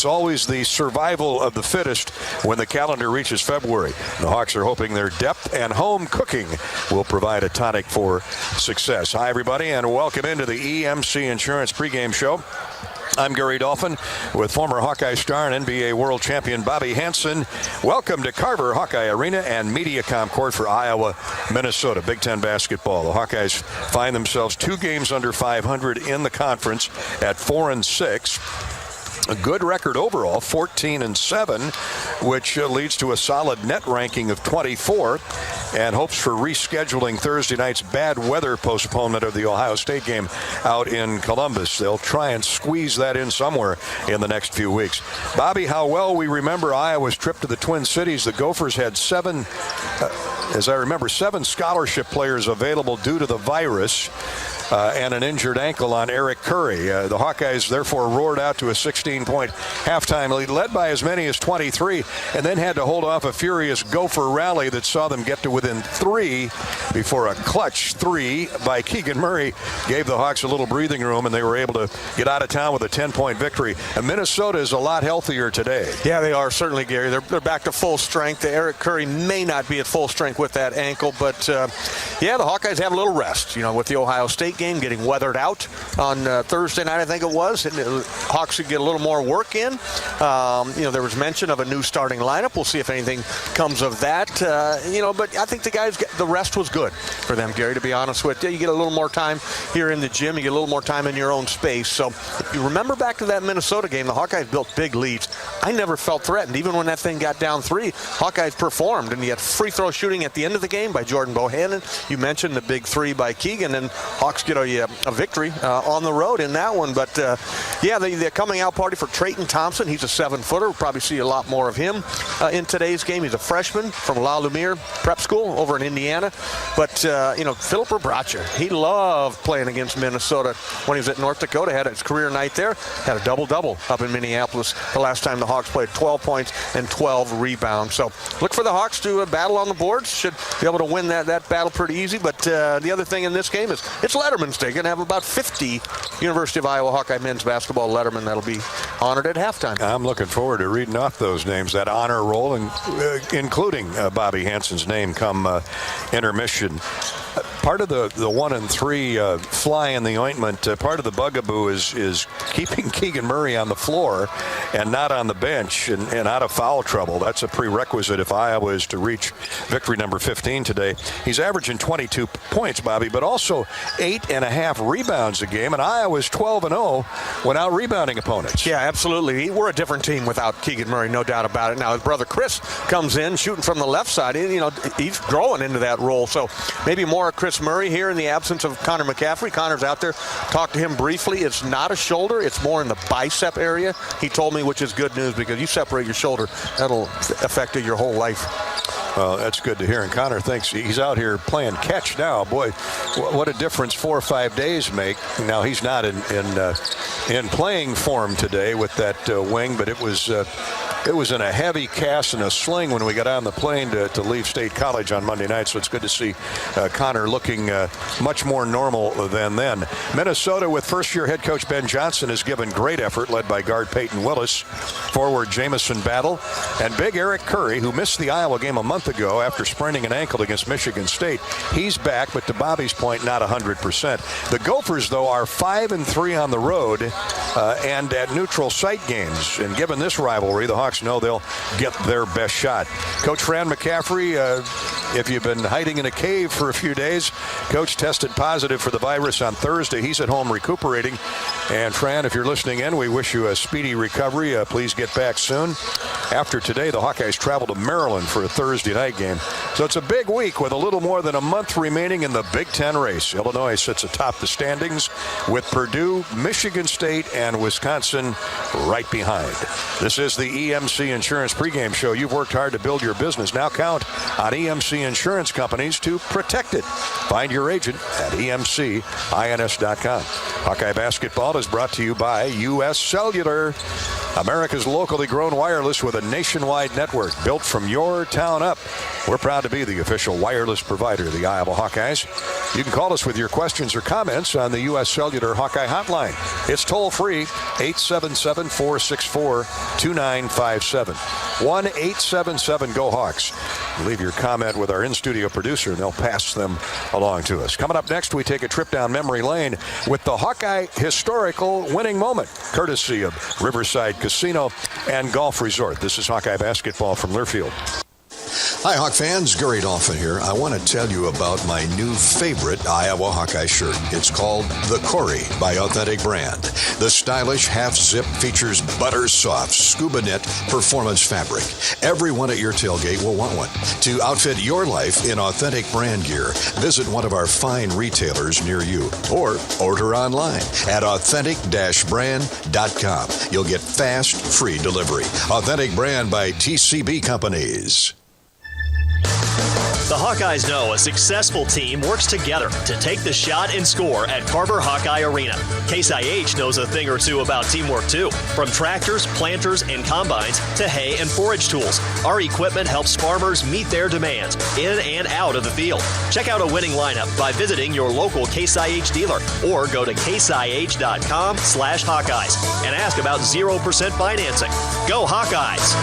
It's always the survival of the fittest when the calendar reaches February. The Hawks are hoping their depth and home cooking will provide a tonic for success. Hi, everybody, and welcome into the EMC Insurance pregame show. I'm Gary Dolphin with former Hawkeye star and NBA world champion Bobby Hansen. Welcome to Carver Hawkeye Arena and Mediacom Court for Iowa, Minnesota. Big Ten basketball. The Hawkeyes find themselves 2 games under 500 in the conference at 4-6. A good record overall, 14-7, which leads to a solid net ranking of 24, and hopes for rescheduling Thursday night's bad weather postponement of the Ohio State game out in Columbus. They'll try and squeeze that in somewhere in the next few weeks. Bobby, how well we remember Iowa's trip to the Twin Cities. The Gophers had 7 scholarship players available due to the virus. And an injured ankle on Eric Curry. The Hawkeyes therefore roared out to a 16-point halftime lead, led by as many as 23, and then had to hold off a furious Gopher rally that saw them get to within 3 before a clutch 3 by Keegan Murray gave the Hawks a little breathing room, and they were able to get out of town with a 10-point victory. And Minnesota is a lot healthier today. Yeah, they are, certainly, Gary. They're back to full strength. Eric Curry may not be at full strength with that ankle, but, the Hawkeyes have a little rest, with the Ohio State game getting weathered out on Thursday night, I think it was. And the Hawks could get a little more work in. There was mention of a new starting lineup. We'll see if anything comes of that. But I think the rest was good for them, Gary, to be honest with you. You get a little more time here in the gym. You get a little more time in your own space. So if you remember back to that Minnesota game, the Hawkeyes built big leads. I never felt threatened. Even when that thing got down 3, Hawkeyes performed. And you had free throw shooting at the end of the game by Jordan Bohannon. You mentioned the big 3 by Keegan, and Hawks get a victory on the road in that one. But the coming out party for Trayton Thompson. He's a 7-footer. We'll probably see a lot more of him in today's game. He's a freshman from La Lumiere Prep School over in Indiana. But Philip Rebracha, he loved playing against Minnesota when he was at North Dakota. Had his career night there. Had a double-double up in Minneapolis the last time the Hawks played. 12 points and 12 rebounds. So look for the Hawks to battle on the boards. Should be able to win that battle pretty easy. But the other thing in this game is it's Letterman's Day. Going to have about 50 University of Iowa Hawkeye men's basketball lettermen that'll be honored at halftime. I'm looking forward to reading off those names, that honor roll, and including Bobby Hansen's name come intermission. Part of the 1 and 3 fly in the ointment, part of the bugaboo is keeping Keegan Murray on the floor and not on the bench and out of foul trouble. That's a prerequisite if Iowa is to reach victory number 15 today. He's averaging 22 points, Bobby, but also 8.5 rebounds a game, and Iowa's 12-0 when out rebounding opponents. Yeah, absolutely. We're a different team without Keegan Murray, no doubt about it. Now his brother Chris comes in shooting from the left side. He's growing into that role, so maybe more Chris Murray here in the absence of Connor McCaffrey. Connor's out there. Talked to him briefly. It's not a shoulder. It's more in the bicep area, he told me, which is good news because you separate your shoulder, that'll affect your whole life. Well, that's good to hear. And Connor thinks he's out here playing catch now. Boy, what a difference 4 or 5 days make. Now, he's not in playing form today with that wing, but it was in a heavy cast and a sling when we got on the plane to leave State College on Monday night. So it's good to see Connor looking much more normal than then. Minnesota with first-year head coach Ben Johnson has given great effort, led by guard Peyton Willis, forward Jamison Battle, and big Eric Curry, who missed the Iowa game a month ago after spraining an ankle against Michigan State. He's back, but to Bobby's point, not 100%. The Gophers, though, are 5-3 on the road and at neutral site games. And given this rivalry, the Hawks know they'll get their best shot. Coach Fran McCaffrey, if you've been hiding in a cave for a few days, Coach tested positive for the virus on Thursday. He's at home recuperating. And Fran, if you're listening in, we wish you a speedy recovery. Please get back soon. After today, the Hawkeyes travel to Maryland for a Thursday night game. So it's a big week with a little more than a month remaining in the Big Ten race. Illinois sits atop the standings with Purdue, Michigan State, and Wisconsin right behind. This is the EMC Insurance pregame show. You've worked hard to build your business. Now count on EMC Insurance companies to protect it. Find your agent at emcins.com. Hawkeye basketball is brought to you by U.S. Cellular, America's locally grown wireless with a nationwide network built from your town up. We're proud to be the official wireless provider of the Iowa Hawkeyes. You can call us with your questions or comments on the U.S. Cellular Hawkeye Hotline. It's toll-free, 877-464-2957. 1-877-GO-HAWKS. Leave your comment with our in-studio producer, and they'll pass them along to us. Coming up next, we take a trip down memory lane with the Hawkeye historical winning moment, courtesy of Riverside Casino and Golf Resort. This is Hawkeye basketball from Learfield. Hi, Hawk fans. Gary Dolphin here. I want to tell you about my new favorite Iowa Hawkeye shirt. It's called The Corey by Authentic Brand. The stylish half-zip features butter-soft scuba knit performance fabric. Everyone at your tailgate will want one. To outfit your life in Authentic Brand gear, visit one of our fine retailers near you or order online at authentic-brand.com. You'll get fast, free delivery. Authentic Brand by TCB Companies. The Hawkeyes know a successful team works together to take the shot and score at Carver Hawkeye Arena. Case IH knows a thing or two about teamwork too. From tractors, planters, and combines to hay and forage tools, our equipment helps farmers meet their demands in and out of the field. Check out a winning lineup by visiting your local Case IH dealer or go to caseih.com/Hawkeyes and ask about 0% financing. Go Hawkeyes!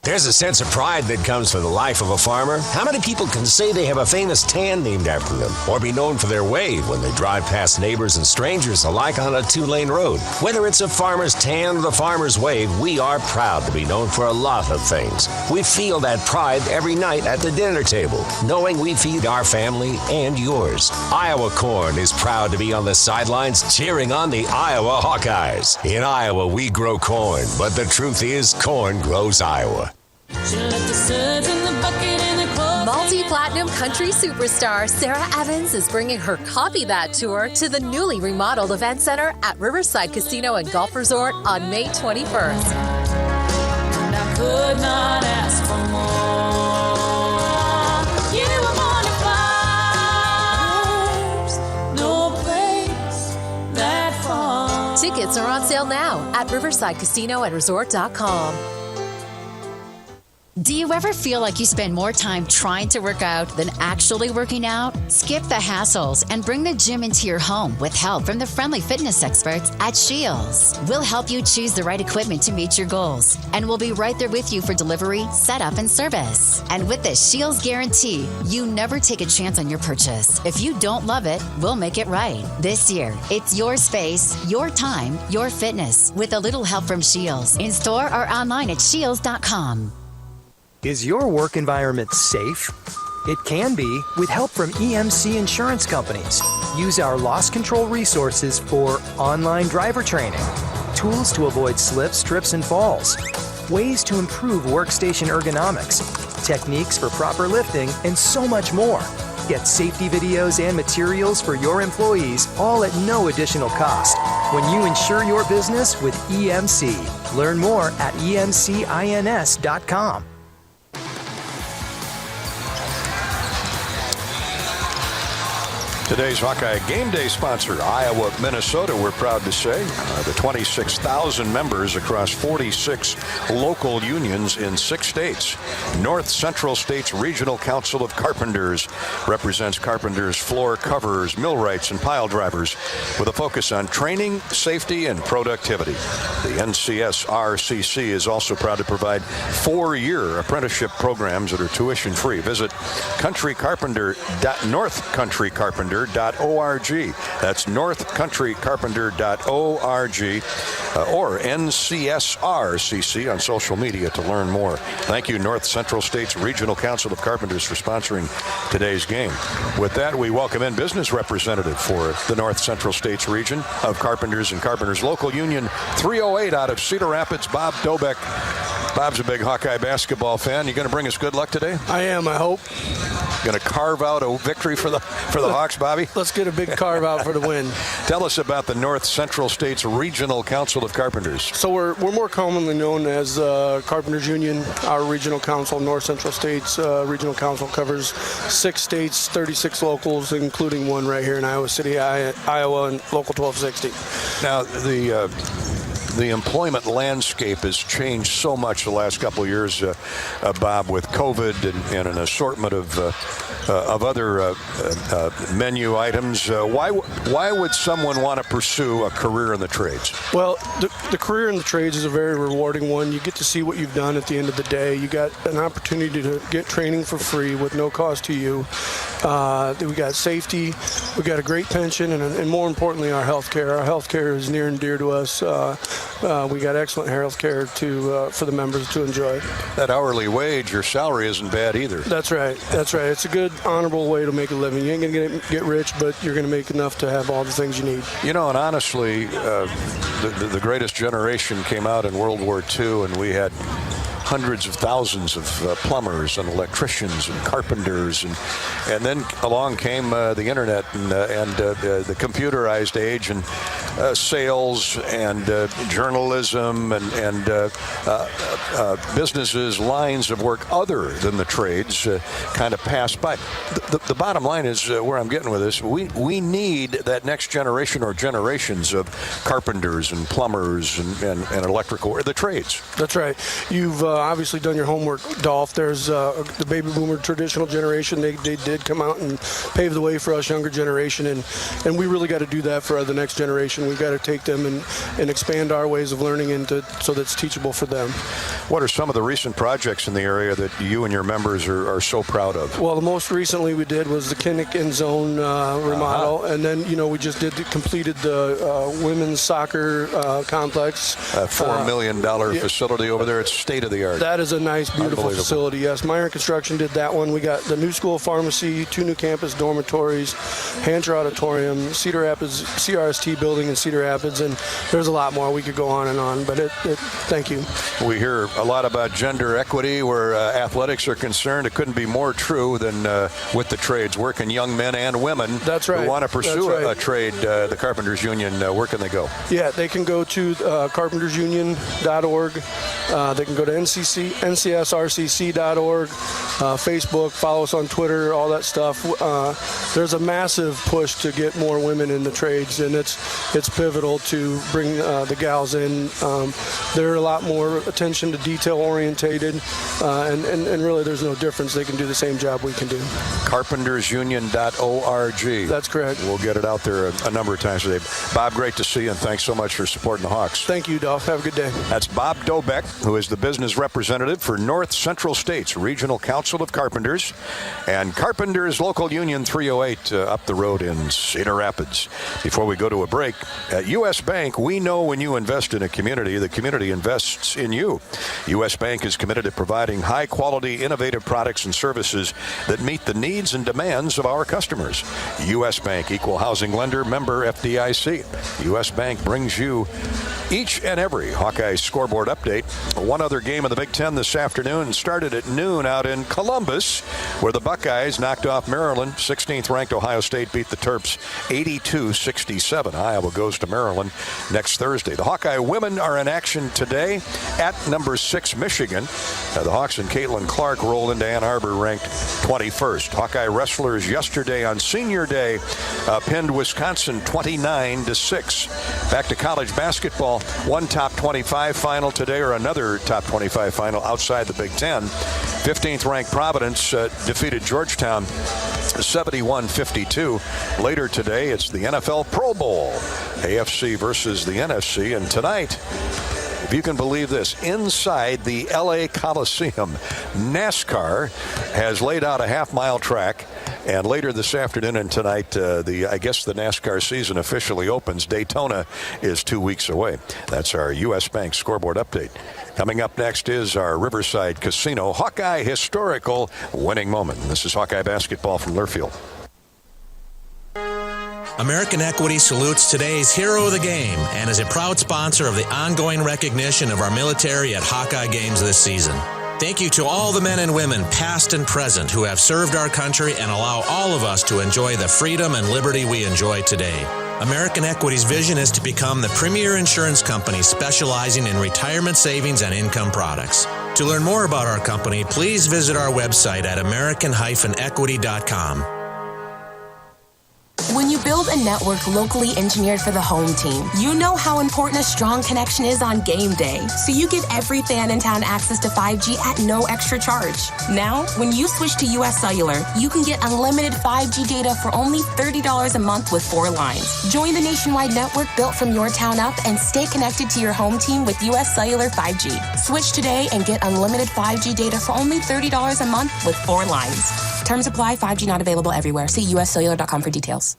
There's a sense of pride that comes from the life of a farmer. How many people can say they have a famous tan named after them, or be known for their wave when they drive past neighbors and strangers alike on a two-lane road? Whether it's a farmer's tan or the farmer's wave, we are proud to be known for a lot of things. We feel that pride every night at the dinner table, knowing we feed our family and yours. Iowa Corn is proud to be on the sidelines cheering on the Iowa Hawkeyes. In Iowa, we grow corn, but the truth is, corn grows Iowa. Multi-platinum country superstar Sarah Evans is bringing her Copy That tour to the newly remodeled event center at Riverside Casino and Golf Resort on May 21st. And I could not ask for more. You were born to fly. No place that far. Tickets are on sale now at riversidecasinoandresort.com. Do you ever feel like you spend more time trying to work out than actually working out? Skip the hassles and bring the gym into your home with help from the friendly fitness experts at Shields. We'll help you choose the right equipment to meet your goals, and we'll be right there with you for delivery, setup, and service. And with the Shields guarantee, you never take a chance on your purchase. If you don't love it, we'll make it right. This year, it's your space, your time, your fitness, with a little help from Shields. In store or online at shields.com. Is your work environment safe? It can be with help from EMC insurance companies. Use our loss control resources for online driver training, tools to avoid slips, trips, and falls, ways to improve workstation ergonomics, techniques for proper lifting, and so much more. Get safety videos and materials for your employees, all at no additional cost, when you insure your business with EMC. Learn more at emcins.com. Today's Hawkeye Game Day sponsor, Iowa, Minnesota, we're proud to say. The 26,000 members across 46 local unions in 6 states. North Central States Regional Council of Carpenters represents carpenters, floor coverers, millwrights, and pile drivers with a focus on training, safety, and productivity. The NCSRCC is also proud to provide 4-year apprenticeship programs that are tuition-free. Visit northcountrycarpenter.org. That's northcountrycarpenter.org or NCSRCC on social media to learn more. Thank you, North Central States Regional Council of Carpenters, for sponsoring today's game. With that, we welcome in business representative for the North Central States region of Carpenters and Carpenters Local Union 308 out of Cedar Rapids, Bob Dobeck. Bob's a big Hawkeye basketball fan. You going to bring us good luck today? I am, I hope. Going to carve out a victory for the Hawks, Bobby? Let's get a big carve out for the win. Tell us about the North Central States Regional Council of Carpenters. So we're more commonly known as Carpenters Union. Our regional council, North Central States Regional Council, covers 6 states, 36 locals, including one right here in Iowa City, Iowa, and Local 1260. Now, the employment landscape has changed so much the last couple of years, Bob, with COVID and an assortment of other menu items. Why would someone want to pursue a career in the trades? Well, the career in the trades is a very rewarding one. You get to see what you've done at the end of the day. You got an opportunity to get training for free with no cost to you. We got safety. We got a great pension, and more importantly, our health care. Our health care is near and dear to us. We got excellent health care for the members to enjoy. That hourly wage, your salary isn't bad either. That's right. It's a good, honorable way to make a living. You ain't going to get rich, but you're going to make enough to have all the things you need. You know, and honestly, the greatest generation came out in World War II, and we had hundreds of thousands of plumbers and electricians and carpenters, and then along came the internet and the computerized age, and sales and journalism and businesses, lines of work other than the trades kind of passed by. The bottom line is where I'm getting with this. We need that next generation or generations of carpenters and plumbers and electrical, the trades. That's right. You've obviously done your homework, Dolph. There's the baby boomer traditional generation. They did come out and pave the way for us younger generation, and we really got to do that for the next generation. We've got to take them and expand our ways of learning so that it's teachable for them. What are some of the recent projects in the area that you and your members are so proud of? Well, the most recently we did was the Kinnick End Zone remodel, and then we just completed the women's soccer complex. A $4 million facility over there. It's state of the art. That is a nice, beautiful facility. Yes, Meyer Construction did that one. We got the new school pharmacy, 2 new campus dormitories, Hancher Auditorium, Cedar Rapids CRST building in Cedar Rapids, and there's a lot more. We could go on and on, but thank you. We hear a lot about gender equity where athletics are concerned. It couldn't be more true than with the trades, working young men and women who want to pursue a trade. The Carpenters Union, where can they go? Yeah, they can go to carpentersunion.org. They can go to ncsrcc.org, Facebook, follow us on Twitter, all that stuff. There's a massive push to get more women in the trades, and it's pivotal to bring the gals in. They're a lot more attention to detail orientated, and really there's no difference. They can do the same job we can do. carpentersunion.org. That's correct. We'll get it out there a number of times today. Bob, great to see you, and thanks so much for supporting the Hawks. Thank you, Dolph. Have a good day. That's Bob Dobeck, who is the business representative for North Central States Regional Council of Carpenters, and Carpenters Local Union 308 up the road in Cedar Rapids. Before we go to a break, at U.S. Bank, we know when you invest in a community, the community invests in you. U.S. Bank is committed to providing high-quality, innovative products and services that meet the needs and demands of our customers. U.S. Bank, equal housing lender, member FDIC. U.S. Bank brings you each and every Hawkeye scoreboard update. One other game of the Big Ten this afternoon started at noon out in Columbus, where the Buckeyes knocked off Maryland. 16th-ranked Ohio State beat the Terps 82-67. Iowa goes to Maryland next Thursday. The Hawkeye women are in action today at number 6 Michigan. The Hawks and Caitlin Clark roll into Ann Arbor ranked 21st. Hawkeye wrestlers yesterday on Senior Day pinned Wisconsin 29-6. Back to college basketball. One top 25 final today, or another top 25 final outside the Big Ten. 15th-ranked Providence defeated Georgetown 71-52. Later today, it's the NFL Pro Bowl. AFC versus the NFC. And tonight, if you can believe this, inside the LA Coliseum, NASCAR has laid out a half-mile track. And later this afternoon and tonight, I guess the NASCAR season officially opens. Daytona is 2 weeks away. That's our U.S. Bank scoreboard update. Coming up next is our Riverside Casino Hawkeye historical winning moment. This is Hawkeye basketball from Learfield. American Equity salutes today's hero of the game and is a proud sponsor of the ongoing recognition of our military at Hawkeye games this season. Thank you to all the men and women, past and present, who have served our country and allow all of us to enjoy the freedom and liberty we enjoy today. American Equity's vision is to become the premier insurance company specializing in retirement savings and income products. To learn more about our company, please visit our website at american-equity.com. When you build build a network locally engineered for the home team. You know how important a strong connection is on game day, so you give every fan in town access to 5G at no extra charge. Now, when you switch to US Cellular, you can get unlimited 5G data for only $30 a month with 4 lines. Join the nationwide network built from your town up and stay connected to your home team with US Cellular 5G. Switch today and get unlimited 5G data for only $30 a month with 4 lines. Terms apply. 5G not available everywhere. See uscellular.com for details.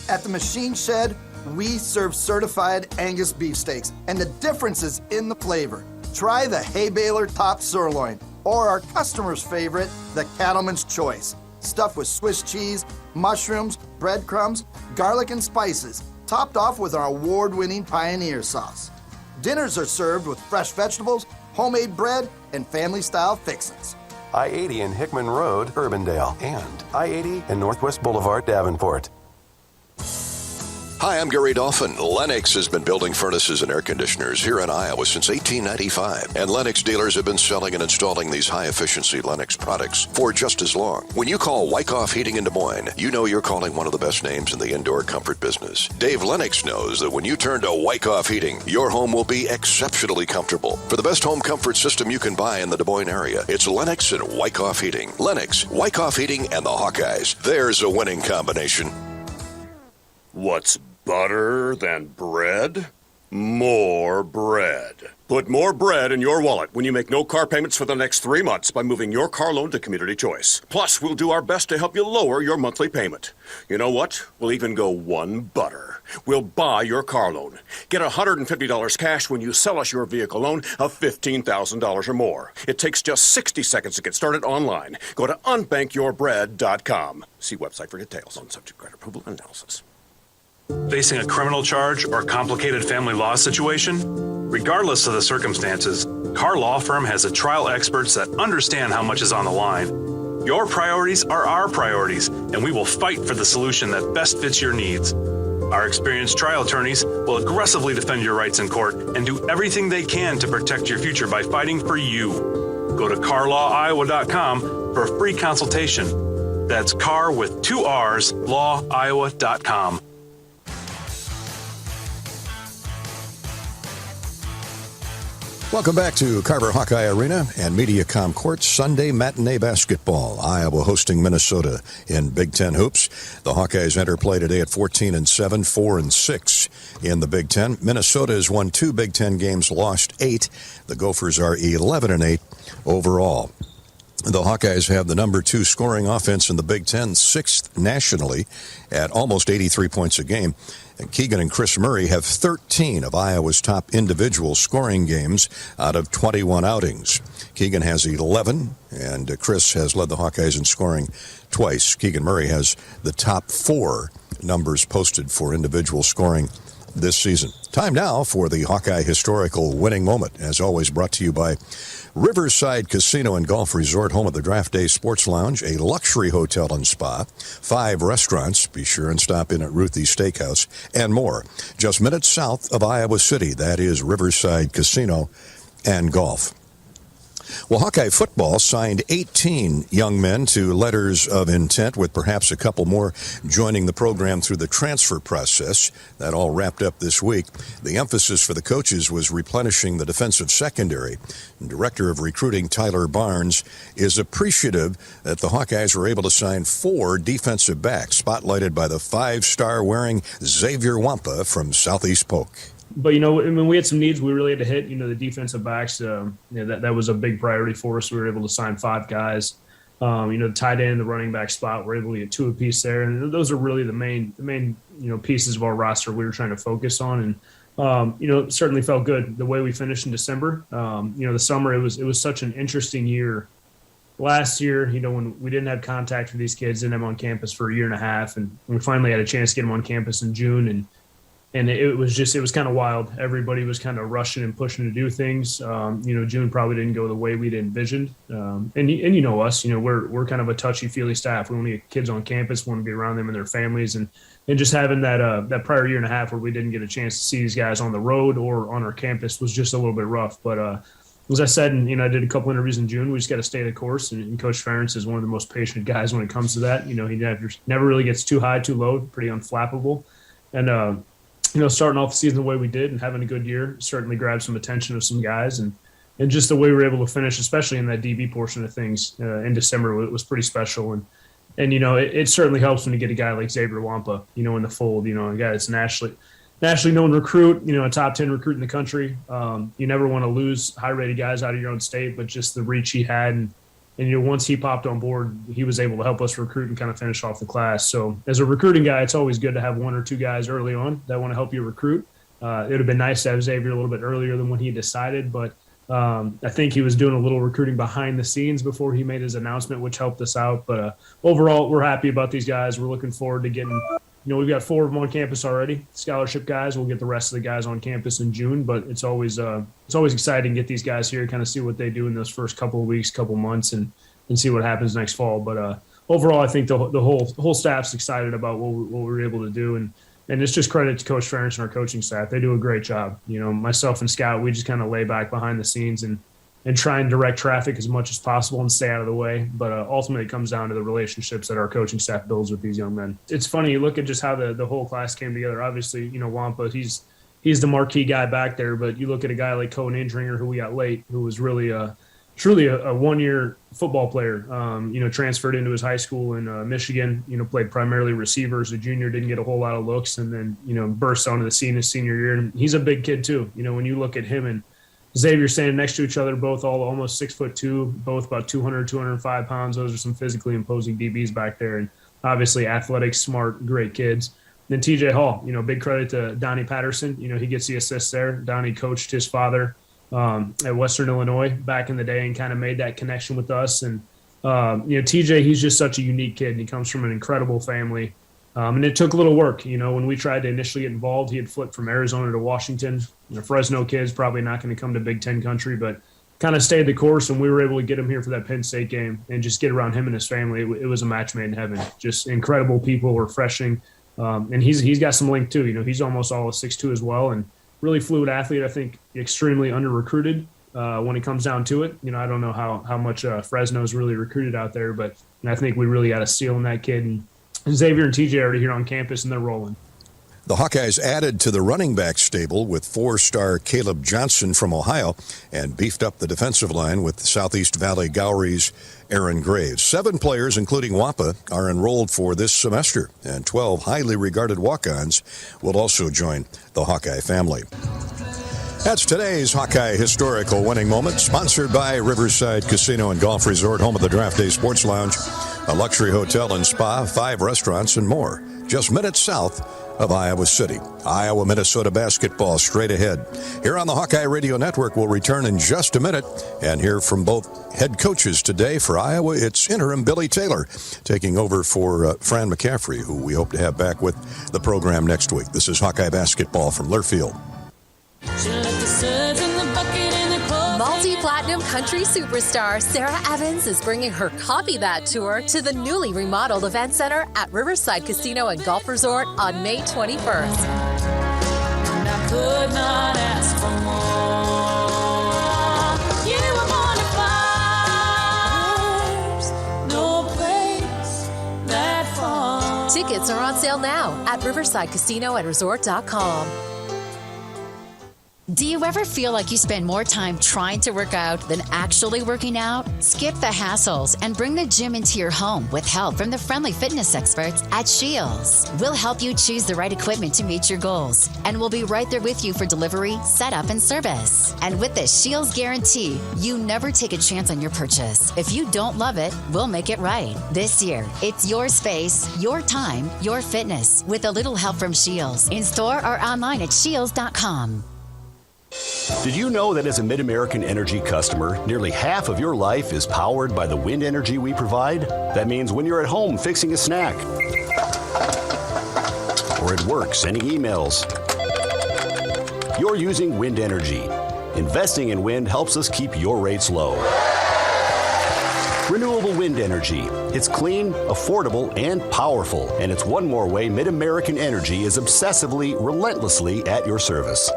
At the Machine Shed, we serve certified Angus beefsteaks, and the difference is in the flavor. Try the Hay Baler Top Sirloin, or our customer's favorite, the Cattleman's Choice, stuffed with Swiss cheese, mushrooms, breadcrumbs, garlic, and spices, topped off with our award-winning Pioneer sauce. Dinners are served with fresh vegetables, homemade bread, and family-style fixins. I-80 in Hickman Road, Urbandale, and I-80 and Northwest Boulevard, Davenport. Hi, I'm Gary Dolphin. Lennox has been building furnaces and air conditioners here in Iowa since 1895. And Lennox dealers have been selling and installing these high-efficiency Lennox products for just as long. When you call Wyckoff Heating in Des Moines, you know you're calling one of the best names in the indoor comfort business. Dave Lennox knows that when you turn to Wyckoff Heating, your home will be exceptionally comfortable. For the best home comfort system you can buy in the Des Moines area, it's Lennox and Wyckoff Heating. Lennox, Wyckoff Heating, and the Hawkeyes. There's a winning combination. What's better than bread? More bread. Put more bread in your wallet when you make no car payments for the next 3 months by moving your car loan to Community Choice. Plus, we'll do our best to help you lower your monthly payment. You know what? We'll even go one better. We'll buy your car loan. Get $150 cash when you sell us your vehicle loan of $15,000 or more. It takes just 60 seconds to get started online. Go to unbankyourBread.com. See website for details on subject credit approval and analysis. Facing a criminal charge or complicated family law situation? Regardless of the circumstances, Carr Law Firm has a trial experts that understand how much is on the line. Your priorities are our priorities, and we will fight for the solution that best fits your needs. Our experienced trial attorneys will aggressively defend your rights in court and do everything they can to protect your future by fighting for you. Go to carlawiowa.com for a free consultation. That's Carr with 2 R's, lawiowa.com. Welcome back to Carver Hawkeye Arena and MediaCom Court Sunday matinee basketball. Iowa hosting Minnesota in Big Ten hoops. The Hawkeyes enter play today at 14-7, 4-6 in the Big Ten. Minnesota has won 2 Big Ten games, lost 8. The Gophers are 11-8 overall. The Hawkeyes have the number 2 scoring offense in the Big Ten, 6th nationally at almost 83 points a game. And Keegan and Chris Murray have 13 of Iowa's top individual scoring games out of 21 outings. Keegan has 11, and Chris has led the Hawkeyes in scoring twice. Keegan Murray has the top 4 numbers posted for individual scoring this season. Time now for the Hawkeye Historical Winning Moment, as always brought to you by Riverside Casino and Golf Resort, home of the Draft Day Sports Lounge, a luxury hotel and spa, 5 restaurants. Be sure and stop in at Ruthie's Steakhouse, and more. Just minutes south of Iowa City, that is Riverside Casino and Golf. Well, Hawkeye football signed 18 young men to letters of intent, with perhaps a couple more joining the program through the transfer process. That all wrapped up this week. The emphasis for the coaches was replenishing the defensive secondary. And Director of Recruiting Tyler Barnes is appreciative that the Hawkeyes were able to sign 4 defensive backs, spotlighted by the 5-star wearing Xavier Wampa from Southeast Polk. But, when we had some needs, we really had to hit, the defensive backs. That was a big priority for us. We were able to sign 5 guys. The tight end, the running back spot, we're able to get 2 apiece there. And those are really the main pieces of our roster we were trying to focus on. And, it certainly felt good the way we finished in December. The summer, it was such an interesting year. Last year, when we didn't have contact with these kids, didn't have them on campus for a year and a half. And we finally had a chance to get them on campus in June. And it was kind of wild. Everybody was kind of rushing and pushing to do things. June probably didn't go the way we'd envisioned. And you know us, we're kind of a touchy-feely staff. We want to get kids on campus, want to be around them and their families. And just having that prior year and a half where we didn't get a chance to see these guys on the road or on our campus was just a little bit rough. But, as I said, and I did a couple interviews in June. We just got to stay the course, and Coach Ferentz is one of the most patient guys when it comes to that. He never really gets too high, too low, pretty unflappable. And starting off the season the way we did and having a good year certainly grabbed some attention of some guys, and just the way we were able to finish, especially in that DB portion of things in December, was pretty special. And it certainly helps when you get a guy like Xavier Wampa, in the fold. A guy that's nationally known recruit, a top 10 recruit in the country. You never want to lose high-rated guys out of your own state, but just the reach he had, and once he popped on board, he was able to help us recruit and kind of finish off the class. So as a recruiting guy, it's always good to have one or two guys early on that want to help you recruit. It would have been nice to have Xavier a little bit earlier than when he decided, but I think he was doing a little recruiting behind the scenes before he made his announcement, which helped us out. But overall, we're happy about these guys. We're looking forward to getting we've got 4 of them on campus already, scholarship guys. We'll get the rest of the guys on campus in June, but it's always exciting to get these guys here, kind of see what they do in those first couple of weeks, couple months, and see what happens next fall. But overall, I think the whole staff's excited about what we were able to do, and it's just credit to Coach Ferentz and our coaching staff. They do a great job. Myself and Scott, we just kind of lay back behind the scenes and try and direct traffic as much as possible and stay out of the way. But ultimately, it comes down to the relationships that our coaching staff builds with these young men. It's funny, you look at just how the whole class came together. Obviously, Wampa, he's the marquee guy back there. But you look at a guy like Cohen Andringer, who we got late, who was really truly a one-year football player, transferred into his high school in Michigan, played primarily receiver as a junior, didn't get a whole lot of looks, and then, burst onto the scene his senior year. And he's a big kid too. When you look at him and Xavier standing next to each other, both all almost 6'2", both about 200, 205 pounds. Those are some physically imposing DBs back there, and obviously athletic, smart, great kids. Then TJ Hall, big credit to Donnie Patterson. He gets the assists there. Donnie coached his father at Western Illinois back in the day and kind of made that connection with us. And, TJ, he's just such a unique kid, and he comes from an incredible family. And it took a little work. When we tried to initially get involved, he had flipped from Arizona to Washington. Fresno kids, probably not going to come to Big Ten country, but kind of stayed the course, and we were able to get him here for that Penn State game and just get around him and his family. It was a match made in heaven. Just incredible people, refreshing. And he's got some length too. He's almost all of 6'2" as well, and really fluid athlete. I think extremely under-recruited when it comes down to it. I don't know how much Fresno's really recruited out there, but I think we really got a steal in that kid. And Xavier and TJ are already here on campus, and they're rolling. The Hawkeyes added to the running back stable with 4-star Caleb Johnson from Ohio and beefed up the defensive line with Southeast Valley Gowry's Aaron Graves. 7 players, including Wampa, are enrolled for this semester, and 12 highly regarded walk-ons will also join the Hawkeye family. That's today's Hawkeye Historical Winning Moment, sponsored by Riverside Casino and Golf Resort, home of the Draft Day Sports Lounge, a luxury hotel and spa, 5 restaurants, and more, just minutes south of Iowa City. Iowa-Minnesota basketball straight ahead. Here on the Hawkeye Radio Network, we'll return in just a minute and hear from both head coaches today. For Iowa, it's interim Billy Taylor taking over for Fran McCaffrey, who we hope to have back with the program next week. This is Hawkeye basketball from Learfield. Multi-platinum country superstar Sarah Evans is bringing her Copy That tour to the newly remodeled event center at Riverside Casino and Golf Resort on May 21st. And I could not ask for more. You were born to fly. No place that far. Tickets are on sale now at riversidecasinoandresort.com. Do you ever feel like you spend more time trying to work out than actually working out? Skip the hassles and bring the gym into your home with help from the friendly fitness experts at Shields. We'll help you choose the right equipment to meet your goals, and we'll be right there with you for delivery, setup, and service. And with the Shields guarantee, you never take a chance on your purchase. If you don't love it, we'll make it right. This year, it's your space, your time, your fitness, with a little help from Shields. In store or online at shields.com. Did you know that as a Mid-American Energy customer, nearly half of your life is powered by the wind energy we provide? That means when you're at home fixing a snack, or at work sending emails, you're using wind energy. Investing in wind helps us keep your rates low. Renewable wind energy. It's clean, affordable, and powerful. And it's one more way Mid-American Energy is obsessively, relentlessly at your service.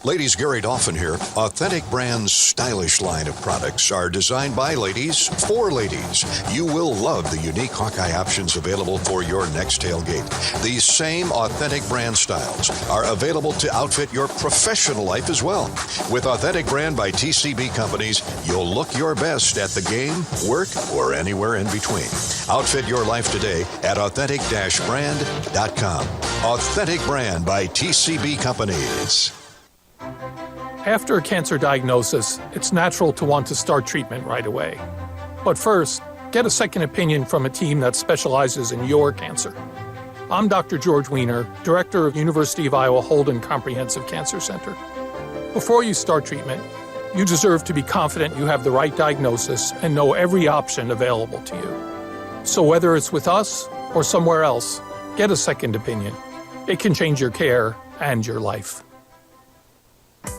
Ladies, Gary Dolphin here. Authentic Brand's stylish line of products are designed by ladies for ladies. You will love the unique Hawkeye options available for your next tailgate. These same Authentic Brand styles are available to outfit your professional life as well. With Authentic Brand by TCB Companies, you'll look your best at the game, work, or anywhere in between. Outfit your life today at authentic-brand.com. Authentic Brand by TCB Companies. After a cancer diagnosis, it's natural to want to start treatment right away. But first, get a second opinion from a team that specializes in your cancer. I'm Dr. George Weiner, Director of University of Iowa Holden Comprehensive Cancer Center. Before you start treatment, you deserve to be confident you have the right diagnosis and know every option available to you. So whether it's with us or somewhere else, get a second opinion. It can change your care and your life.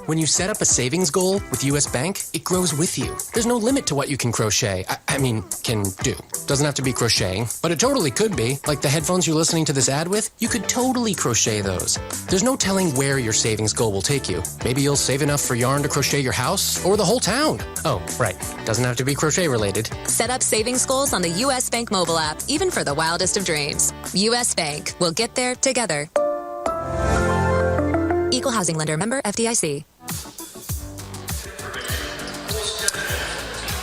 When you set up a savings goal with U.S. Bank, it grows with you. There's no limit to what you can crochet. Can do. Doesn't have to be crocheting, but it totally could be. Like the headphones you're listening to this ad with, you could totally crochet those. There's no telling where your savings goal will take you. Maybe you'll save enough for yarn to crochet your house or the whole town. Oh, right. Doesn't have to be crochet related. Set up savings goals on the U.S. Bank mobile app, even for the wildest of dreams. U.S. Bank. We'll get there together. Equal housing lender, member FDIC.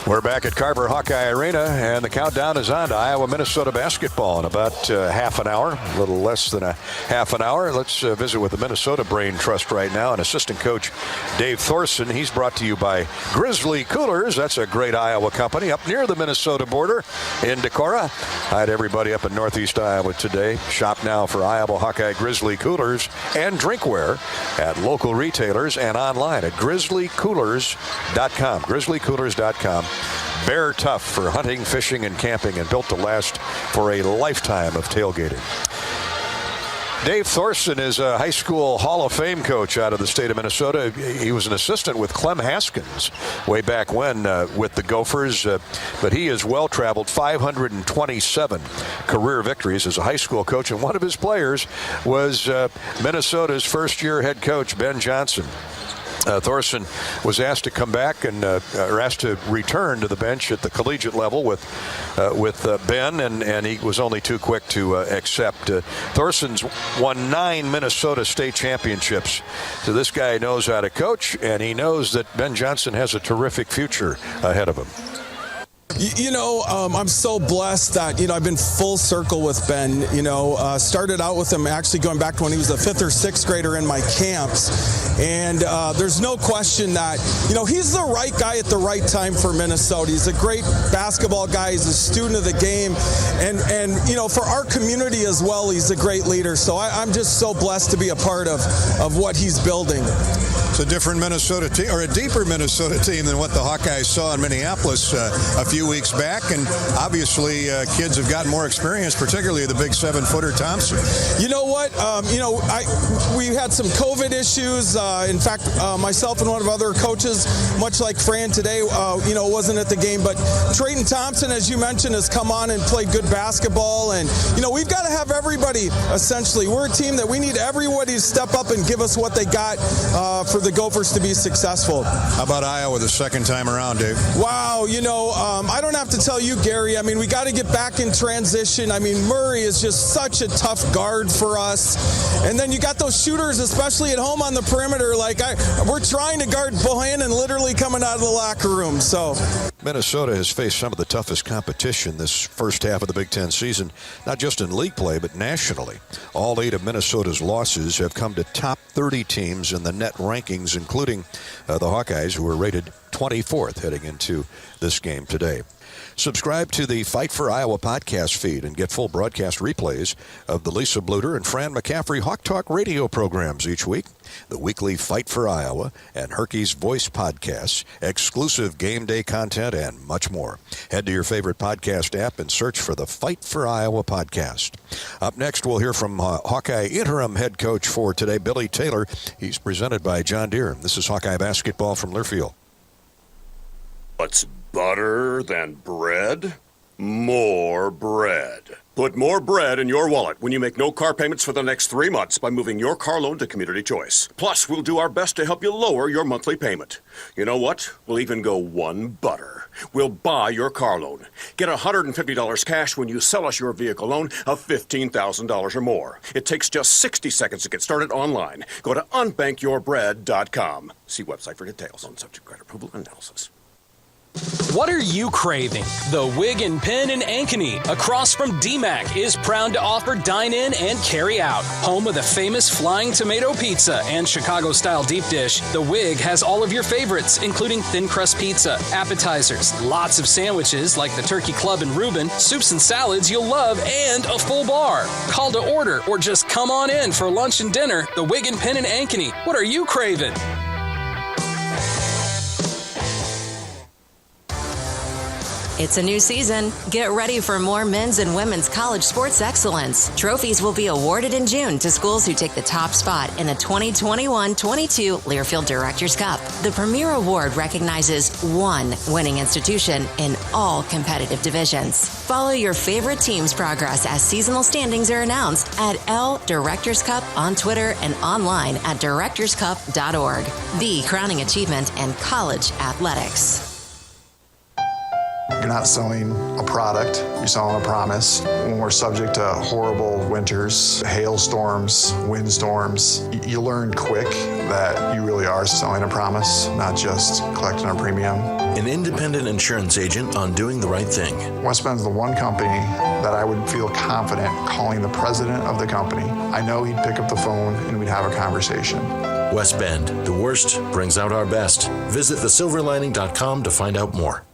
We're back at Carver Hawkeye Arena, and the countdown is on to Iowa-Minnesota basketball in about half an hour, a little less than a half an hour. Let's visit with the Minnesota Brain Trust right now, and assistant coach Dave Thorson. He's brought to you by Grizzly Coolers. That's a great Iowa company up near the Minnesota border in Decorah. Hi to everybody up in Northeast Iowa today. Shop now for Iowa Hawkeye Grizzly Coolers and drinkware at local retailers and online at grizzlycoolers.com. grizzlycoolers.com. Bear tough for hunting, fishing, and camping, and built to last for a lifetime of tailgating. Dave Thorson is a high school Hall of Fame coach out of the state of Minnesota. He was an assistant with Clem Haskins way back when with the Gophers, but he is well-traveled, 527 career victories as a high school coach, and one of his players was Minnesota's first-year head coach, Ben Johnson. Thorson was asked to come back or asked to return to the bench at the collegiate level with Ben, and he was only too quick to accept. Thorson's won 9 Minnesota state championships, so this guy knows how to coach, and he knows that Ben Johnson has a terrific future ahead of him. I'm so blessed that, I've been full circle with Ben. Started out with him actually going back to when he was a 5th or 6th grader in my camps. And there's no question that, he's the right guy at the right time for Minnesota. He's a great basketball guy. He's a student of the game. And for our community as well, he's a great leader. So I'm just so blessed to be a part of what he's building. It's a different Minnesota team, or a deeper Minnesota team than what the Hawkeyes saw in Minneapolis a few weeks back. And obviously, kids have gotten more experience, particularly the big 7-footer Thompson. You know what? We had some COVID issues. In fact, myself and one of other coaches, much like Fran today, wasn't at the game. But Trayton Thompson, as you mentioned, has come on and played good basketball. And, we've got to have everybody, essentially. We're a team that we need everybody to step up and give us what they got for the Gophers to be successful. How about Iowa the second time around, Dave? Wow, I don't have to tell you, Gary. We got to get back in transition. Murray is just such a tough guard for us. And then you got those shooters, especially at home on the perimeter. We're trying to guard Bohannon literally coming out of the locker room. So Minnesota has faced some of the toughest competition this first half of the Big Ten season, not just in league play, but nationally. All 8 of Minnesota's losses have come to top 30 teams in the net rankings, including the Hawkeyes, who were rated 24th heading into this game today. Subscribe to the Fight for Iowa podcast feed and get full broadcast replays of the Lisa Bluter and Fran McCaffrey Hawk Talk radio programs each week, the weekly Fight for Iowa and Herky's Voice podcasts, exclusive game day content, and much more. Head to your favorite podcast app and search for the Fight for Iowa podcast. Up next, we'll hear from Hawkeye interim head coach for today, Billy Taylor. He's presented by John Deere. This is Hawkeye basketball from Learfield. What's better than bread? more bread. Put more bread in your wallet when you make no car payments for the next 3 months by moving your car loan to Community Choice. Plus, we'll do our best to help you lower your monthly payment. You know what? We'll even go one butter. We'll buy your car loan. Get $150 cash when you sell us your vehicle loan of $15,000 or more. It takes just 60 seconds to get started online. Go to unbankyyourbread.com. See website for details on subject credit approval and analysis. What are you craving? The Wig and Pen in Ankeny, across from DMAC, is proud to offer dine-in and carry-out. Home of the famous Flying Tomato Pizza and Chicago-style deep dish, The Wig has all of your favorites, including thin crust pizza, appetizers, lots of sandwiches like the Turkey Club and Reuben, soups and salads you'll love, and a full bar. Call to order or just come on in for lunch and dinner. The Wig and Pen in Ankeny. What are you craving? It's a new season. Get ready for more men's and women's college sports excellence. Trophies will be awarded in June to schools who take the top spot in the 2021-22 Learfield Directors Cup. The premier award recognizes one winning institution in all competitive divisions. Follow your favorite team's progress as seasonal standings are announced at L Directors Cup on Twitter and online at directorscup.org. The crowning achievement in college athletics. You're not selling a product, you're selling a promise. When we're subject to horrible winters, hailstorms, windstorms, you learn quick that you really are selling a promise, not just collecting a premium. An independent insurance agent on doing the right thing. West Bend's the one company that I would feel confident calling the president of the company. I know he'd pick up the phone and we'd have a conversation. West Bend, the worst brings out our best. Visit thesilverlining.com to find out more.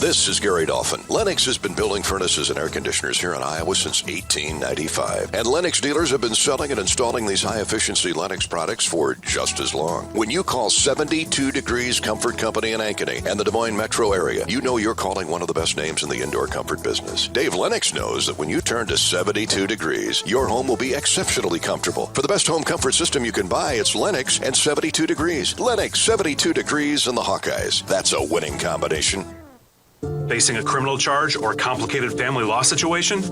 This is Gary Dolphin. Lennox has been building furnaces and air conditioners here in Iowa since 1895. And Lennox dealers have been selling and installing these high-efficiency Lennox products for just as long. When you call 72 Degrees Comfort Company in Ankeny and the Des Moines metro area, you know you're calling one of the best names in the indoor comfort business. Dave Lennox knows that when you turn to 72 Degrees, your home will be exceptionally comfortable. For the best home comfort system you can buy, it's Lennox and 72 Degrees. Lennox, 72 Degrees, and the Hawkeyes. That's a winning combination. Facing a criminal charge or complicated family law situation?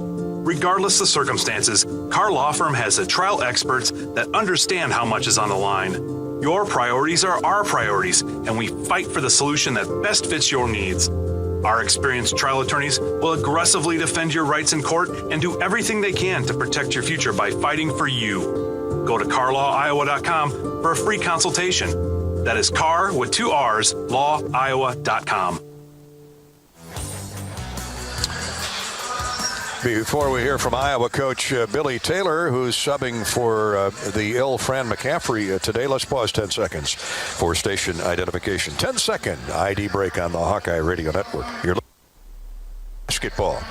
Regardless of circumstances, Carr Law Firm has a trial experts that understand how much is on the line. Your priorities are our priorities, and we fight for the solution that best fits your needs. Our experienced trial attorneys will aggressively defend your rights in court and do everything they can to protect your future by fighting for you. Go to carlawiowa.com for a free consultation. That is Carr with 2 R's, lawiowa.com. Before we hear from Iowa coach Billy Taylor, who's subbing for the ill Fran McCaffrey today, let's pause 10 seconds for station identification. 10-second ID break on the Hawkeye Radio Network. Your basketball.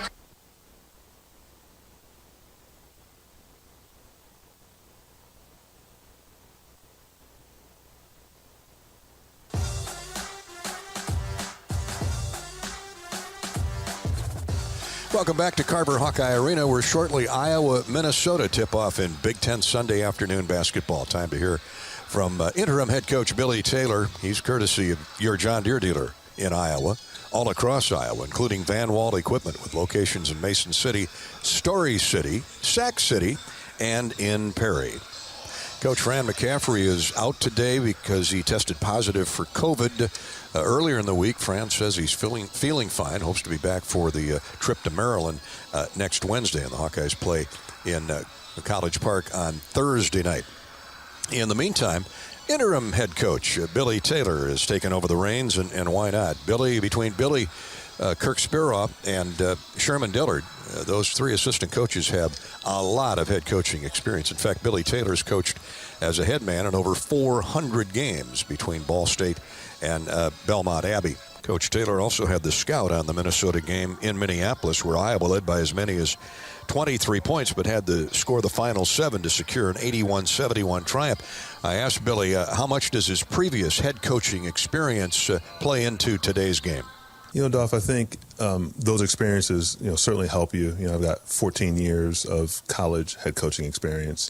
Welcome back to Carver Hawkeye Arena, where shortly Iowa-Minnesota tip-off in Big Ten Sunday afternoon basketball. Time to hear from interim head coach Billy Taylor. He's courtesy of your John Deere dealer in Iowa, all across Iowa, including Van Wall Equipment with locations in Mason City, Story City, Sac City, and in Perry. Coach Fran McCaffrey is out today because he tested positive for COVID earlier in the week. Fran says he's feeling fine, hopes to be back for the trip to Maryland next Wednesday, and the Hawkeyes play in College Park on Thursday night. In the meantime, interim head coach Billy Taylor has taken over the reins, and why not? Between Billy, Kirk Spiroff, and Sherman Dillard, those 3 assistant coaches have a lot of head coaching experience. In fact, Billy Taylor's coached as a head man in over 400 games between Ball State and Belmont Abbey. Coach Taylor also had the scout on the Minnesota game in Minneapolis, where Iowa led by as many as 23 points, but had to score the final 7 to secure an 81-71 triumph. I asked Billy, how much does his previous head coaching experience play into today's game? You know, Dolph, I think those experiences, certainly help you. I've got 14 years of college head coaching experience.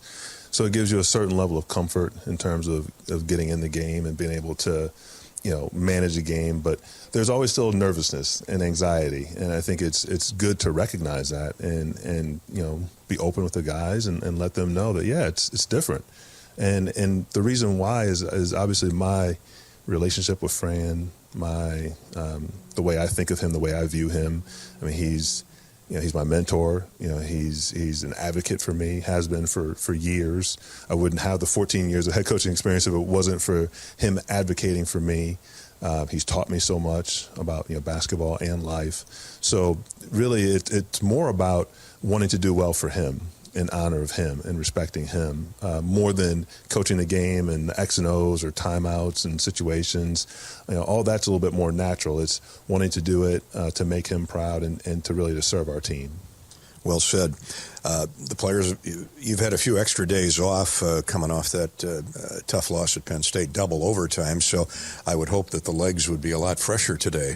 So it gives you a certain level of comfort in terms of getting in the game and being able to, manage the game, but there's always still nervousness and anxiety, and I think it's good to recognize that and be open with the guys and let them know that it's different, and the reason why is obviously my relationship with Fran, the way I think of him, the way I view him. I mean, he's my mentor. He's an advocate for me, has been for years. I wouldn't have the 14 years of head coaching experience if it wasn't for him advocating for me. He's taught me so much about basketball and life. So really, it's more about wanting to do well for him, in honor of him and respecting him, more than coaching the game and the X and O's or timeouts and situations. All that's a little bit more natural. It's wanting to do it to make him proud and to serve our team. Well said. The players, you've had a few extra days off coming off that tough loss at Penn State, double overtime, so I would hope that the legs would be a lot fresher today.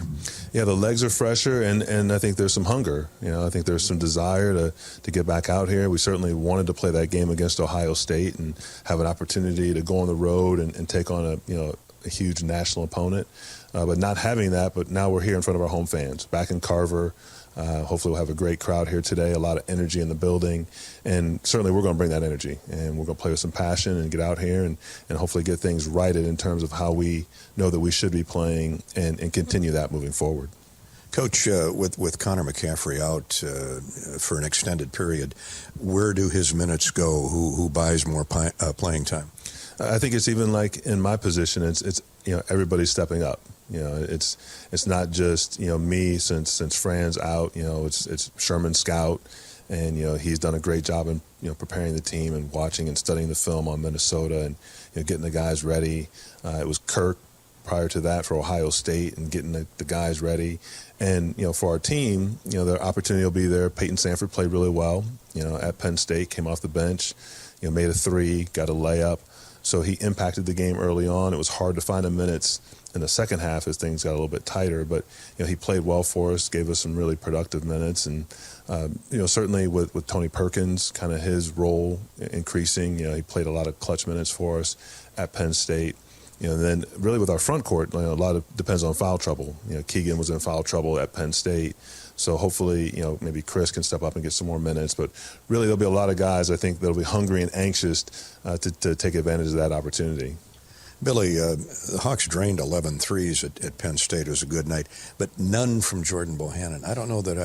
Yeah, the legs are fresher, and I think there's some hunger. I think there's some desire to get back out here. We certainly wanted to play that game against Ohio State and have an opportunity to go on the road and take on a huge national opponent, but not having that. But now we're here in front of our home fans, back in Carver. Hopefully we'll have a great crowd here today, a lot of energy in the building, and certainly we're going to bring that energy, and we're going to play with some passion and get out here and hopefully get things righted in terms of how we know that we should be playing and continue that moving forward. Coach, with Connor McCaffrey out for an extended period, where do his minutes go? Who buys more playing time? I think it's even like in my position, it's everybody's stepping up. It's not just me since Fran's out. It's Sherman Scout, and he's done a great job in preparing the team and watching and studying the film on Minnesota and getting the guys ready. It was Kirk prior to that for Ohio State and getting the guys ready. And for our team, the opportunity will be there. Peyton Sanford played really well. At Penn State, came off the bench, made a three, got a layup. So he impacted the game early on. It was hard to find him minutes in the second half as things got a little bit tighter, but he played well for us, gave us some really productive minutes, and certainly with Tony Perkins, kind of his role increasing. He played a lot of clutch minutes for us at Penn State. And then really with our front court, a lot of depends on foul trouble. Keegan was in foul trouble at Penn State. So hopefully, maybe Chris can step up and get some more minutes. But really, there'll be a lot of guys, I think, that'll be hungry and anxious to take advantage of that opportunity. Billy, the Hawks drained 11 threes at Penn State. It was a good night, but none from Jordan Bohannon. I don't know that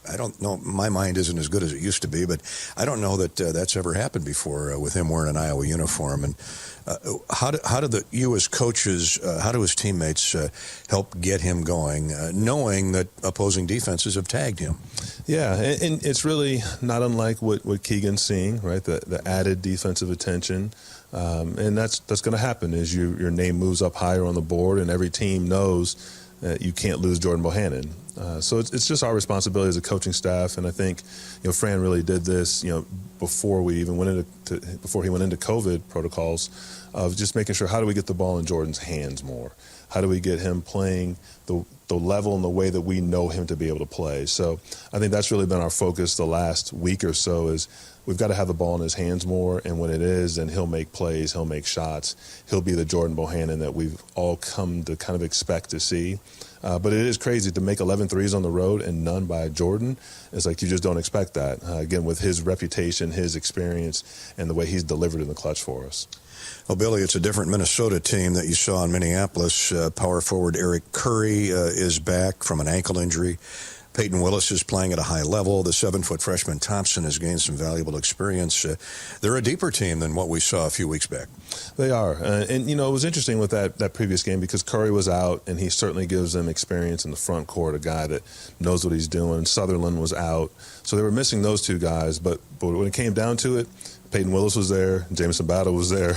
I don't know, my mind isn't as good as it used to be, but I don't know that that's ever happened before with him wearing an Iowa uniform. And how do you as coaches, how do his teammates help get him going, knowing that opposing defenses have tagged him? Yeah, and it's really not unlike what Keegan's seeing, right? The added defensive attention. And that's going to happen as your name moves up higher on the board, and every team knows that you can't lose Jordan Bohannon. So it's just our responsibility as a coaching staff, and I think Fran really did this before we even before he went into COVID protocols of just making sure, how do we get the ball in Jordan's hands more? How do we get him playing the level and the way that we know him to be able to play? So I think that's really been our focus the last week or so, is we've got to have the ball in his hands more, and when it is, then he'll make plays, he'll make shots, he'll be the Jordan Bohannon that we've all come to kind of expect to see. But it is crazy to make 11 threes on the road and none by Jordan. It's like you just don't expect that. Again, with his reputation, his experience, and the way he's delivered in the clutch for us. Well, Billy, it's a different Minnesota team that you saw in Minneapolis. Power forward Eric Curry is back from an ankle injury. Peyton Willis is playing at a high level. The 7-foot freshman Thompson has gained some valuable experience. They're a deeper team than what we saw a few weeks back. They are. And, it was interesting with that previous game because Curry was out, and he certainly gives them experience in the front court, a guy that knows what he's doing. Sutherland was out. So they were missing those two guys. But when it came down to it, Peyton Willis was there, Jamison Battle was there,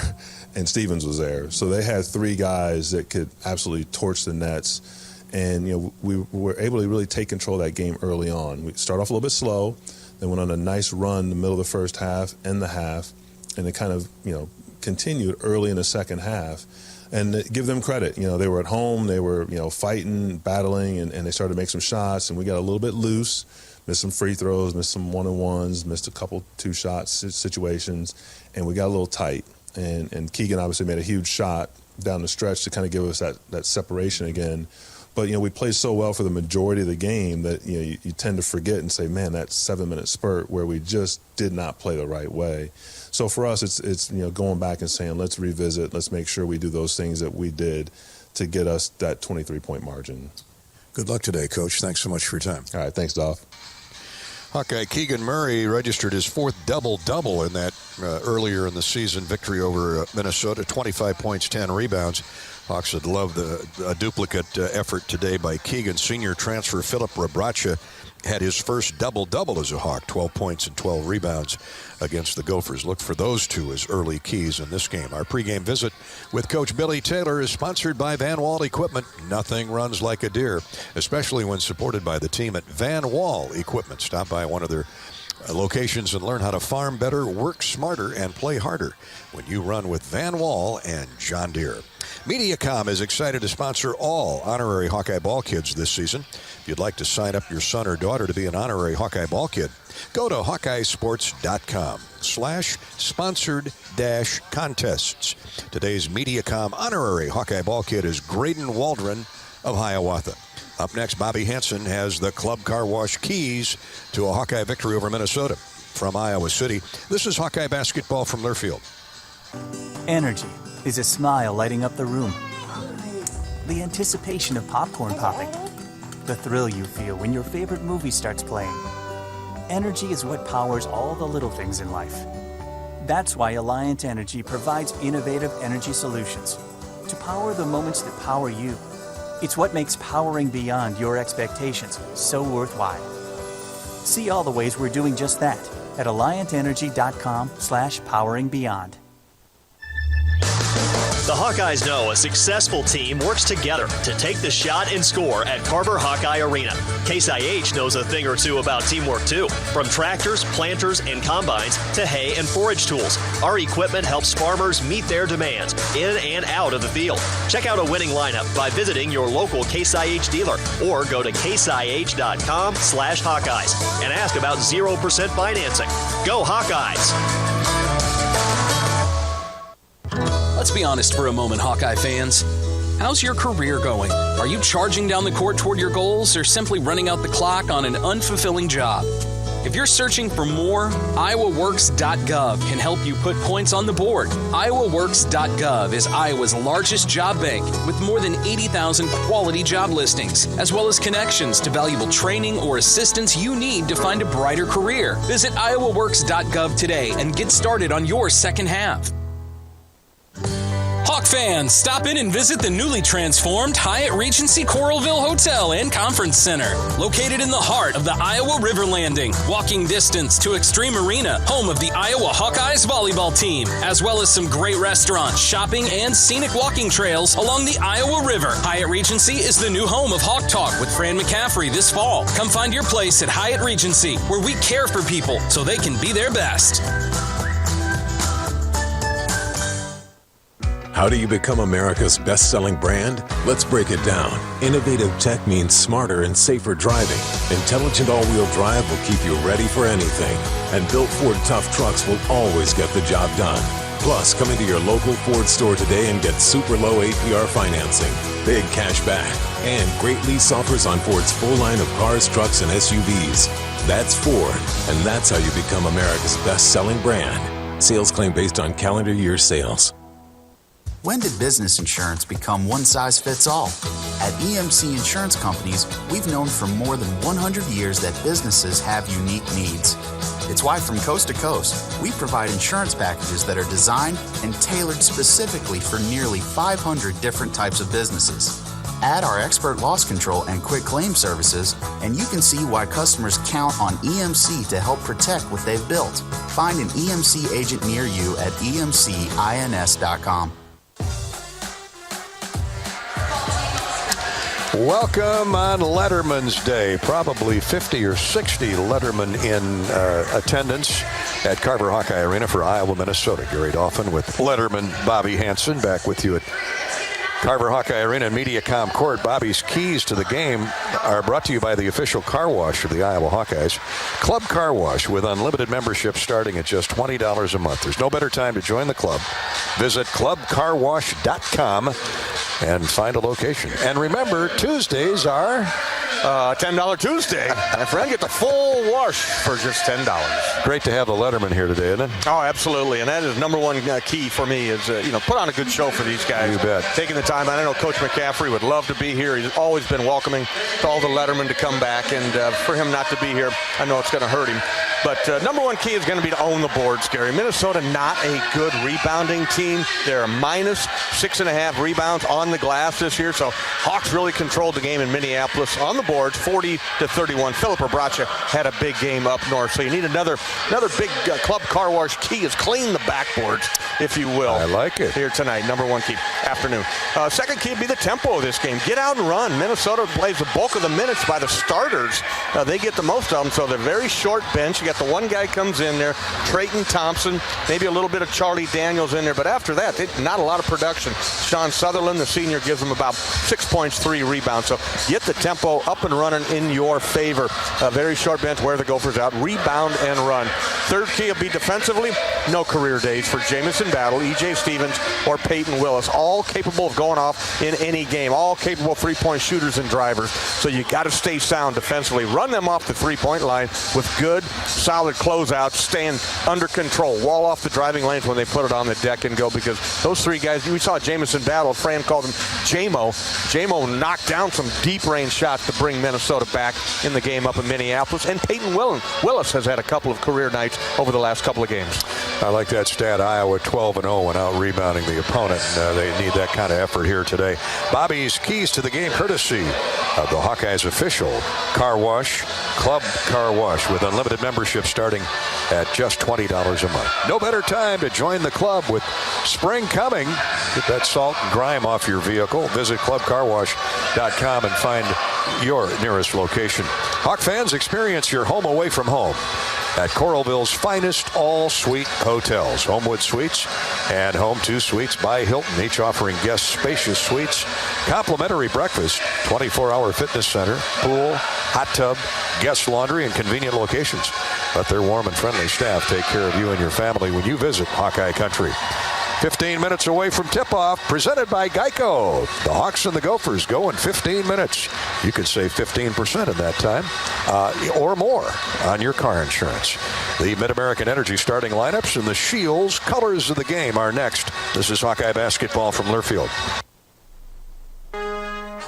and Stevens was there. So they had three guys that could absolutely torch the nets. And, we were able to really take control of that game early on. We started off a little bit slow, then went on a nice run in the middle of the first half and the half, and it kind of, continued early in the second half. And give them credit. They were at home, they were, fighting, battling, and they started to make some shots, and we got a little bit loose, missed some free throws, missed some one-on-ones, missed a couple two-shot situations, and we got a little tight. And Keegan obviously made a huge shot down the stretch to kind of give us that separation again. But, we played so well for the majority of the game that, you tend to forget and say, man, that 7-minute spurt where we just did not play the right way. So for us, it's going back and saying, let's revisit, let's make sure we do those things that we did to get us that 23-point margin. Good luck today, Coach. Thanks so much for your time. All right, thanks, Dolph. Hawkeye Keegan Murray registered his 4th double-double in that earlier in the season victory over Minnesota, 25 points, 10 rebounds. Hawks would love a duplicate effort today by Keegan. Senior transfer Philip Rabracha had his first double-double as a Hawk, 12 points and 12 rebounds against the Gophers. Look for those two as early keys in this game. Our pregame visit with Coach Billy Taylor is sponsored by Van Wall Equipment. Nothing runs like a deer, especially when supported by the team at Van Wall Equipment. Stop by one of their locations and learn how to farm better, work smarter, and play harder when you run with Van Wall and John Deere. Mediacom is excited to sponsor all honorary Hawkeye ball kids this season. If you'd like to sign up your son or daughter to be an honorary Hawkeye ball kid, go to HawkeyeSports.com/sponsored-contests. Today's Mediacom honorary Hawkeye ball kid is Graydon Waldron of Hiawatha. Up next, Bobby Hansen has the Club Car Wash keys to a Hawkeye victory over Minnesota. From Iowa City, this is Hawkeye basketball from Learfield. Energy is a smile lighting up the room. The anticipation of popcorn popping. The thrill you feel when your favorite movie starts playing. Energy is what powers all the little things in life. That's why Alliant Energy provides innovative energy solutions to power the moments that power you. It's what makes powering beyond your expectations so worthwhile. See all the ways we're doing just that at AlliantEnergy.com/poweringbeyond. The Hawkeyes know a successful team works together to take the shot and score at Carver Hawkeye Arena. Case IH knows a thing or two about teamwork too. From tractors, planters, and combines to hay and forage tools, our equipment helps farmers meet their demands in and out of the field. Check out a winning lineup by visiting your local Case IH dealer or go to caseih.com/Hawkeyes and ask about 0% financing. Go Hawkeyes! Let's be honest for a moment, Hawkeye fans. How's your career going? Are you charging down the court toward your goals or simply running out the clock on an unfulfilling job? If you're searching for more, IowaWorks.gov can help you put points on the board. IowaWorks.gov is Iowa's largest job bank with more than 80,000 quality job listings, as well as connections to valuable training or assistance you need to find a brighter career. Visit IowaWorks.gov today and get started on your second half. Hawk fans, stop in and visit the newly transformed Hyatt Regency Coralville Hotel and Conference Center. Located in the heart of the Iowa River Landing, walking distance to Extreme Arena, home of the Iowa Hawkeyes volleyball team, as well as some great restaurants, shopping, and scenic walking trails along the Iowa River. Hyatt Regency is the new home of Hawk Talk with Fran McCaffrey this fall. Come find your place at Hyatt Regency, where we care for people so they can be their best. How do you become America's best-selling brand? Let's break it down. Innovative tech means smarter and safer driving. Intelligent all-wheel drive will keep you ready for anything. And built Ford tough trucks will always get the job done. Plus, come into your local Ford store today and get super low APR financing, big cash back, and great lease offers on Ford's full line of cars, trucks, and SUVs. That's Ford, and that's how you become America's best-selling brand. Sales claim based on calendar year sales. When did business insurance become one size fits all? At EMC Insurance Companies, we've known for more than 100 years that businesses have unique needs. It's why from coast to coast, we provide insurance packages that are designed and tailored specifically for nearly 500 different types of businesses. Add our expert loss control and quick claim services, and you can see why customers count on EMC to help protect what they've built. Find an EMC agent near you at emcins.com. Welcome on Letterman's Day. Probably 50 or 60 Letterman in attendance at Carver Hawkeye Arena for Iowa, Minnesota. Gary Dolphin with Letterman Bobby Hansen back with you at Carver Hawkeye Arena and Mediacom Court. Bobby's keys to the game are brought to you by the official car wash of the Iowa Hawkeyes. Club Car Wash with unlimited membership starting at just $20 a month. There's no better time to join the club. Visit clubcarwash.com and find a location. And remember, Tuesdays are $10 Tuesday. My friend, get the full wash for just $10. Great to have the Letterman here today, isn't it? Oh, absolutely. And that is number one key for me is, put on a good show for these guys. You bet. Taking the time. I know Coach McCaffrey would love to be here. He's always been welcoming to all the Letterman to come back. And for him not to be here, I know it's going to hurt him. But number one key is going to be to own the boards, Gary. Minnesota, not a good rebounding team. They're minus 6.5 rebounds on the glass this year. So Hawks really controlled the game in Minneapolis on the boards, 40-31. Philip Obracha had a big game up north. So you need another big Club Car Wash key is clean the backboards, if you will. I like it. Here tonight, number one key, afternoon. Second key would be the tempo of this game. Get out and run. Minnesota plays the bulk of the minutes by the starters. They get the most of them, so they're very short bench. You got the one guy comes in there, Trayton Thompson, maybe a little bit of Charlie Daniels in there, but after that, not a lot of production. Sean Sutherland, the senior, gives them about 6 points, 3 rebounds. So get the tempo up and running in your favor. A very short bench, wear the Gophers out, rebound and run. Third key will be defensively, no career days for Jamison Battle, E.J. Stevens, or Peyton Willis. All capable of going off in any game. All capable three-point shooters and drivers. So you got to stay sound defensively. Run them off the three-point line with good, solid closeouts. Stand under control. Wall off the driving lanes when they put it on the deck and go, because those three guys, we saw Jamison Battle. Fran called him J-Mo. J-Mo knocked down some deep-range shots to bring Minnesota back in the game up in Minneapolis. And Peyton Willis has had a couple of career nights over the last couple of games. I like that stat. Iowa 12-0 when out rebounding the opponent. They need that kind of effort here today. Bobby's keys to the game, courtesy of the Hawkeyes official Car Wash, Club Car Wash, with unlimited membership starting at just $20 a month. No better time to join the club with spring coming. Get that salt and grime off your vehicle. Visit clubcarwash.com and find your nearest location. Hawk fans, experience your home away from home at Coralville's finest all-suite hotels. Homewood Suites and Home 2 Suites by Hilton, each offering guests spacious suites, complimentary breakfast, 24-hour fitness center, pool, hot tub, guest laundry, and convenient locations. Let their warm and friendly staff take care of you and your family when you visit Hawkeye Country. 15 minutes away from tip-off, presented by Geico. The Hawks and the Gophers go in 15 minutes. You could save 15% in that time or more on your car insurance. The Mid-American Energy starting lineups and the Shields colors of the game are next. This is Hawkeye basketball from Learfield.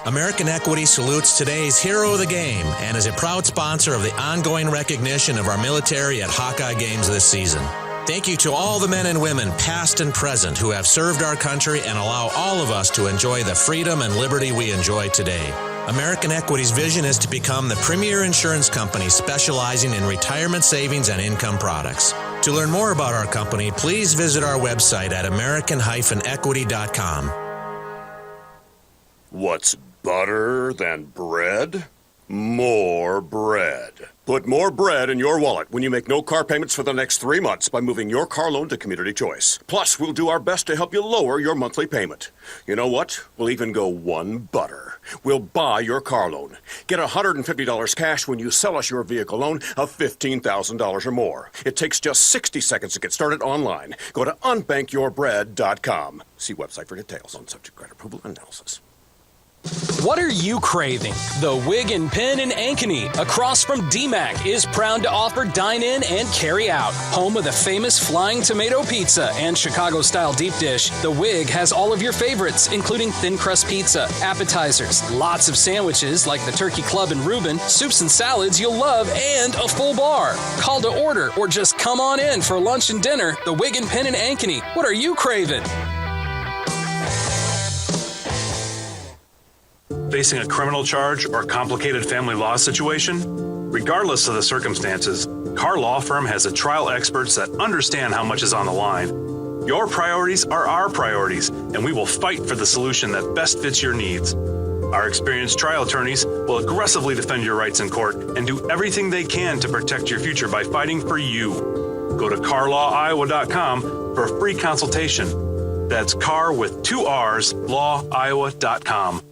American Equity salutes today's hero of the game and is a proud sponsor of the ongoing recognition of our military at Hawkeye games this season. Thank you to all the men and women, past and present, who have served our country and allow all of us to enjoy the freedom and liberty we enjoy today. American Equity's vision is to become the premier insurance company specializing in retirement savings and income products. To learn more about our company, please visit our website at american-equity.com. What's better than bread? More bread. Put more bread in your wallet when you make no car payments for the next 3 months by moving your car loan to Community Choice. Plus, we'll do our best to help you lower your monthly payment. You know what? We'll even go one butter. We'll buy your car loan. Get $150 cash when you sell us your vehicle loan of $15,000 or more. It takes just 60 seconds to get started online. Go to unbankyyourbread.com. See website for details on subject credit approval and analysis. What are you craving? The Wig and Pin in Ankeny, across from DMAC, is proud to offer dine-in and carry-out. Home of the famous Flying Tomato Pizza and Chicago-style deep dish, The Wig has all of your favorites, including thin crust pizza, appetizers, lots of sandwiches like the Turkey Club and Reuben, soups and salads you'll love, and a full bar. Call to order or just come on in for lunch and dinner. The Wig and Pin in Ankeny. What are you craving? Facing a criminal charge or complicated family law situation? Regardless of the circumstances, Carr Law Firm has a trial experts that understand how much is on the line. Your priorities are our priorities, and we will fight for the solution that best fits your needs. Our experienced trial attorneys will aggressively defend your rights in court and do everything they can to protect your future by fighting for you. Go to carlawiowa.com for a free consultation. That's car with 2 R's, lawiowa.com.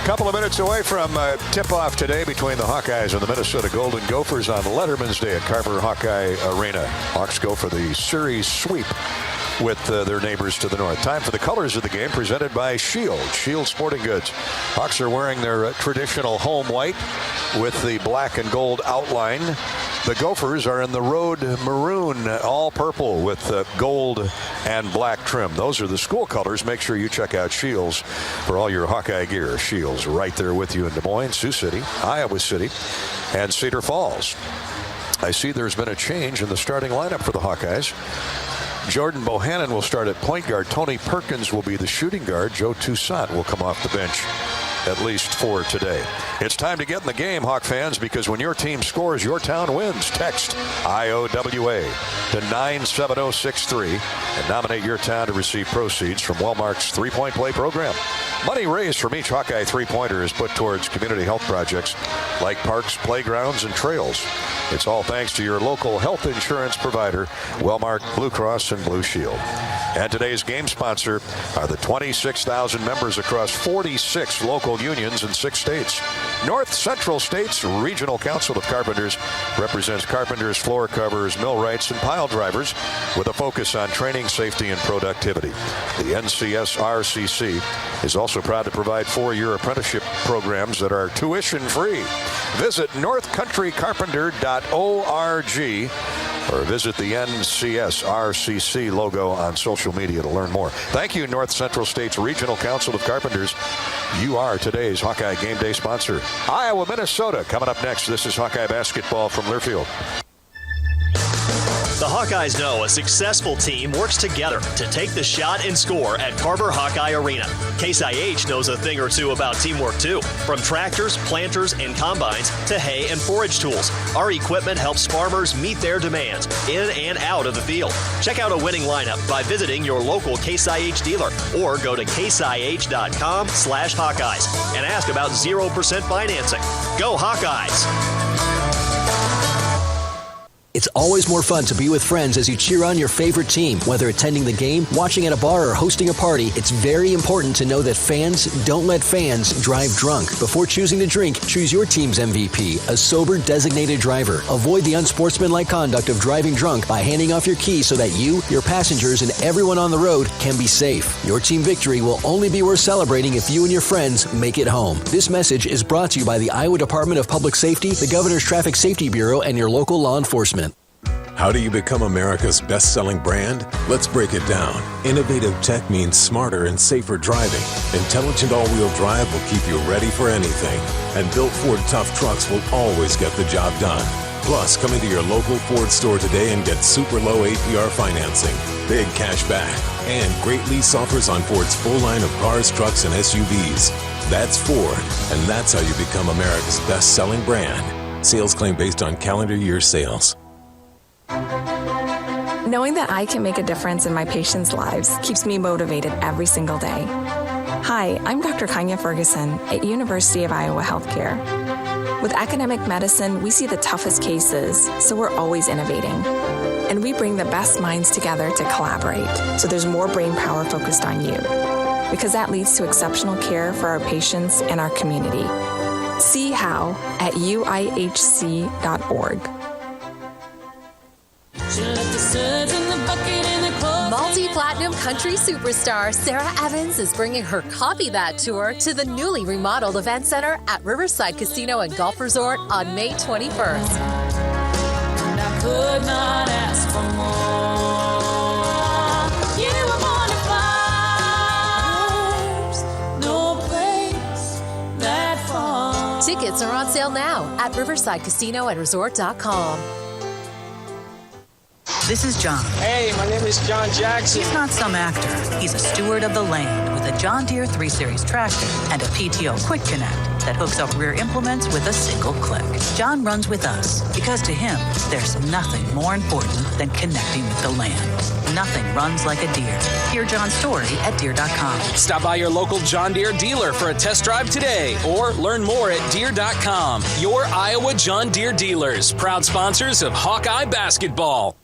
Couple of minutes away from tip-off today between the Hawkeyes and the Minnesota Golden Gophers on Letterman's Day at Carver Hawkeye Arena. Hawks go for the series sweep with their neighbors to the north. Time for the colors of the game presented by Shield Sporting Goods. Hawks are wearing their traditional home white with the black and gold outline. The Gophers are in the road maroon, all purple with gold and black trim. Those are the school colors. Make sure you check out Shields for all your Hawkeye gear. Shields right there with you in Des Moines, Sioux City, Iowa City, and Cedar Falls. I see there's been a change in the starting lineup for the Hawkeyes. Jordan Bohannon will start at point guard. Tony Perkins will be the shooting guard. Joe Toussaint will come off the bench, at least for today. It's time to get in the game, Hawk fans, because when your team scores, your town wins. Text IOWA to 97063 and nominate your town to receive proceeds from Wellmark's three-point play program. Money raised from each Hawkeye three-pointer is put towards community health projects like parks, playgrounds, and trails. It's all thanks to your local health insurance provider, Wellmark Blue Cross and Blue Shield. And today's game sponsor are the 26,000 members across 46 local unions in 6 states. North Central States Regional Council of Carpenters represents carpenters, floor covers, millwrights, and pile drivers with a focus on training, safety, and productivity. The NCSRCC is also proud to provide 4-year apprenticeship programs that are tuition-free. Visit northcountrycarpenter.org or visit the NCSRCC logo on social media to learn more. Thank you, North Central States Regional Council of Carpenters. You are today's Hawkeye Game Day sponsor. Iowa, Minnesota, coming up next. This is Hawkeye basketball from Learfield. The Hawkeyes know a successful team works together to take the shot and score at Carver Hawkeye Arena. Case IH knows a thing or two about teamwork too. From tractors, planters, and combines to hay and forage tools, our equipment helps farmers meet their demands in and out of the field. Check out a winning lineup by visiting your local Case IH dealer or go to caseih.com/Hawkeyes and ask about 0% financing. Go Hawkeyes! It's always more fun to be with friends as you cheer on your favorite team. Whether attending the game, watching at a bar, or hosting a party, it's very important to know that fans don't let fans drive drunk. Before choosing to drink, choose your team's MVP, a sober designated driver. Avoid the unsportsmanlike conduct of driving drunk by handing off your keys so that you, your passengers, and everyone on the road can be safe. Your team victory will only be worth celebrating if you and your friends make it home. This message is brought to you by the Iowa Department of Public Safety, the Governor's Traffic Safety Bureau, and your local law enforcement. How do you become America's best-selling brand? Let's break it down. Innovative tech means smarter and safer driving. Intelligent all-wheel drive will keep you ready for anything. And built Ford tough trucks will always get the job done. Plus, come into your local Ford store today and get super low APR financing, big cash back, and great lease offers on Ford's full line of cars, trucks, and SUVs. That's Ford, and that's how you become America's best-selling brand. Sales claim based on calendar year sales. Knowing that I can make a difference in my patients' lives keeps me motivated every single day. Hi, I'm Dr. Kanya Ferguson at University of Iowa Healthcare. With academic medicine, we see the toughest cases, so we're always innovating. And we bring the best minds together to collaborate, so there's more brain power focused on you. Because that leads to exceptional care for our patients and our community. See how at uihc.org. Multi-platinum country superstar Sarah Evans is bringing her Copy That tour to the newly remodeled event center at Riverside Casino and Golf Resort on May 21st. And I could not ask for more. You were born to fly. No place that far. Tickets are on sale now at riversidecasinoandresort.com. This is John. Hey, my name is John Jackson. He's not some actor. He's a steward of the land with a John Deere 3 Series tractor and a PTO Quick Connect that hooks up rear implements with a single click. John runs with us because to him, there's nothing more important than connecting with the land. Nothing runs like a Deere. Hear John's story at Deere.com. Stop by your local John Deere dealer for a test drive today or learn more at Deere.com. Your Iowa John Deere dealers, proud sponsors of Hawkeye basketball.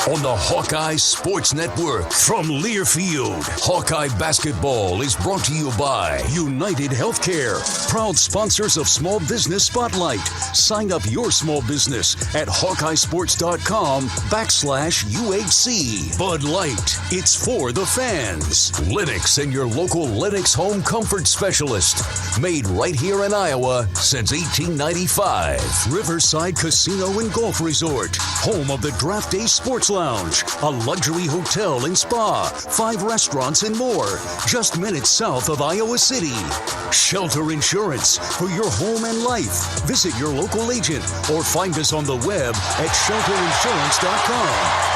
On the Hawkeye Sports Network from Learfield, Hawkeye Basketball is brought to you by United Healthcare, proud sponsors of Small Business Spotlight. Sign up your small business at HawkeyeSports.com/UHC. Bud Light, it's for the fans. Lennox and your local Lennox home comfort specialist. Made right here in Iowa since 1895. Riverside Casino and Golf Resort, home of the Draft Day Sports Lounge, a luxury hotel and spa, 5 restaurants and more, just minutes south of Iowa City. Shelter Insurance for your home and life. Visit your local agent or find us on the web at shelterinsurance.com.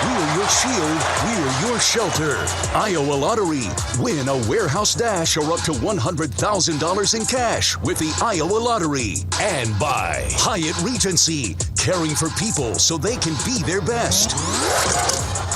We're your shield, we're your shelter. Iowa Lottery. Win a warehouse dash or up to $100,000 in cash with the Iowa Lottery. And by Hyatt Regency, caring for people so they can be their best.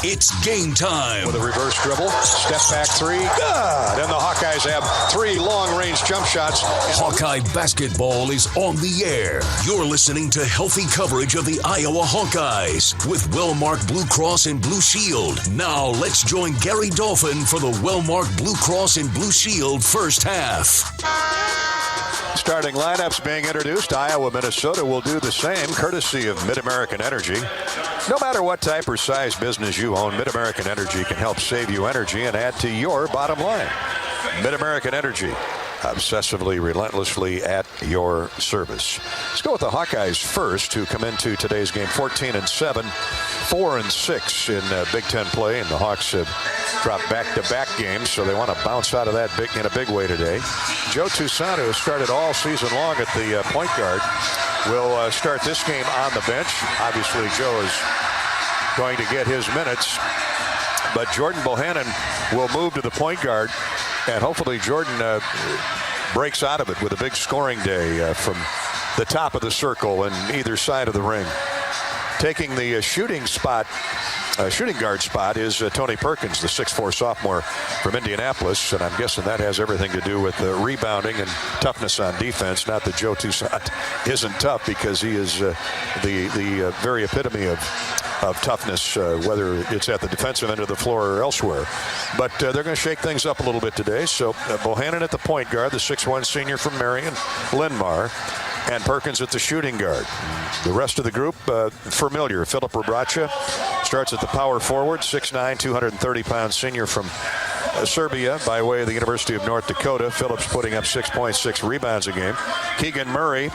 It's game time. With a reverse dribble, step back three, good. And the Hawkeyes have 3 long-range jump shots. Hawkeye basketball is on the air. You're listening to healthy coverage of the Iowa Hawkeyes with Wellmark Blue Cross and Blue Shield. Now let's join Gary Dolphin for the Wellmark Blue Cross and Blue Shield first half. Starting lineups being introduced. Iowa, Minnesota will do the same, courtesy of Mid-American Energy. No matter what type or size business you own, Mid-American Energy can help save you energy and add to your bottom line. Mid-American Energy, obsessively, relentlessly at your service. Let's go with the Hawkeyes first, who come into today's game 14-7, 4-6 in Big Ten play, and the Hawks have dropped back-to-back games, so they want to bounce out of that in a big way today. Joe Toussaint, who has started all season long at the point guard, will start this game on the bench. Obviously, Joe is going to get his minutes, but Jordan Bohannon will move to the point guard, and hopefully Jordan breaks out of it with a big scoring day from the top of the circle and either side of the ring. Taking the shooting guard spot is Tony Perkins, the 6'4" sophomore from Indianapolis, and I'm guessing that has everything to do with rebounding and toughness on defense. Not that Joe Toussaint isn't tough, because he is the very epitome of toughness, whether it's at the defensive end of the floor or elsewhere. But they're going to shake things up a little bit today. So Bohannon at the point guard, the 6'1" senior from Marion, Linn-Mar, and Perkins at the shooting guard. The rest of the group, familiar. Filip Rebraca starts at the power forward, 6'9", 230-pound senior from Serbia by way of the University of North Dakota. Phillips putting up 6.6 rebounds a game. Keegan Murray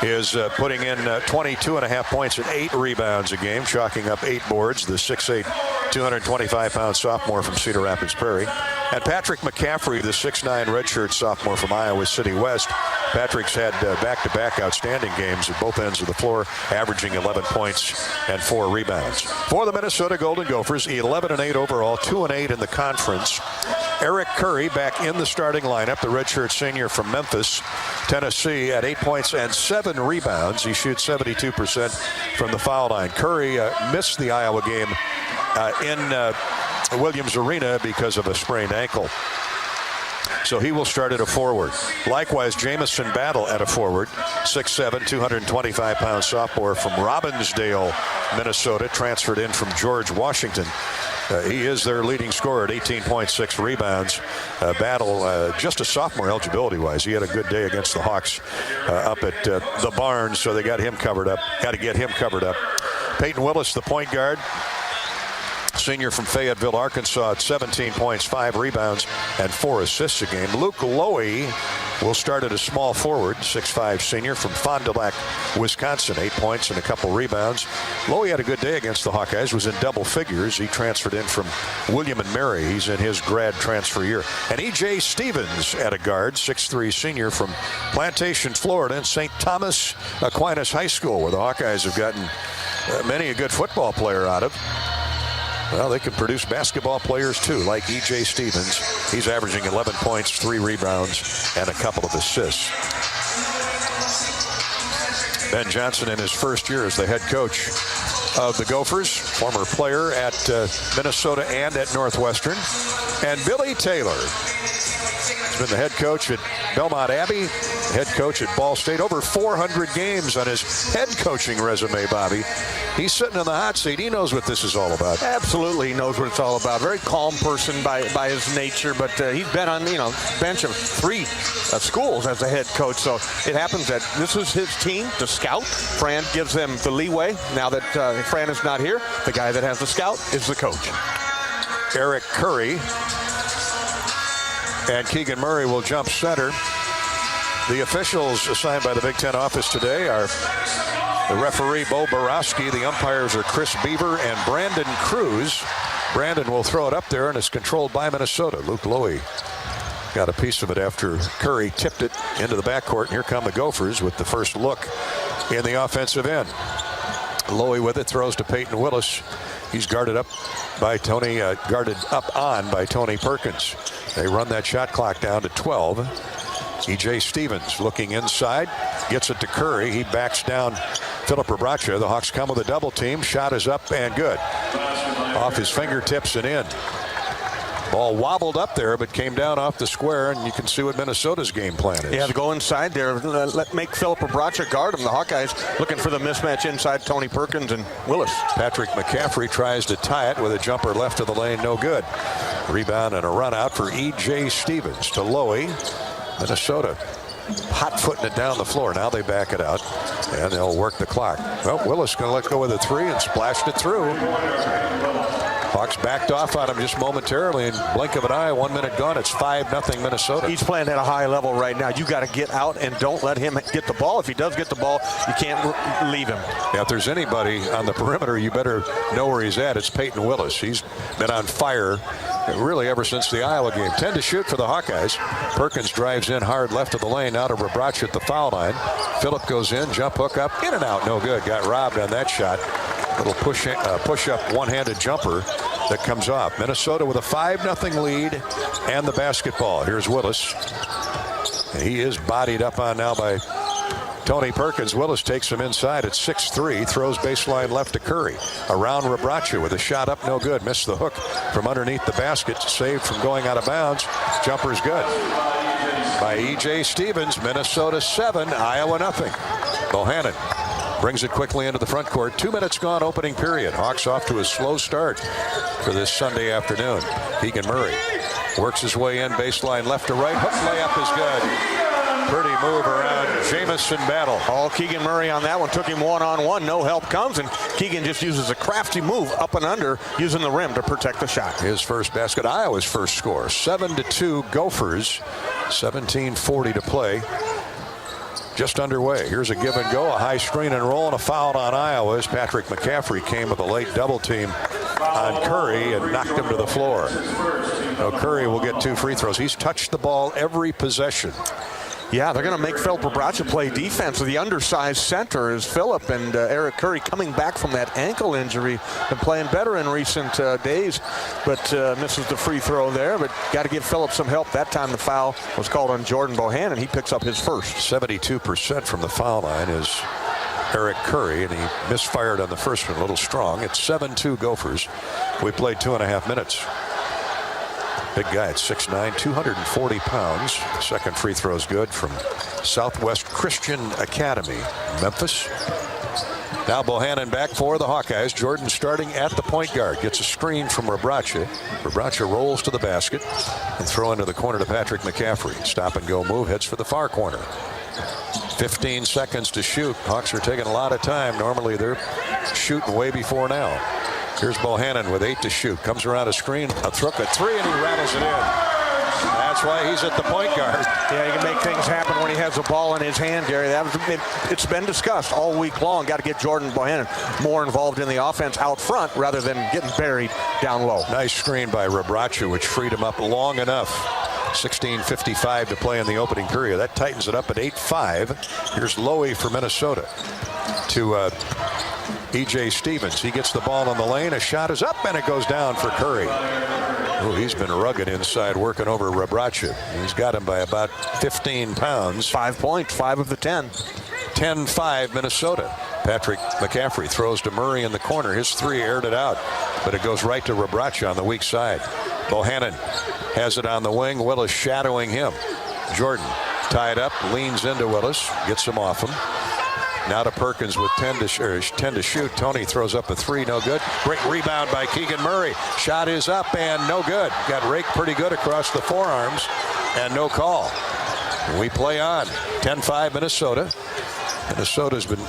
is putting in 22.5 points and 8 rebounds a game, chalking up 8 boards, the 6'8", 225-pound sophomore from Cedar Rapids Prairie. And Patrick McCaffrey, the 6'9" redshirt sophomore from Iowa City West. Patrick's had back-to-back outstanding games at both ends of the floor, averaging 11 points and 4 rebounds. For the Minnesota Golden Gophers, 11-8 overall, 2-8 in the conference. Eric Curry back in the starting lineup, the redshirt senior from Memphis, Tennessee, at 8 points and 7 rebounds. He shoots 72% from the foul line. Curry missed the Iowa game in Williams Arena because of a sprained ankle. So he will start at a forward. Likewise, Jamison Battle at a forward, 6'7", 225-pound sophomore from Robbinsdale, Minnesota, transferred in from George Washington. He is their leading scorer at 18.6 rebounds. Battle, just a sophomore eligibility-wise. He had a good day against the Hawks up at the Barn, so they got him covered up. Got to get him covered up. Peyton Willis, the point guard, senior from Fayetteville, Arkansas, at 17 points, 5 rebounds, and 4 assists a game. Luke Lowy will start at a small forward, 6'5" senior from Fond du Lac, Wisconsin, 8 points and a couple rebounds. Lowy had a good day against the Hawkeyes, was in double figures. He transferred in from William and Mary. He's in his grad transfer year. And E.J. Stevens at a guard, 6'3" senior from Plantation, Florida, and St. Thomas Aquinas High School, where the Hawkeyes have gotten many a good football player out of. Well, they can produce basketball players, too, like E.J. Stevens. He's averaging 11 points, 3 rebounds, and a couple of assists. Ben Johnson in his first year as the head coach of the Gophers, former player at Minnesota and at Northwestern. And Billy Taylor. He's been the head coach at Belmont Abbey, head coach at Ball State. Over 400 games on his head coaching resume, Bobby. He's sitting in the hot seat. He knows what this is all about. Absolutely, he knows what it's all about. Very calm person by his nature, but he's been on bench of 3 schools as a head coach. So it happens that this is his team to scout. Fran gives them the leeway. Now that Fran is not here, the guy that has the scout is the coach. Eric Curry and Keegan Murray will jump center. The officials assigned by the Big Ten office today are the referee, Bo Borowski. The umpires are Chris Beaver and Brandon Cruz. Brandon will throw it up there, and it's controlled by Minnesota. Luke Lowy got a piece of it after Curry tipped it into the backcourt. And here come the Gophers with the first look in the offensive end. Lowy with it, throws to Peyton Willis. He's guarded up on by Tony Perkins. They run that shot clock down to 12. E.J. Stevens looking inside, gets it to Curry. He backs down Philip Rebracha. The Hawks come with a double team. Shot is up and good. Off his fingertips and in. Ball wobbled up there, but came down off the square, and you can see what Minnesota's game plan is. Yeah, to go inside there, make Philip Rebracha guard him. The Hawkeyes looking for the mismatch inside Tony Perkins and Willis. Patrick McCaffrey tries to tie it with a jumper left of the lane, no good. Rebound and a run out for E.J. Stevens to Lowy. Minnesota hot-footing it down the floor. Now they back it out, and they'll work the clock. Well, Willis going to let go with a 3 and splashed it through. Hawks backed off on him just momentarily. In blink of an eye, 1 minute gone. It's 5-0 Minnesota. He's playing at a high level right now. You got to get out and don't let him get the ball. If he does get the ball, you can't leave him. Yeah, if there's anybody on the perimeter, you better know where he's at. It's Peyton Willis. He's been on fire really ever since the Iowa game. 10 to shoot for the Hawkeyes. Perkins drives in hard left of the lane, out of Rebracha at the foul line. Phillip goes in, jump hook up, in and out, no good. Got robbed on that shot. Little push-up one-handed jumper that comes off. Minnesota with a 5-0 lead and the basketball. Here's Willis. And he is bodied up on now by Tony Perkins. Willis takes him inside at 6'3", throws baseline left to Curry. Around Rebracha with a shot up, no good. Missed the hook from underneath the basket. Saved from going out of bounds. Jumper's good. By E.J. Stevens, Minnesota 7, Iowa 0. Bohannon brings it quickly into the front court. 2 minutes gone, opening period. Hawks off to a slow start for this Sunday afternoon. Keegan Murray works his way in, baseline left to right. Hook layup is good. Pretty move around Jamison Battle. All Keegan Murray on that one. Took him one-on-one. No help comes, and Keegan just uses a crafty move up and under, using the rim to protect the shot. His first basket, Iowa's first score. 7-2 Gophers. 17:40 to play. Just underway. Here's a give and go, a high screen and roll, and a foul on Iowa as Patrick McCaffrey came with a late double team on Curry and knocked him to the floor. Now Curry will get 2 free throws. He's touched the ball every possession. Yeah, they're going to make Philip Rebracha play defense. The undersized center is Philip, and Eric Curry coming back from that ankle injury. Been playing better in recent days, but misses the free throw there. But got to give Philip some help. That time the foul was called on Jordan Bohannon. He picks up his first. 72% from the foul line is Eric Curry, and he misfired on the first one, a little strong. It's 7-2 Gophers. We played 2.5 minutes. Big guy at 6'9", 240 pounds. Second free throw is good from Southwest Christian Academy, Memphis. Now Bohannon back for the Hawkeyes. Jordan starting at the point guard. Gets a screen from Rebracha. Rebracha rolls to the basket and throw into the corner to Patrick McCaffrey. Stop and go move. Heads for the far corner. 15 seconds to shoot. Hawks are taking a lot of time. Normally they're shooting way before now. Here's Bohannon with 8 to shoot. Comes around a screen, a 3, and he rattles it in. That's why he's at the point guard. Yeah, he can make things happen when he has the ball in his hand, Gary. It's been discussed all week long. Got to get Jordan Bohannon more involved in the offense out front rather than getting buried down low. Nice screen by Rebracha, which freed him up long enough. 16:55 to play in the opening period. That tightens it up at 8-5. Here's Lowy for Minnesota to E.J. Stevens. He gets the ball on the lane. A shot is up, and it goes down for Curry. Oh, he's been rugged inside, working over Rebracha. He's got him by about 15 pounds. 5 points, 5 of the 10. 10-5 Minnesota. Patrick McCaffrey throws to Murray in the corner. His three aired it out, but it goes right to Rebraca on the weak side. Bohannon has it on the wing. Willis shadowing him. Jordan tied up, leans into Willis, gets him off him. Now to Perkins with 10 to shoot. Tony throws up a three, no good. Great rebound by Keegan Murray. Shot is up and no good. Got raked pretty good across the forearms and no call. We play on. 10-5 Minnesota. Minnesota's been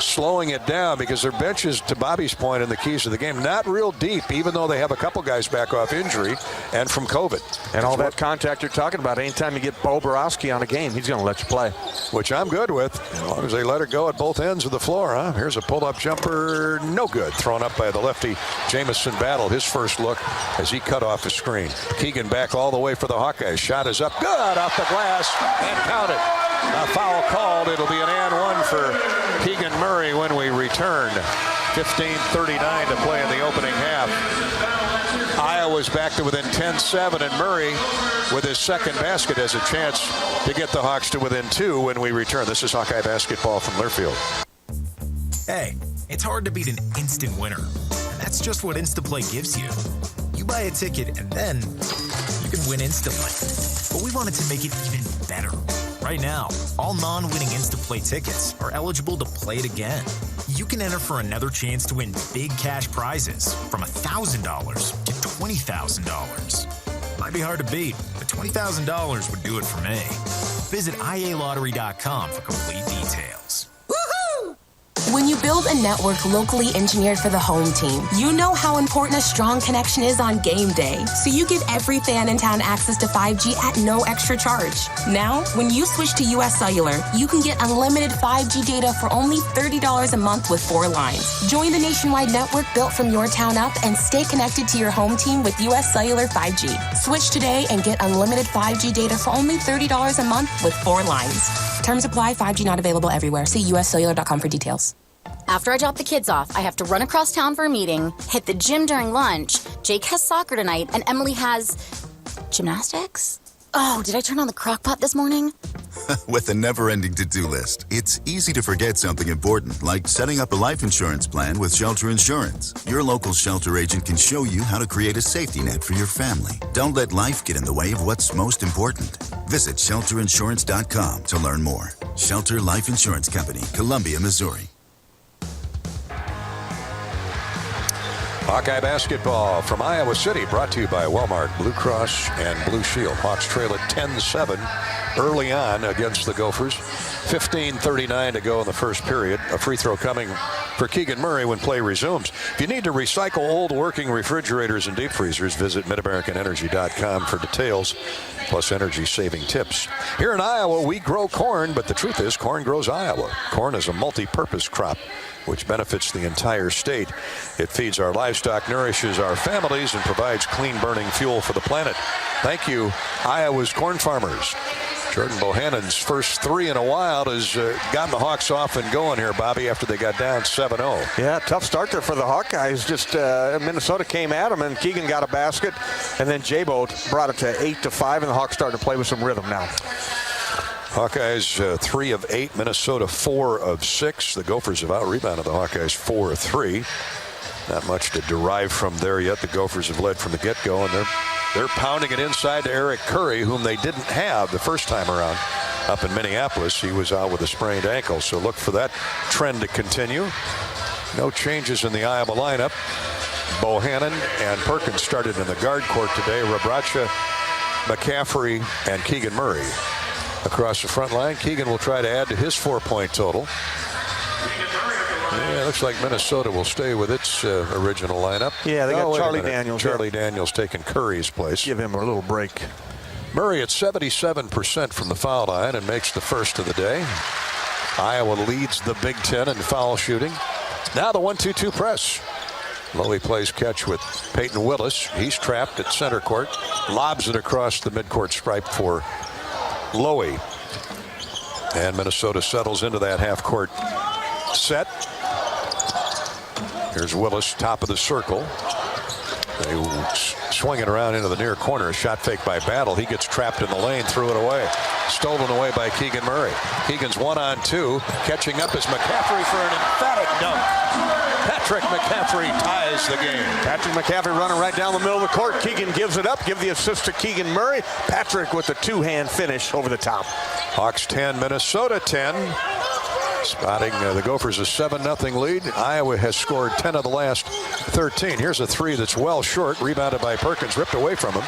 slowing it down because their benches, to Bobby's point, in the keys of the game, not real deep, even though they have a couple guys back off injury and from COVID. And all that contact you're talking about, anytime you get Bo Borowski on a game, he's going to let you play. Which I'm good with, as long as they let it go at both ends of the floor. Huh? Here's a pull-up jumper, no good. Thrown up by the lefty, Jamison Battle. His first look as he cut off the screen. Keegan back all the way for the Hawkeyes. Shot is up, good, off the glass, and counted. A foul called. It'll be an and one for Keegan Murray when we return. 15:39 to play in the opening half. Iowa's back to within 10-7, and Murray, with his second basket, has a chance to get the Hawks to within 2 when we return. This is Hawkeye basketball from Learfield. Hey, it's hard to beat an instant winner, and that's just what InstaPlay gives you. You buy a ticket, and then you can win instantly. But we wanted to make it even better. Right now, all non-winning InstaPlay tickets are eligible to play it again. You can enter for another chance to win big cash prizes from $1,000 to $20,000. Might be hard to beat, but $20,000 would do it for me. Visit IALottery.com for complete details. When you build a network locally engineered for the home team, you know how important a strong connection is on game day. So you give every fan in town access to 5G at no extra charge. Now, when you switch to US Cellular, you can get unlimited 5G data for only $30 a month with 4 lines. Join the nationwide network built from your town up and stay connected to your home team with US Cellular 5G. Switch today and get unlimited 5G data for only $30 a month with 4 lines. Terms apply. 5G not available everywhere. See uscellular.com for details. After I drop the kids off, I have to run across town for a meeting, hit the gym during lunch. Jake has soccer tonight, and Emily has gymnastics? Oh, did I turn on the crock pot this morning? With a never-ending to-do list, it's easy to forget something important, like setting up a life insurance plan with Shelter Insurance. Your local Shelter agent can show you how to create a safety net for your family. Don't let life get in the way of what's most important. Visit shelterinsurance.com to learn more. Shelter Life Insurance Company, Columbia, Missouri. Hawkeye basketball from Iowa City, brought to you by Walmart, Blue Cross, and Blue Shield. Hawks trail at 10-7 early on against the Gophers. 15:39 to go in the first period. A free throw coming for Keegan Murray when play resumes. If you need to recycle old working refrigerators and deep freezers, visit MidAmericanEnergy.com for details, plus energy-saving tips. Here in Iowa, we grow corn, but the truth is corn grows Iowa. Corn is a multi-purpose crop which benefits the entire state. It feeds our livestock, nourishes our families, and provides clean-burning fuel for the planet. Thank you, Iowa's corn farmers. Jordan Bohannon's first three in a while has gotten the Hawks off and going here, Bobby, after they got down 7-0. Yeah, tough start there for the Hawkeyes. Just Minnesota came at them, and Keegan got a basket, and then J-Bo brought it to 8-5, and the Hawks starting to play with some rhythm now. Hawkeyes 3 of 8, Minnesota 4 of 6. The Gophers have out-rebounded the Hawkeyes 4 of 3. Not much to derive from there yet. The Gophers have led from the get-go, and they're pounding it inside to Eric Curry, whom they didn't have the first time around up in Minneapolis. He was out with a sprained ankle, so look for that trend to continue. No changes in the Iowa lineup. Bohannon and Perkins started in the guard court today. Rebraca, McCaffrey, and Keegan Murray across the front line. Keegan will try to add to his 4-point total. Yeah, looks like Minnesota will stay with its original lineup. Yeah, they got Charlie Daniels. Charlie Daniels taking Curry's place. Give him a little break. Murray at 77% from the foul line and makes the first of the day. Iowa leads the Big Ten in foul shooting. Now the 1-2-2 press. Lowy plays catch with Peyton Willis. He's trapped at center court. Lobs it across the midcourt stripe for Lowy. And Minnesota settles into that half-court set. Here's Willis, top of the circle. They swing it around into the near corner. A shot fake by Battle. He gets trapped in the lane, threw it away. Stolen away by Keegan Murray. Keegan's 1-on-2. Catching up is McCaffrey for an emphatic dunk. Patrick McCaffrey ties the game. Patrick McCaffrey running right down the middle of the court. Keegan gives it up. Give the assist to Keegan Murray. Patrick with the two-hand finish over the top. Hawks 10, Minnesota 10. Spotting the Gophers a 7-0 lead. Iowa has scored 10 of the last 13. Here's a three that's well short. Rebounded by Perkins. Ripped away from him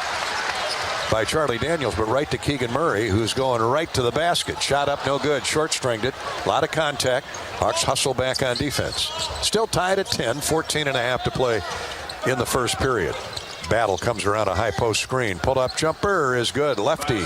by Charlie Daniels, but right to Keegan Murray, who's going right to the basket. Shot up, no good. Short-stringed it. A lot of contact. Hawks hustle back on defense. Still tied at 10. 14.5 to play in the first period. Battle comes around a high post screen. Pull-up jumper is good. Lefty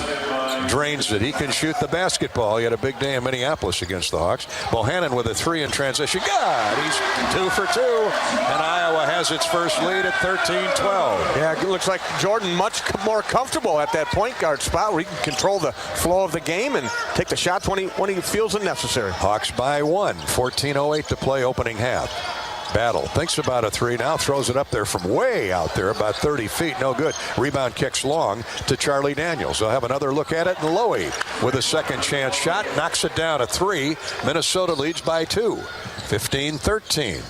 drains it. He can shoot the basketball. He had a big day in Minneapolis against the Hawks. Bohannon with a three in transition. God, he's 2 for 2. And Iowa has its first lead at 13-12. Yeah, it looks like Jordan much more comfortable at that point guard spot where he can control the flow of the game and take the shots when he feels it necessary. Hawks by 1. 14:08 to play opening half. Battle thinks about a three, now throws it up there from way out there, about 30 feet, no good. Rebound kicks long to Charlie Daniels. They'll have another look at it, and Lowy with a second chance shot, knocks it down a 3. Minnesota leads by 2, 15-13.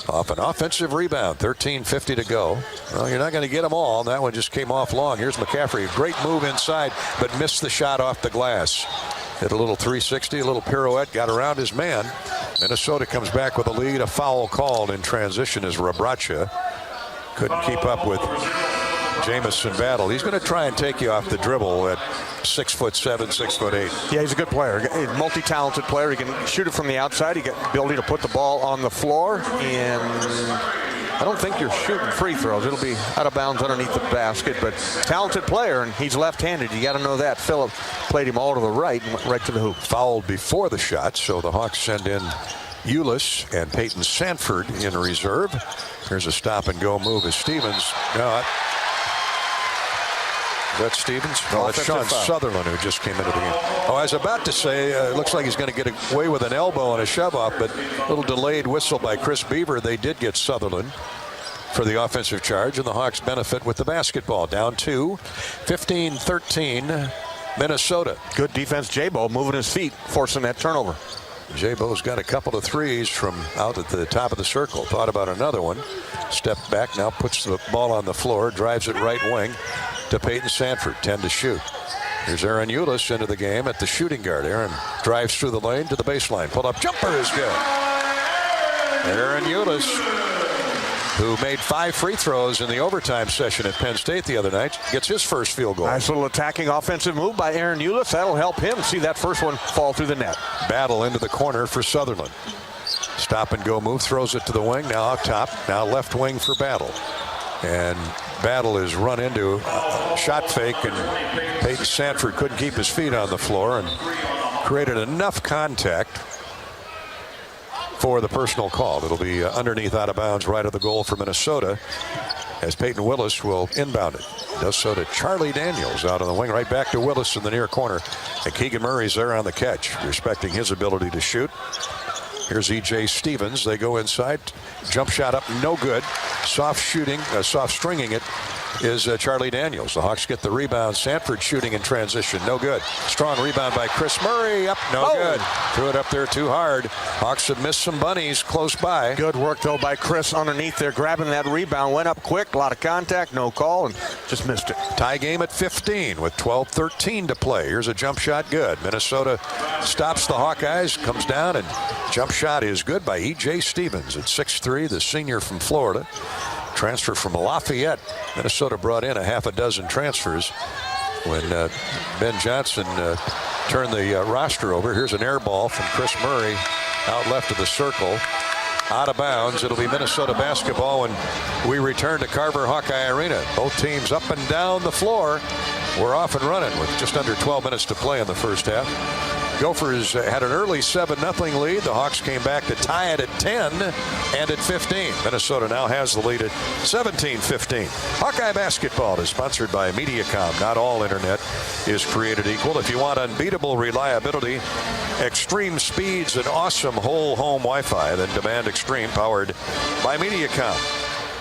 Off an offensive rebound, 13:50 to go. Well, you're not going to get them all. That one just came off long. Here's McCaffrey, great move inside, but missed the shot off the glass. Hit a little 360, a little pirouette, got around his man. Minnesota comes back with a lead. A foul called in transition as Rabracha couldn't keep up with Jamison Battle. He's going to try and take you off the dribble at 6'7", 6'8". Yeah, he's a good player. He's a multi-talented player. He can shoot it from the outside. He got the ability to put the ball on the floor. And I don't think you're shooting free throws. It'll be out of bounds underneath the basket. But talented player, and he's left-handed. You got to know that. Phillip played him all to the right and went right to the hoop. Fouled before the shot, so the Hawks send in Ulis and Peyton Sanford in reserve. Here's a stop-and-go move as Stevens. No, is that Stevens? No, it's Sean Sutherland who just came into the game. Oh, I was about to say, it looks like he's going to get away with an elbow and a shove-off, but a little delayed whistle by Chris Beaver. They did get Sutherland for the offensive charge, and the Hawks benefit with the basketball. Down 2, 15-13, Minnesota. Good defense. J-Bo moving his feet, forcing that turnover. J-Bo's got a couple of threes from out at the top of the circle. Thought about another one. Stepped back, now puts the ball on the floor, drives it right wing to Peyton Sanford, 10 to shoot. Here's Aaron Ulis into the game at the shooting guard. Aaron drives through the lane to the baseline. Pull-up jumper is good. Aaron Ulis, who made 5 free throws in the overtime session at Penn State the other night, gets his first field goal. Nice little attacking offensive move by Aaron Ulis. That'll help him see that first one fall through the net. Battle into the corner for Sutherland. Stop and go move, throws it to the wing, now up top, now left wing for Battle. And Battle is run into a shot fake, and Peyton Sanford couldn't keep his feet on the floor and created enough contact for the personal call. It'll be underneath out of bounds right of the goal for Minnesota as Peyton Willis will inbound it. Does so to Charlie Daniels out on the wing, right back to Willis in the near corner. And Keegan Murray's there on the catch, respecting his ability to shoot. Here's E.J. Stevens. They go inside. Jump shot up, no good. Soft stringing it is Charlie Daniels. The Hawks get the rebound. Sanford shooting in transition, no good. Strong rebound by Chris Murray, up, no good. Threw it up there too hard. Hawks have missed some bunnies close by. Good work, though, by Chris underneath there, grabbing that rebound. Went up quick, a lot of contact, no call, and just missed it. Tie game at 15 with 12:13 to play. Here's a jump shot, good. Minnesota stops the Hawkeyes, comes down, and jump shot is good by E.J. Stevens at 6'3", the senior from Florida. Transfer from Lafayette. Minnesota brought in a half a dozen transfers when Ben Johnson turned the roster over. Here's an air ball from Chris Murray out left of the circle. Out of bounds. It'll be Minnesota basketball when we return to Carver Hawkeye Arena. Both teams up and down the floor. We're off and running with just under 12 minutes to play in the first half. Gophers had an early 7-0 lead. The Hawks came back to tie it at 10 and at 15. Minnesota now has the lead at 17-15. Hawkeye basketball is sponsored by Mediacom. Not all internet is created equal. If you want unbeatable reliability, extreme speeds, and awesome whole home Wi-Fi, then demand Extreme, powered by Mediacom.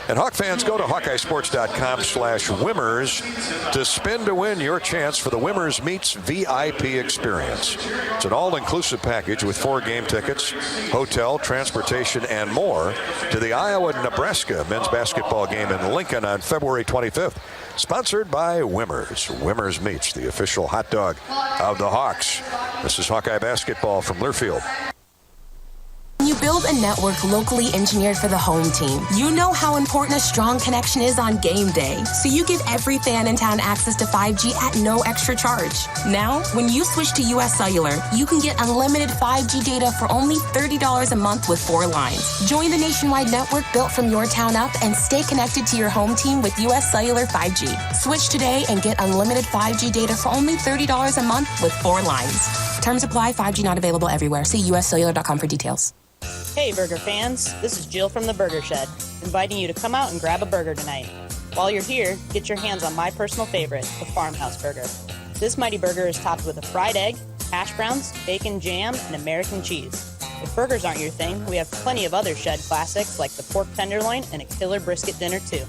And Hawk fans, go to HawkeyeSports.com/Wimmers to spin to win your chance for the Wimmers Meets VIP experience. It's an all-inclusive package with 4 game tickets, hotel, transportation, and more to the Iowa-Nebraska men's basketball game in Lincoln on February 25th. Sponsored by Wimmers. Wimmers Meets, the official hot dog of the Hawks. This is Hawkeye basketball from Learfield. When you build a network locally engineered for the home team, you know how important a strong connection is on game day. So you give every fan in town access to 5G at no extra charge. Now, when you switch to US Cellular, you can get unlimited 5G data for only $30 a month with 4 lines. Join the nationwide network built from your town up and stay connected to your home team with US Cellular 5G. Switch today and get unlimited 5G data for only $30 a month with 4 lines. Terms apply. 5G not available everywhere. See uscellular.com for details. Hey burger fans, this is Jill from the Burger Shed, inviting you to come out and grab a burger tonight. While you're here, get your hands on my personal favorite, the Farmhouse Burger. This mighty burger is topped with a fried egg, hash browns, bacon, jam, and American cheese. If burgers aren't your thing, we have plenty of other Shed classics like the pork tenderloin and a killer brisket dinner too.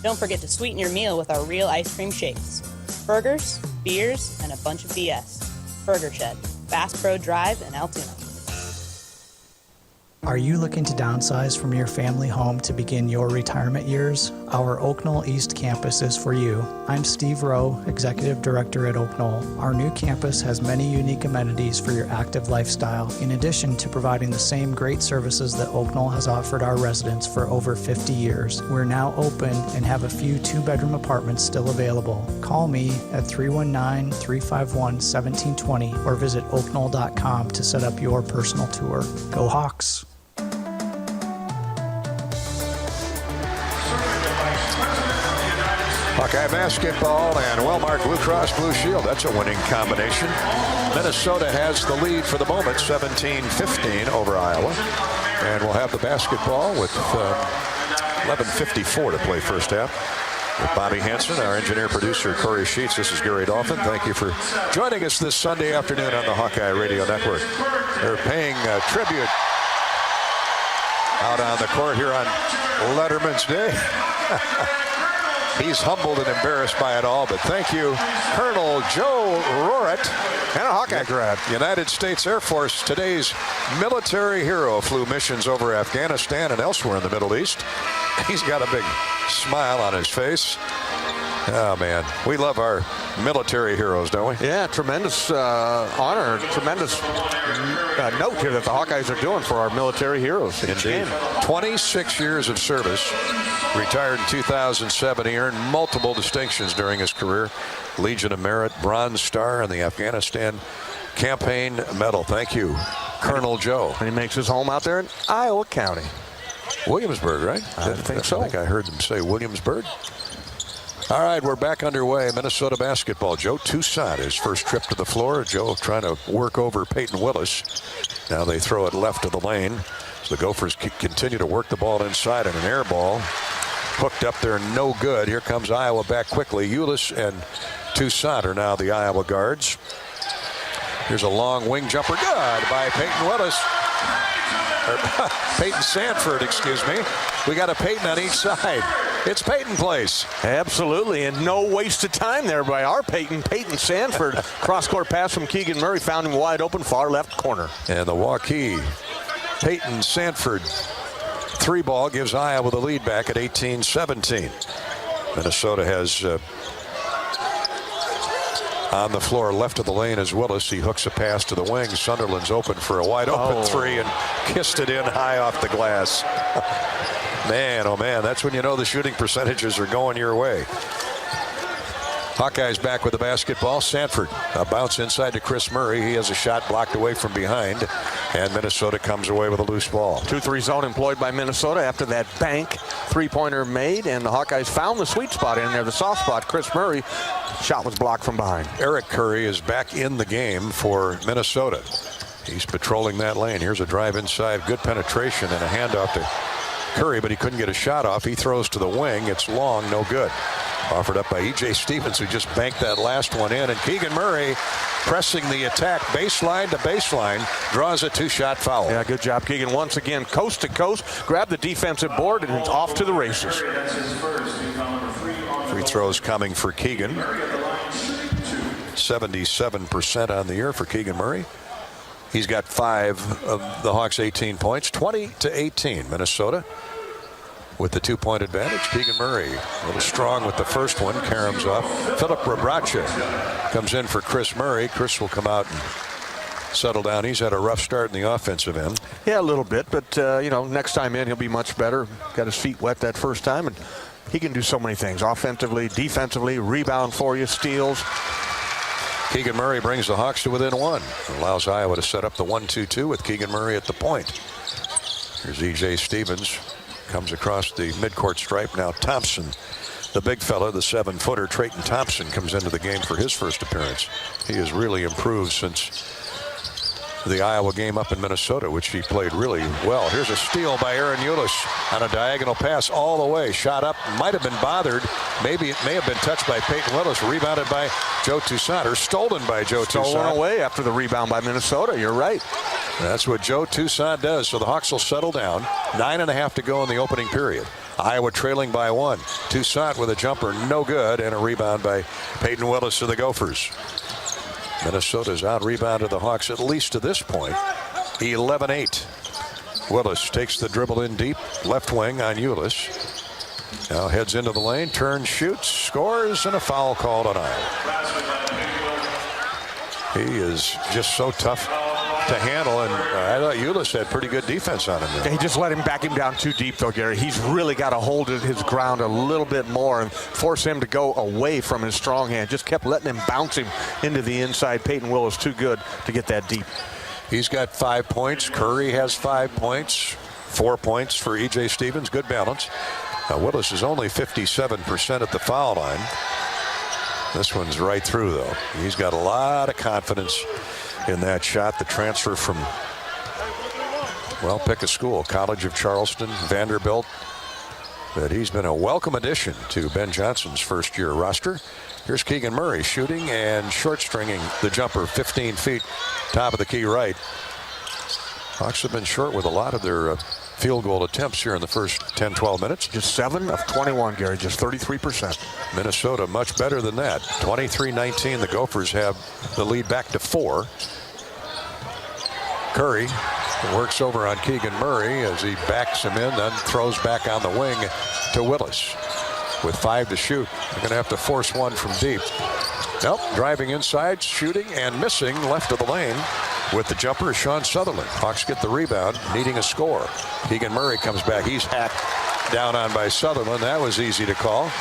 Don't forget to sweeten your meal with our real ice cream shakes. Burgers, beers, and a bunch of BS. Burger Shed, Bass Pro Drive in Altoona. Are you looking to downsize from your family home to begin your retirement years? Our Oak Knoll East campus is for you. I'm Steve Rowe, Executive Director at Oak Knoll. Our new campus has many unique amenities for your active lifestyle, in addition to providing the same great services that Oak Knoll has offered our residents for over 50 years. We're now open and have a few 2-bedroom apartments still available. Call me at 319-351-1720 or visit oakknoll.com to set up your personal tour. Go Hawks! Hawkeye basketball and Wellmark Blue Cross Blue Shield. That's a winning combination. Minnesota has the lead for the moment, 17-15 over Iowa. And we'll have the basketball with 11:54 to play first half. With Bobby Hansen, our engineer producer Corey Sheets. This is Gary Dolphin. Thank you for joining us this Sunday afternoon on the Hawkeye Radio Network. They're paying tribute out on the court here on Letterman's Day. He's humbled and embarrassed by it all, but thank you, Colonel Joe Roret, and a Hawkeye grad. United States Air Force, today's military hero, flew missions over Afghanistan and elsewhere in the Middle East. He's got a big smile on his face. Oh, man. We love our military heroes, don't we? Yeah, tremendous honor, tremendous note here that the Hawkeyes are doing for our military heroes. Indeed. 26 years of service. Retired in 2007. He earned multiple distinctions during his career. Legion of Merit, Bronze Star, and the Afghanistan Campaign Medal. Thank you, Colonel Joe. And he makes his home out there in Iowa County. Williamsburg, right? I think so. I think I heard them say Williamsburg. All right, we're back underway. Minnesota basketball. Joe Toussaint, his first trip to the floor. Joe trying to work over Peyton Willis. Now they throw it left of the lane. So the Gophers continue to work the ball inside, and an air ball hooked up there, no good. Here comes Iowa back quickly. Ulis and Toussaint are now the Iowa guards. Here's a long wing jumper. Good by Peyton Willis. Peyton Sanford, excuse me. We got a Peyton on each side. It's Peyton place. Absolutely, and no waste of time there by our Peyton Sanford. Cross-court pass from Keegan Murray, found him wide open, far left corner. And the Waukee Peyton Sanford 3-ball gives Iowa the lead back at 18-17. Minnesota has on the floor left of the lane is Willis. He hooks a pass to the wing. Sunderland's open for a wide open three and kissed it in high off the glass. Man, oh man, that's when you know the shooting percentages are going your way. Hawkeyes back with the basketball. Sanford, a bounce inside to Chris Murray. He has a shot blocked away from behind, and Minnesota comes away with a loose ball. 2-3 zone employed by Minnesota after that bank three-pointer made, and the Hawkeyes found the sweet spot in there, the soft spot. Chris Murray, shot was blocked from behind. Eric Curry is back in the game for Minnesota. He's patrolling that lane. Here's a drive inside, good penetration, and a handoff to Curry, but he couldn't get a shot off. He throws to the wing. It's long, no good. Offered up by E.J. Stevens, who just banked that last one in. And Keegan Murray, pressing the attack baseline to baseline, draws a 2-shot foul. Yeah, good job, Keegan. Once again, coast to coast, grab the defensive board, and it's off to the races. Free throws coming for Keegan. 77% on the year for Keegan Murray. He's got 5 of the Hawks' 18 points, 20-18. Minnesota with the 2-point advantage. Keegan Murray a little strong with the first one. Karam's off. Philip Rabracha comes in for Chris Murray. Chris will come out and settle down. He's had a rough start in the offensive end. Yeah, a little bit, but next time in he'll be much better. Got his feet wet that first time, and he can do so many things. Offensively, defensively, rebound for you, steals. Keegan Murray brings the Hawks to within 1. Allows Iowa to set up the 1-2-2 with Keegan Murray at the point. Here's E.J. Stevens. Comes across the midcourt stripe. Now Thompson, the big fella, the 7-footer, Trayton Thompson, comes into the game for his first appearance. He has really improved since the Iowa game up in Minnesota, which he played really well. Here's a steal by Aaron Ulis on a diagonal pass all the way. Shot up, might have been bothered. Maybe it may have been touched by Peyton Willis. Rebounded by Joe Toussaint, or stolen by Joe Toussaint. Stolen away after the rebound by Minnesota. You're right. That's what Joe Toussaint does. So the Hawks will settle down. 9.5 to go in the opening period. Iowa trailing by 1. Toussaint with a jumper, no good, and a rebound by Peyton Willis of the Gophers. Minnesota's out-rebounded the Hawks at least to this point. 11-8. Willis takes the dribble in deep. Left wing on Ulis. Now heads into the lane, turns, shoots, scores, and a foul called on Iowa. He is just so tough to handle, and I thought Ulis had pretty good defense on him there. He just let him back him down too deep, though, Gary. He's really got to hold his ground a little bit more and force him to go away from his strong hand. Just kept letting him bounce him into the inside. Peyton Willis too good to get that deep. He's got 5 points. Curry has 5 points. 4 points for E.J. Stevens. Good balance. Now Willis is only 57% at the foul line. This one's right through, though. He's got a lot of confidence in that shot. The transfer from, well, pick a school, College of Charleston, Vanderbilt. But he's been a welcome addition to Ben Johnson's first-year roster. Here's Keegan Murray shooting and short-stringing the jumper 15 feet, top of the key right. Hawks have been short with a lot of their field goal attempts here in the first 10-12 minutes. Just 7 of 21, Gary, just 33%. Minnesota much better than that. 23-19, the Gophers have the lead back to 4. Curry works over on Keegan Murray as he backs him in, then throws back on the wing to Willis. With 5 to shoot, they're going to have to force one from deep. Nope, driving inside, shooting and missing left of the lane. With the jumper is Sean Sutherland. Hawks get the rebound, needing a score. Keegan Murray comes back. He's hacked down on by Sutherland. That was easy to call.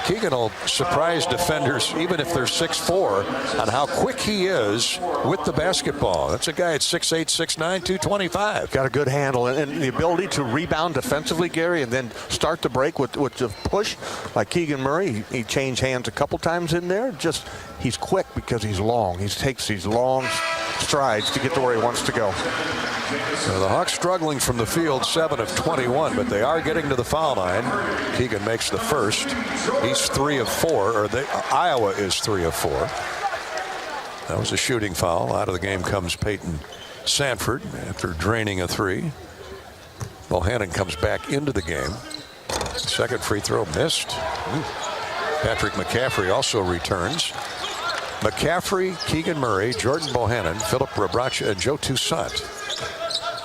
Keegan will surprise defenders, even if they're 6'4", on how quick he is with the basketball. That's a guy at 6'8", 6'9", 225. Got a good handle and the ability to rebound defensively, Gary, and then start the break with the push like Keegan Murray. He changed hands a couple times in there. Just he's quick because he's long. He takes these long strides to get to where he wants to go. So the Hawks struggling from the field, 7 of 21, but they are getting to the foul line. Keegan makes the first. He's 3 of 4, or Iowa is 3 of 4. That was a shooting foul. Out of the game comes Peyton Sanford after draining a 3. Bohannon comes back into the game. Second free throw missed. Patrick McCaffrey also returns. McCaffrey, Keegan Murray, Jordan Bohannon, Philip Rabracha, and Joe Toussaint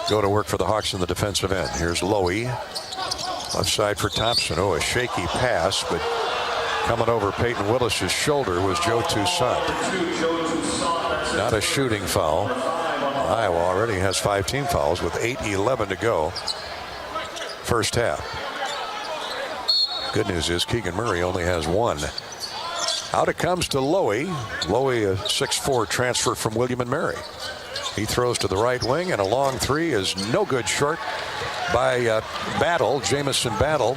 go to work for the Hawks in the defensive end. Here's Lowy. Left side for Thompson. Oh, a shaky pass, but coming over Peyton Willis's shoulder was Joe Toussaint. Not a shooting foul. Iowa already has 5 team fouls with 8:11 to go. First half. Good news is Keegan Murray only has 1. Out it comes to Lowy. Lowy, a 6'4" transfer from William & Mary. He throws to the right wing, and a long 3 is no good, short by Battle, Jamison Battle.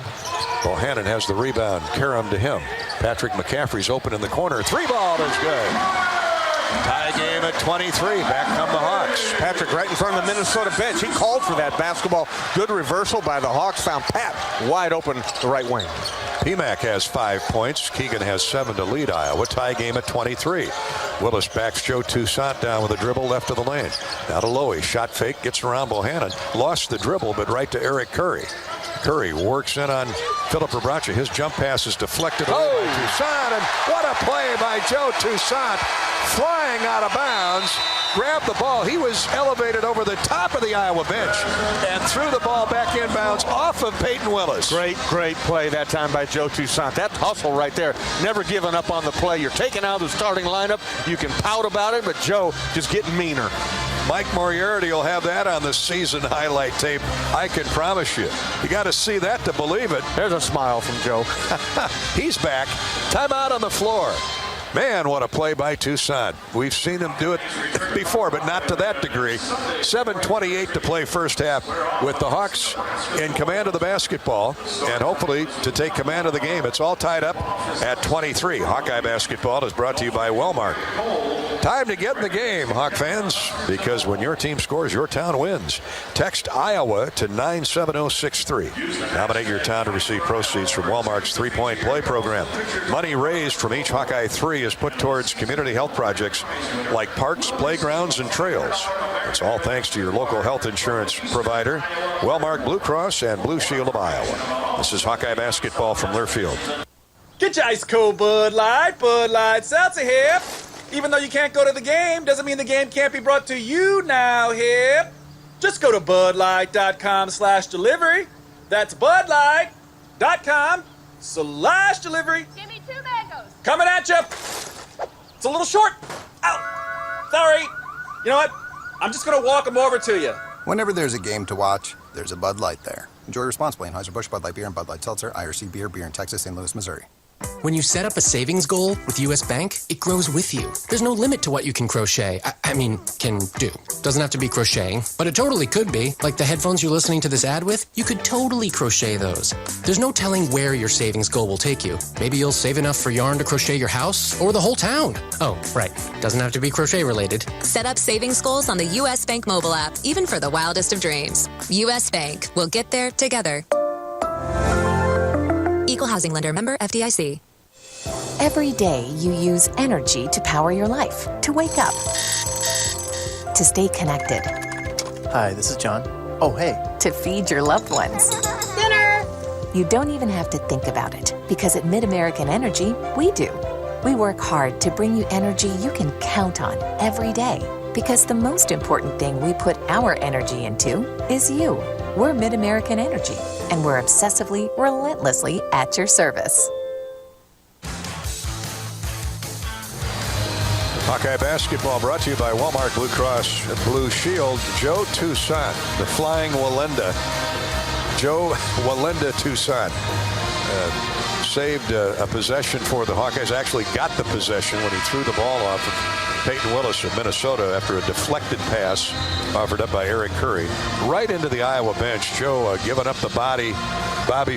Bohannon has the rebound. Karam to him. Patrick McCaffrey's open in the corner. 3 ball is good. Tie game at 23. Back come the Hawks. Patrick right in front of the Minnesota bench. He called for that basketball. Good reversal by the Hawks. Found Pat wide open the right wing. PMAC has 5 points. Keegan has 7 to lead Iowa. Tie game at 23. Willis backs Joe Toussaint down with a dribble left of the lane. Now to Lowy. Shot fake. Gets around Bohannon. Lost the dribble, but right to Eric Curry. Curry works in on Philip Rebraca. His jump pass is deflected away by Toussaint. And what a play by Joe Toussaint. Flying out of bounds. Grabbed the ball. He was elevated over the top of the Iowa bench and threw the ball back inbounds off of Peyton Willis. Great play that time by Joe Toussaint. That hustle right there. Never giving up on the play. You're taken out of the starting lineup. You can pout about it, but Joe just getting meaner. Mike Moriarty will have that on the season highlight tape. I can promise you. You got to see that to believe it. There's a smile from Joe. He's back. Timeout on the floor. Man, what a play by Toussaint. We've seen him do it before, but not to that degree. 7:28 to play first half with the Hawks in command of the basketball and hopefully to take command of the game. It's all tied up at 23. Hawkeye basketball is brought to you by Wellmark. Time to get in the game, Hawk fans, because when your team scores, your town wins. Text Iowa to 97063. Nominate your town to receive proceeds from Wellmark's three-point play program. Money raised from each Hawkeye 3 is put towards community health projects like parks, playgrounds, and trails. It's all thanks to your local health insurance provider, Wellmark Blue Cross and Blue Shield of Iowa. This is Hawkeye basketball from Learfield. Get your ice cold Bud Light Seltzer here. Even though you can't go to the game, doesn't mean the game can't be brought to you now here. Just go to budlight.com/delivery. That's budlight.com/delivery. Give me 2 mangoes. Coming at you. It's a little short. Ow. Sorry. You know what? I'm just going to walk them over to you. Whenever there's a game to watch, there's a Bud Light there. Enjoy responsibly. Anheuser-Busch, Bud Light Beer, and Bud Light Seltzer. IRC Beer in Texas, St. Louis, Missouri. When you set up a savings goal with U.S. Bank, it grows with you. There's no limit to what you can crochet. Can do. Doesn't have to be crocheting, but it totally could be. Like the headphones you're listening to this ad with, you could totally crochet those. There's no telling where your savings goal will take you. Maybe you'll save enough for yarn to crochet your house or the whole town. Oh, right. Doesn't have to be crochet related. Set up savings goals on the U.S. Bank mobile app, even for the wildest of dreams. U.S. Bank. We'll get there together. Equal housing lender, member FDIC. Every day you use energy to power your life, to wake up, to stay connected. Hi, this is John. Oh, hey. To feed your loved ones. Dinner! You don't even have to think about it, because at Mid-American Energy, we do. We work hard to bring you energy you can count on every day, because the most important thing we put our energy into is you. We're Mid-American Energy, and we're obsessively, relentlessly at your service. Hawkeye basketball brought to you by Wellmark Blue Cross and Blue Shield. Joe Toussaint, the flying Walenda. Joe Walenda Toussaint saved a possession for the Hawkeyes. Actually got the possession when he threw the ball off of Peyton Willis of Minnesota after a deflected pass offered up by Eric Curry. Right into the Iowa bench. Joe giving up the Bobby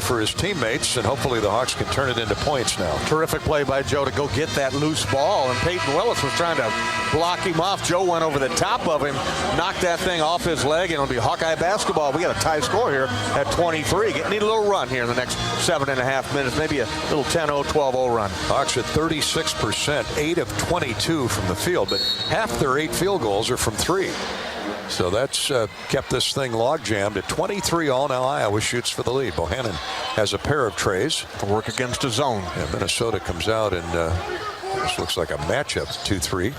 for his teammates, and hopefully the Hawks can turn it into points now. Terrific play by Joe to go get that loose ball, and Peyton Willis was trying to block him off. Joe went over the top of him, knocked that thing off his leg, and it'll be Hawkeye basketball. We got a tie score here at 23. Need a little run here in the next 7.5 minutes, maybe a little 10-0, 12-0 run. Hawks at 36%, 8 of 22 from the field, but half their 8 field goals are from 3. So that's kept this thing log jammed at 23 all. Now Iowa shoots for the lead. Bohannon has a pair of trays. Work against a zone. And Minnesota comes out, and this looks like a matchup. 2-3.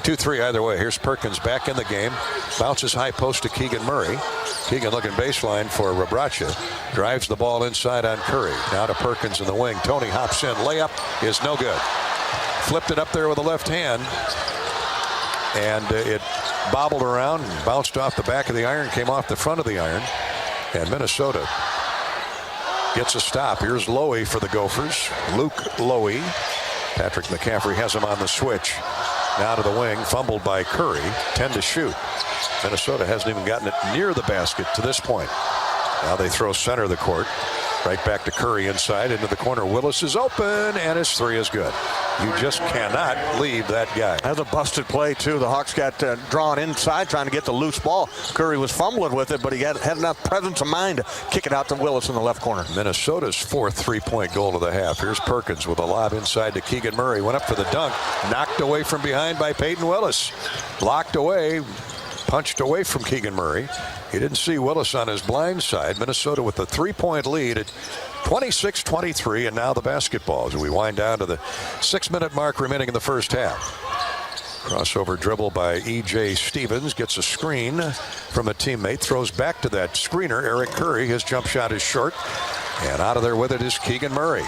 2-3 either way. Here's Perkins back in the game. Bounces high post to Keegan Murray. Keegan looking baseline for Rebraca. Drives the ball inside on Curry. Now to Perkins in the wing. Tony hops in. Layup is no good. Flipped it up there with the left hand. And it bobbled around and bounced off the back of the iron, came off the front of the iron. And Minnesota gets a stop. Here's Lowy for the Gophers. Luke Lowy. Patrick McCaffrey has him on the switch. Now to the wing, fumbled by Curry. 10 to shoot. Minnesota hasn't even gotten it near the basket to this point. Now they throw center of the court. Right back to Curry inside into the corner. Willis is open, and his three is good. You just cannot leave that guy. That's a busted play, too. The Hawks got drawn inside trying to get the loose ball. Curry was fumbling with it, but he had enough presence of mind to kick it out to Willis in the left corner. Minnesota's fourth three-point goal of the half. Here's Perkins with a lob inside to Keegan Murray. Went up for the dunk. Knocked away from behind by Peyton Willis. Blocked away. Punched away from Keegan Murray. He didn't see Willis on his blind side. Minnesota with the three-point lead at 26-23, and now the basketball as we wind down to the 6-minute mark remaining in the first half. Crossover dribble by E.J. Stevens, gets a screen from a teammate, throws back to that screener, Eric Curry. His jump shot is short, and out of there with it is Keegan Murray.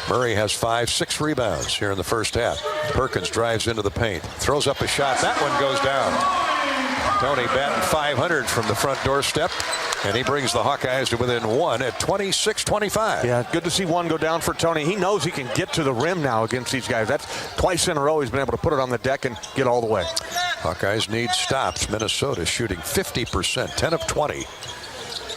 Murray has 5-6 rebounds here in the first half. Perkins drives into the paint, throws up a shot. That one goes down. Tony batting 500 from the front doorstep, and he brings the Hawkeyes to within one at 26-25. Yeah, good to see one go down for Tony. He knows he can get to the rim now against these guys. That's twice in a row he's been able to put it on the deck and get all the way. Hawkeyes need stops. Minnesota shooting 50%, 10 of 20.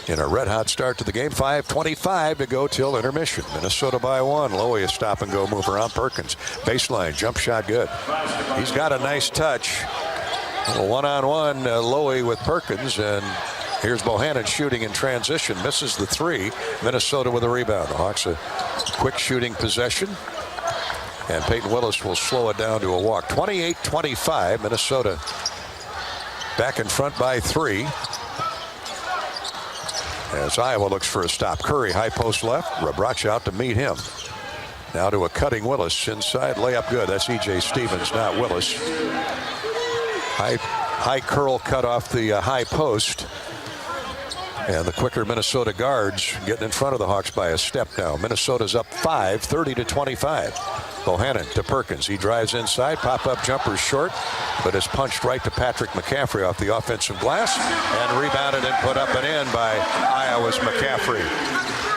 In a red-hot start to the game, 5:25 to go till intermission. Minnesota by one. Lowy, a stop-and-go mover on Perkins. Baseline, jump shot good. He's got a nice touch. A one-on-one, Lowy with Perkins, and here's Bohannon shooting in transition. Misses the three. Minnesota with a rebound. The Hawks a quick shooting possession, and Peyton Willis will slow it down to a walk. 28-25. Minnesota back in front by three. As Iowa looks for a stop. Curry, high post left. Rabrach out to meet him. Now to a cutting Willis. Inside, layup good. That's E.J. Stevens, not Willis. High curl cut off the high post. And the quicker Minnesota guards getting in front of the Hawks by a step now. Minnesota's up 5, 30-25. Bohannon to Perkins. He drives inside. Pop-up jumper short, but is punched right to Patrick McCaffrey off the offensive glass and rebounded and put up and in by Iowa's McCaffrey.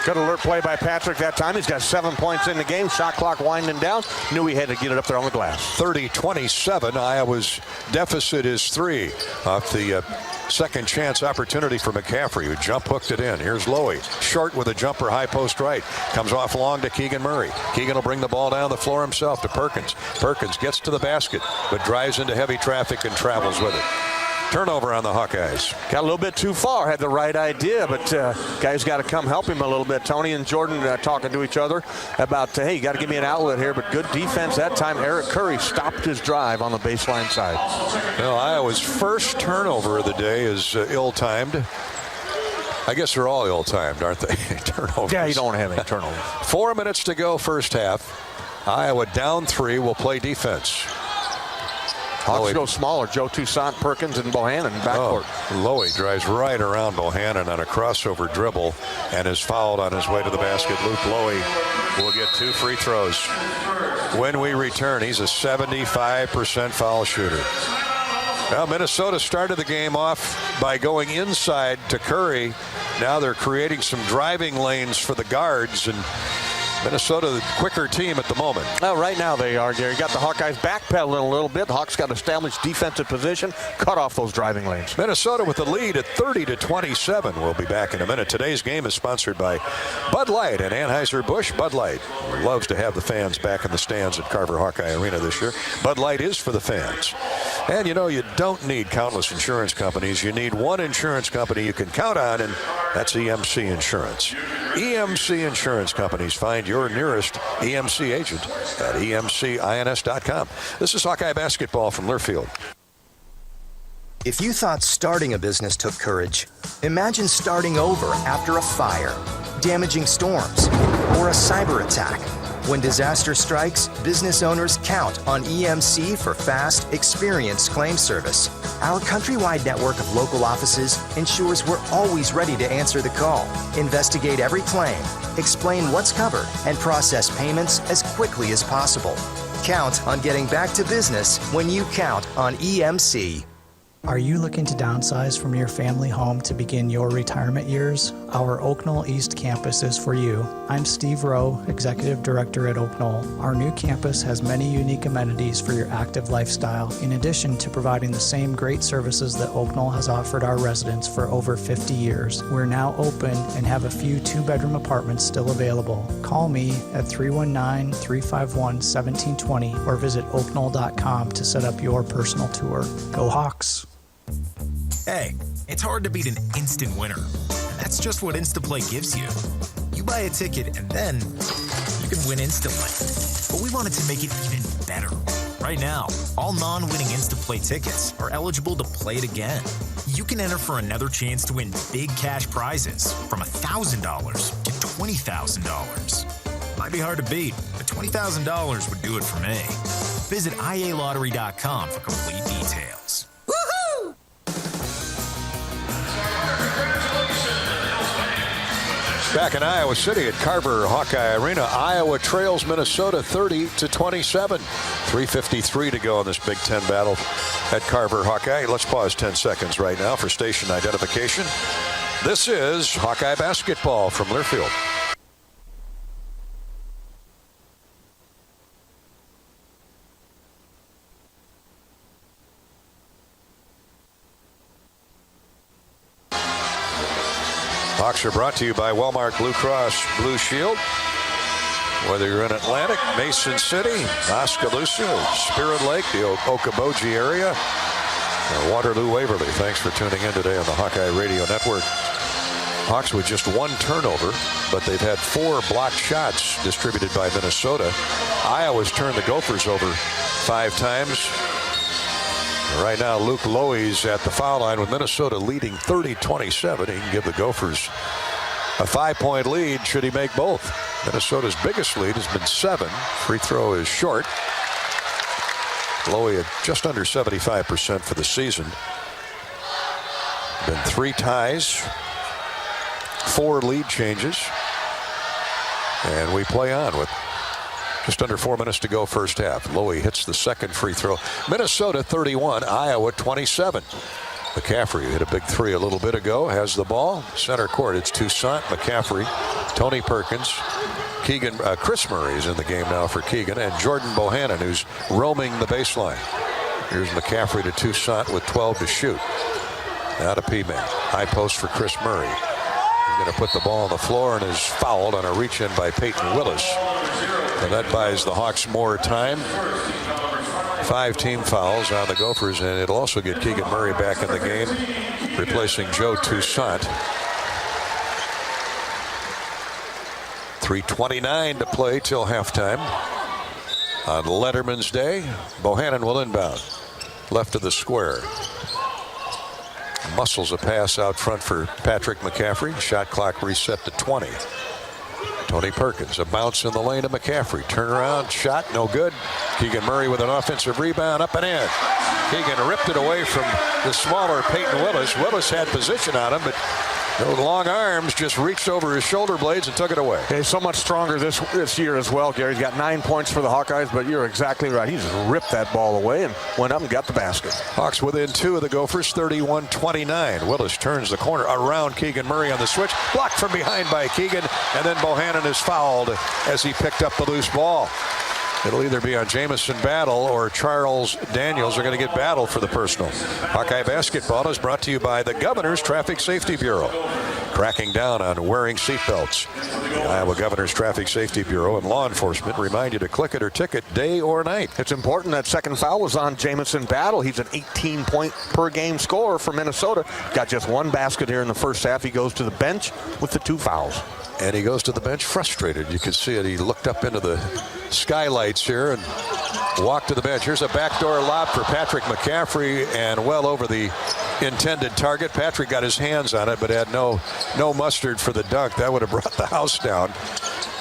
Good alert play by Patrick that time. He's got 7 points in the game. Shot clock winding down. Knew he had to get it up there on the glass. 30-27. Iowa's deficit is 3 off the second chance opportunity for McCaffrey, who jump hooked it in. Here's Lowy. Short with a jumper, high post right. Comes off long to Keegan Murray. Keegan will bring the ball down the floor himself to Perkins. Perkins gets to the basket, but drives into heavy traffic and travels with it. Turnover on the Hawkeyes. Got a little bit too far. Had the right idea, but guys got to come help him a little bit. Tony and Jordan talking to each other about, hey, you got to give me an outlet here, but good defense that time. Eric Curry stopped his drive on the baseline side. Well, Iowa's first turnover of the day is ill-timed. I guess they're all ill-timed, aren't they? Turnovers. Yeah, you don't have any turnovers. 4 minutes to go first half. Iowa down 3 will play defense. Hawks go smaller. Joe Toussaint, Perkins, and Bohannon backcourt. Lowy drives right around Bohannon on a crossover dribble and is fouled on his way to the basket. Luke Lowy will get 2 free throws. When we return, he's a 75% foul shooter. Well, Minnesota started the game off by going inside to Curry. Now they're creating some driving lanes for the guards, and Minnesota, the quicker team at the moment. Well, right now they are, Gary. Got the Hawkeyes backpedaling a little bit. The Hawks got established defensive position, cut off those driving lanes. Minnesota with the lead at 30-27. We'll be back in a minute. Today's game is sponsored by Bud Light and Anheuser-Busch. Bud Light loves to have the fans back in the stands at Carver Hawkeye Arena this year. Bud Light is for the fans. And you know, you don't need countless insurance companies. You need one insurance company you can count on, and that's EMC Insurance. EMC Insurance Companies. Find your nearest EMC agent at emcins.com. This is Hawkeye basketball from Learfield. If you thought starting a business took courage, imagine starting over after a fire, damaging storms, or a cyber attack. When disaster strikes, business owners count on EMC for fast, experienced claim service. Our countrywide network of local offices ensures we're always ready to answer the call, investigate every claim, explain what's covered, and process payments as quickly as possible. Count on getting back to business when you count on EMC. Are you looking to downsize from your family home to begin your retirement years? Our Oaknall East campus is for you. I'm Steve Rowe, Executive Director at Oaknall. Our new campus has many unique amenities for your active lifestyle, in addition to providing the same great services that Oaknall has offered our residents for over 50 years. We're now open and have a few two-bedroom apartments still available. Call me at 319-351-1720 or visit oaknall.com to set up your personal tour. Go Hawks! Hey, it's hard to beat an instant winner. And that's just what InstaPlay gives you. You buy a ticket and then you can win instantly. But we wanted to make it even better. Right now, all non-winning InstaPlay tickets are eligible to play it again. You can enter for another chance to win big cash prizes from $1,000 to $20,000. Might be hard to beat, but $20,000 would do it for me. Visit ialottery.com for complete details. Back in Iowa City at Carver Hawkeye Arena, Iowa trails Minnesota 30-27. 3:53 to go in this Big Ten battle at Carver Hawkeye. Let's pause 10 seconds right now for station identification. This is Hawkeye basketball from Learfield. Hawks are brought to you by Wellmark Blue Cross Blue Shield. Whether you're in Atlantic, Mason City, Oskaloosa, Spirit Lake, the Okoboji area, or Waterloo, Waverly, thanks for tuning in today on the Hawkeye Radio Network. Hawks with just one turnover, but they've had 4 blocked shots distributed by Minnesota. Iowa's turned the Gophers over 5 times. Right now, Luke Loewy's at the foul line with Minnesota leading 30-27. He can give the Gophers a 5-point lead should he make both. Minnesota's biggest lead has been 7. Free throw is short. Loewy at just under 75% for the season. Been 3 ties, 4 lead changes. And we play on with just under 4 minutes to go first half. Loewy hits the second free throw. Minnesota 31, Iowa 27. McCaffrey hit a big 3 a little bit ago. Has the ball. Center court. It's Toussaint, McCaffrey, Tony Perkins, Keegan. Chris Murray is in the game now for Keegan. And Jordan Bohannon, who's roaming the baseline. Here's McCaffrey to Toussaint with 12 to shoot. Now to P-Man. High post for Chris Murray. He's going to put the ball on the floor and is fouled on a reach-in by Peyton Willis. And that buys the Hawks more time. 5 team fouls on the Gophers, and it'll also get Keegan Murray back in the game, replacing Joe Toussaint. 3:29 to play till halftime. On Letterman's Day, Bohannon will inbound. Left of the square. Muscles a pass out front for Patrick McCaffrey. Shot clock reset to 20. Tony Perkins, a bounce in the lane to McCaffrey. Turnaround, shot, no good. Keegan Murray with an offensive rebound, up and in. Keegan ripped it away from the smaller Peyton Willis. Willis had position on him, but those long arms just reached over his shoulder blades and took it away. He's so much stronger this year as well, Gary. He's got 9 points for the Hawkeyes, but you're exactly right. He just ripped that ball away and went up and got the basket. Hawks within 2 of the Gophers, 31-29. Willis turns the corner around Keegan Murray on the switch. Blocked from behind by Keegan, and then Bohannon is fouled as he picked up the loose ball. It'll either be on Jamison Battle or Charles Daniels. Are going to get Battle for the personal. Hawkeye basketball is brought to you by the Governor's Traffic Safety Bureau. Cracking down on wearing seatbelts. The Iowa Governor's Traffic Safety Bureau and law enforcement remind you to click it or ticket day or night. It's important that second foul was on Jamison Battle. He's an 18-point per game scorer for Minnesota. Got just 1 basket here in the first half. He goes to the bench with the 2 fouls. And he goes to the bench frustrated. You can see it. He looked up into the skylights here and walked to the bench. Here's a backdoor lob for Patrick McCaffrey and well over the intended target. Patrick got his hands on it but had no mustard for the dunk. That would have brought the house down.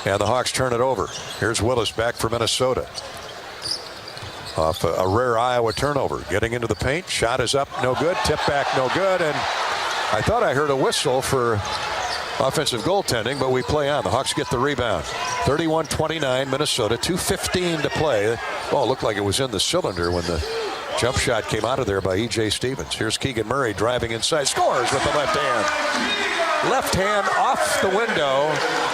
And the Hawks turn it over. Here's Willis back for Minnesota. Off a rare Iowa turnover. Getting into the paint. Shot is up. No good. Tip back. No good. And I thought I heard a whistle for offensive goaltending, but we play on. The Hawks get the rebound. 31-29 Minnesota. 2:15 to play. Oh, it looked like it was in the cylinder when the jump shot came out of there by E.J. Stevens. Here's Keegan Murray driving inside. Scores with the left hand. left hand off the window,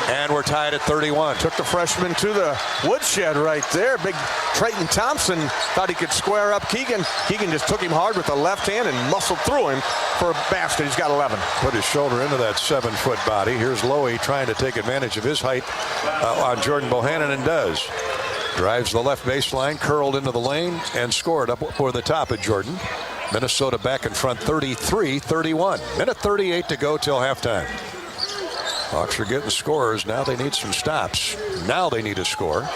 and we're tied at 31. Took the freshman to the woodshed right there. Big Trayton Thompson thought he could square up Keegan. Keegan just took him hard with the left hand and muscled through him for a basket. He's got 11. Put his shoulder into that 7-foot body. Here's Lowy trying to take advantage of his height on Jordan Bohannon, and does. Drives the left baseline, curled into the lane, and scored up for the top of Jordan. Minnesota back in front 33-31. Minute 38 to go till halftime. Hawks are getting scores. Now they need some stops. Now they need a score.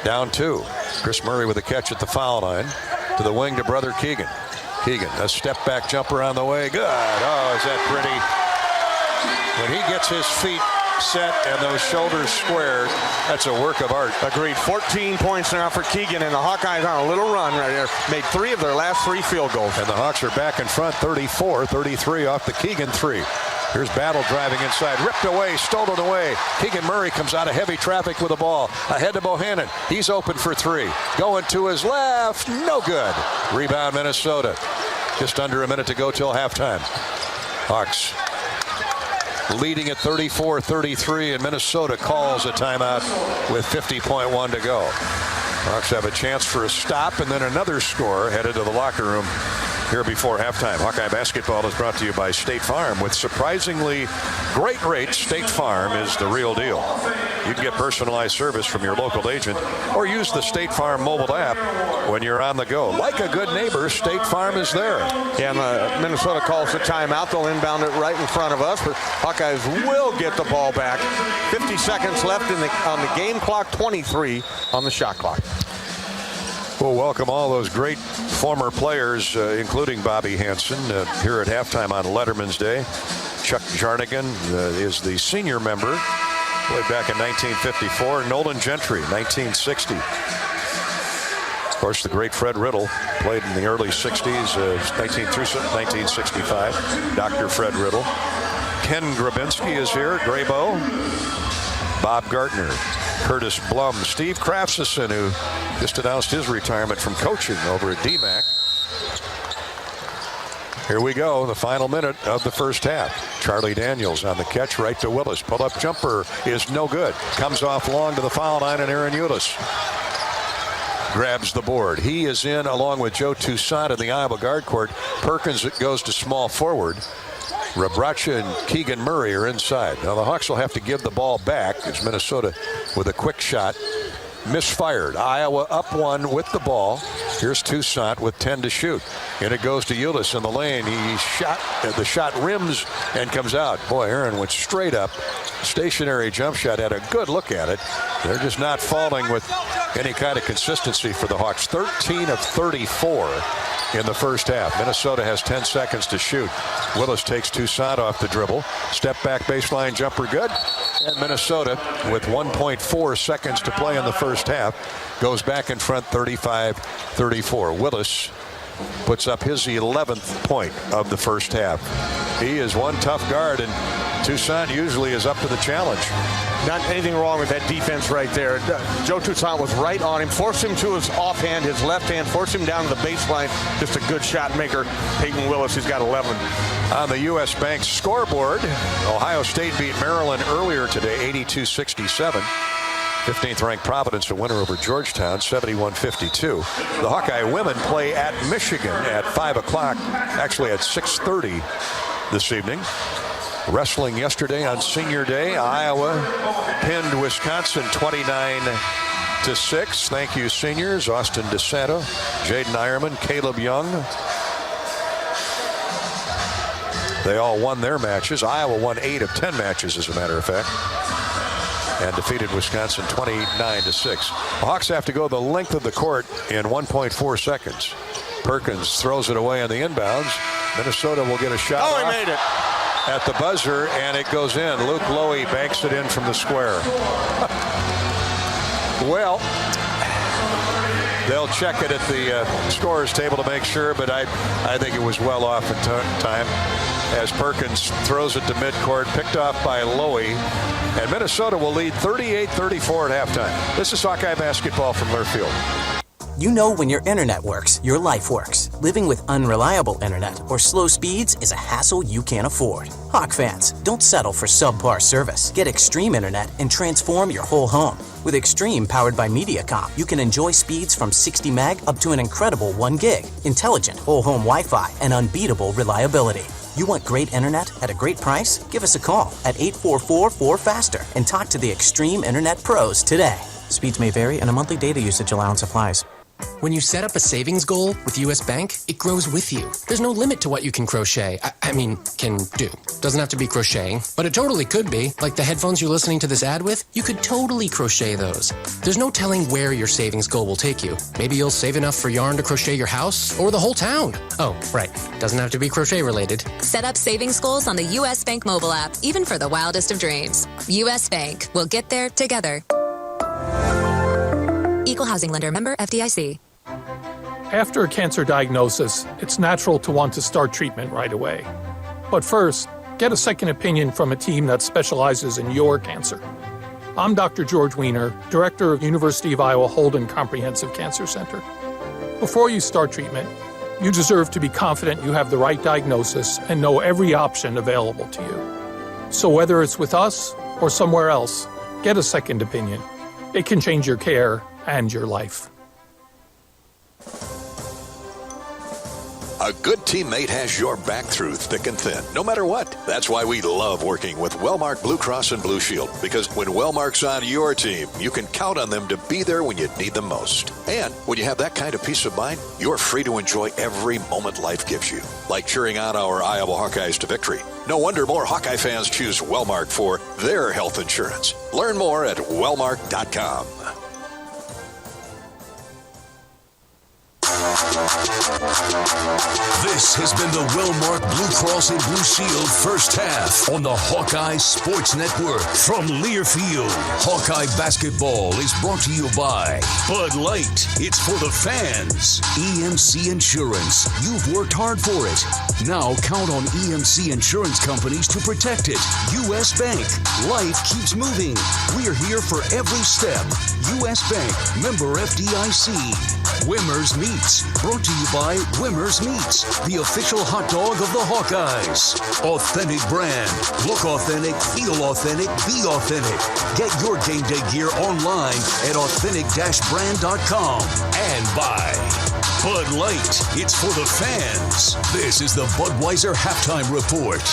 Down 2. Chris Murray with a catch at the foul line. To the wing to brother Keegan. Keegan, a step back jumper on the way. Good. Oh, is that pretty? When he gets his feet set and those shoulders squared, that's a work of art. Agreed. 14 points now for Keegan, and the Hawkeyes on a little run right there. Made 3 of their last 3 field goals. And the Hawks are back in front 34-33 off the Keegan 3. Here's Battle driving inside, ripped away, stolen away. Keegan Murray comes out of heavy traffic with the ball. Ahead to Bohannon. He's open for 3. Going to his left. No good. Rebound Minnesota. Just under a minute to go till halftime. Hawks leading at 34-33, and Minnesota calls a timeout with 50.1 to go. Hawks have a chance for a stop and then another score headed to the locker room here before halftime. Hawkeye basketball is brought to you by State Farm. With surprisingly great rates, State Farm is the real deal. You can get personalized service from your local agent or use the State Farm mobile app when you're on the go. Like a good neighbor, State Farm is there. Yeah, and Minnesota calls the timeout. They'll inbound it right in front of us, but Hawkeyes will get the ball back. 50 seconds left on the game clock, 23 on the shot clock. We'll welcome all those great former players, including Bobby Hansen, here at halftime on Letterman's Day. Chuck Jarnigan is the senior member, played back in 1954. Nolan Gentry, 1960. Of course, the great Fred Riddle played in the early 60s, 19 through 1965. Dr. Fred Riddle. Ken Grabinski is here, Graybo. Bob Gartner, Curtis Blum, Steve Krafsison, who just announced his retirement from coaching over at DMAC. Here we go, the final minute of the first half. Charlie Daniels on the catch, right to Willis. Pull-up jumper is no good. Comes off long to the foul line, and Aaron Ulis grabs the board. He is in along with Joe Toussaint in the Iowa guard court. Perkins goes to small forward. Rabracha and Keegan Murray are inside. Now the Hawks will have to give the ball back. It's Minnesota with a quick shot. Misfired. Iowa up 1 with the ball. Here's Toussaint with 10 to shoot. And it goes to Ulis in the lane. He shot. The shot rims and comes out. Boy, Aaron went straight up. Stationary jump shot. Had a good look at it. They're just not falling with any kind of consistency for the Hawks. 13 of 34 in the first half. Minnesota has 10 seconds to shoot. Willis takes Toussaint off the dribble. Step back baseline jumper good. And Minnesota, with 1.4 seconds to play in the first half, goes back in front 35-34. Willis puts up his 11th point of the first half. He is one tough guard, and Toussaint usually is up to the challenge. Not anything wrong with that defense right there. Joe Toussaint was right on him, forced him to his offhand, his left hand, forced him down to the baseline. Just a good shot maker. Peyton Willis, he's got 11. On the U.S. Bank scoreboard, Ohio State beat Maryland earlier today, 82-67. 15th ranked Providence a winner over Georgetown, 71-52. The Hawkeye women play at Michigan at 5 o'clock, actually at 6:30 this evening. Wrestling yesterday on Senior Day, Iowa pinned Wisconsin 29-6. Thank you, seniors. Austin DeSanto, Jaden Ironman, Caleb Young. They all won their matches. Iowa won 8 of 10 matches, as a matter of fact, and defeated Wisconsin 29-6. The Hawks have to go the length of the court in 1.4 seconds. Perkins throws it away on the inbounds. Minnesota will get a shot. Oh, he made it at the buzzer, and it goes in. Luke Lowy banks it in from the square. Well, they'll check it at the scorer's table to make sure, but I think it was well off in time as Perkins throws it to midcourt, picked off by Lowy, and Minnesota will lead 38-34 at halftime. This is Hawkeye basketball from Learfield. You know when your internet works, your life works. Living with unreliable internet or slow speeds is a hassle you can't afford. Hawk fans, don't settle for subpar service. Get Extreme Internet and transform your whole home. With Extreme powered by Mediacom, you can enjoy speeds from 60 meg up to an incredible 1 gig, intelligent whole home Wi-Fi, and unbeatable reliability. You want great internet at a great price? Give us a call at 844-4FASTER and talk to the Extreme Internet Pros today. Speeds may vary and a monthly data usage allowance applies. When you set up a savings goal with US Bank, it grows with you. There's no limit to what you can crochet. Can do. Doesn't have to be crocheting, but it totally could be. Like the headphones you're listening to this ad with, you could totally crochet those. There's no telling where your savings goal will take you. Maybe you'll save enough for yarn to crochet your house or the whole town. Oh, right. Doesn't have to be crochet related. Set up savings goals on the US Bank mobile app, even for the wildest of dreams. US Bank. We'll get there together. Equal housing lender, member FDIC. After a cancer diagnosis, it's natural to want to start treatment right away. But first, get a second opinion from a team that specializes in your cancer. I'm Dr. George Weiner, Director of University of Iowa Holden Comprehensive Cancer Center. Before you start treatment, you deserve to be confident you have the right diagnosis and know every option available to you. So whether it's with us or somewhere else, get a second opinion. It can change your care and your life. A good teammate has your back through thick and thin, no matter what. That's why we love working with Wellmark Blue Cross and Blue Shield, because when Wellmark's on your team, you can count on them to be there when you need them most. And when you have that kind of peace of mind, you're free to enjoy every moment life gives you, like cheering on our Iowa Hawkeyes to victory. No wonder more Hawkeye fans choose Wellmark for their health insurance. Learn more at wellmark.com. This has been the Wellmark Blue Cross and Blue Shield first half on the Hawkeye Sports Network. From Learfield, Hawkeye basketball is brought to you by Bud Light. It's for the fans. EMC Insurance. You've worked hard for it. Now count on EMC Insurance companies to protect it. US Bank. Life keeps moving. We're here for every step. US Bank. Member FDIC. Wimmer's Meats, brought to you by Wimmer's Meats, the official hot dog of the Hawkeyes. Authentic brand. Look authentic, feel authentic, be authentic. Get your game day gear online at authentic-brand.com. And by Bud Light. It's for the fans. This is the Budweiser Halftime Report.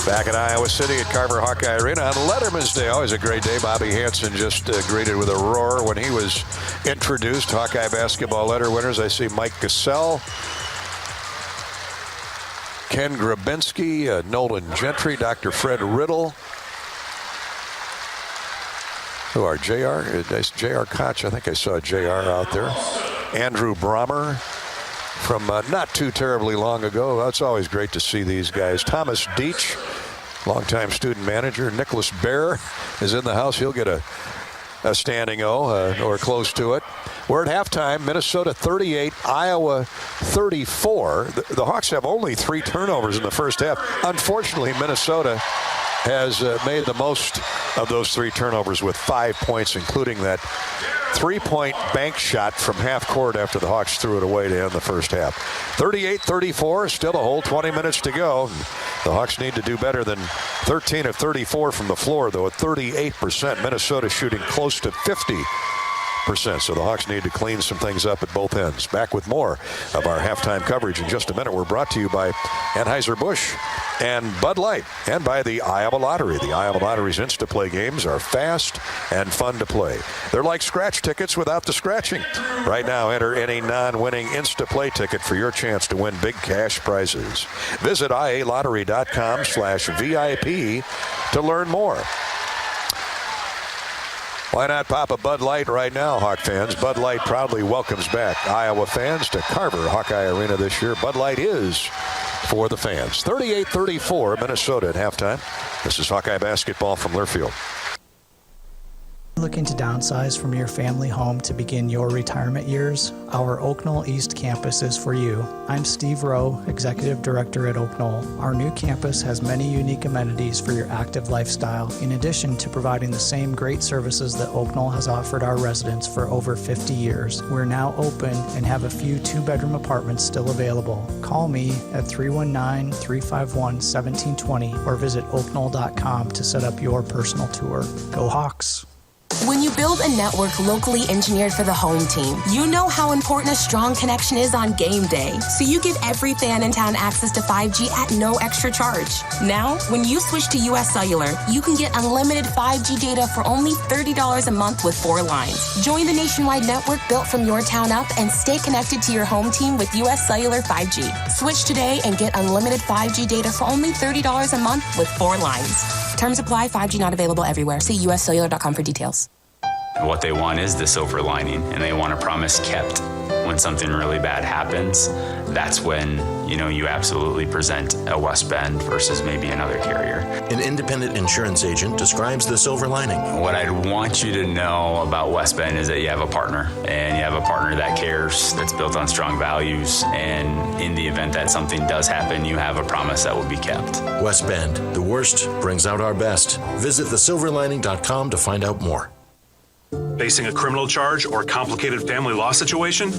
Back in Iowa City at Carver Hawkeye Arena on Letterman's Day. Always a great day. Bobby Hansen just greeted with a roar when he was introduced. Hawkeye basketball letter winners. I see Mike Cassell, Ken Grabinski, Nolan Gentry, Dr. Fred Riddle. Who are J.R. Koch. I think I saw J.R. out there. Andrew Brommer from not too terribly long ago. It's always great to see these guys. Thomas Deach, longtime student manager. Nicholas Bear is in the house. He'll get a standing O or close to it. We're at halftime. Minnesota 38, Iowa 34. The Hawks have only 3 turnovers in the first half. Unfortunately, Minnesota has made the most of those 3 turnovers with 5 points, including that 3-point bank shot from half court after the Hawks threw it away to end the first half. 38-34, still a whole 20 minutes to go. The Hawks need to do better than 13 of 34 from the floor, though, at 38%. Minnesota shooting close to 50%. So the Hawks need to clean some things up at both ends. Back with more of our halftime coverage in just a minute. We're brought to you by Anheuser-Busch and Bud Light, and by the Iowa Lottery. The Iowa Lottery's Instaplay games are fast and fun to play. They're like scratch tickets without the scratching. Right now, enter any non-winning Instaplay ticket for your chance to win big cash prizes. Visit ialottery.com/VIP to learn more. Why not pop a Bud Light right now, Hawk fans? Bud Light proudly welcomes back Iowa fans to Carver Hawkeye Arena this year. Bud Light is for the fans. 38-34, Minnesota at halftime. This is Hawkeye basketball from Learfield. Looking to downsize from your family home to begin your retirement years? Our Oak Knoll East campus is for you. I'm Steve Rowe, Executive Director at Oak Knoll. Our new campus has many unique amenities for your active lifestyle, in addition to providing the same great services that Oak Knoll has offered our residents for over 50 years. We're now open and have a few 2-bedroom apartments still available. Call me at 319-351-1720 or visit oakknoll.com to set up your personal tour. Go Hawks! When you build a network locally engineered for the home team, you know how important a strong connection is on game day. So you give every fan in town access to 5G at no extra charge. Now, when you switch to US Cellular, you can get unlimited 5G data for only $30 a month with 4 lines. Join the nationwide network built from your town up and stay connected to your home team with US Cellular 5G. Switch today and get unlimited 5G data for only $30 a month with 4 lines. Terms apply. 5G not available everywhere. See uscellular.com for details. What they want is the silver lining, and they want a promise kept. When something really bad happens, that's when, you absolutely present a West Bend versus maybe another carrier. An independent insurance agent describes the silver lining. What I'd want you to know about West Bend is that you have a partner, and you have a partner that cares, that's built on strong values, and in the event that something does happen, you have a promise that will be kept. West Bend, the worst brings out our best. Visit thesilverlining.com to find out more. Facing a criminal charge or complicated family law situation?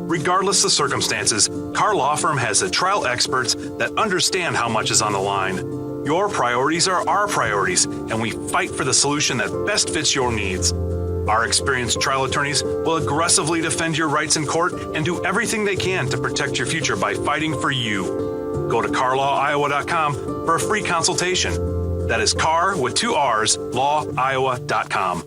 Regardless of circumstances, Carr Law Firm has trial experts that understand how much is on the line. Your priorities are our priorities, and we fight for the solution that best fits your needs. Our experienced trial attorneys will aggressively defend your rights in court and do everything they can to protect your future by fighting for you. Go to carlawiowa.com for a free consultation. That is Carr with 2 R's, lawiowa.com.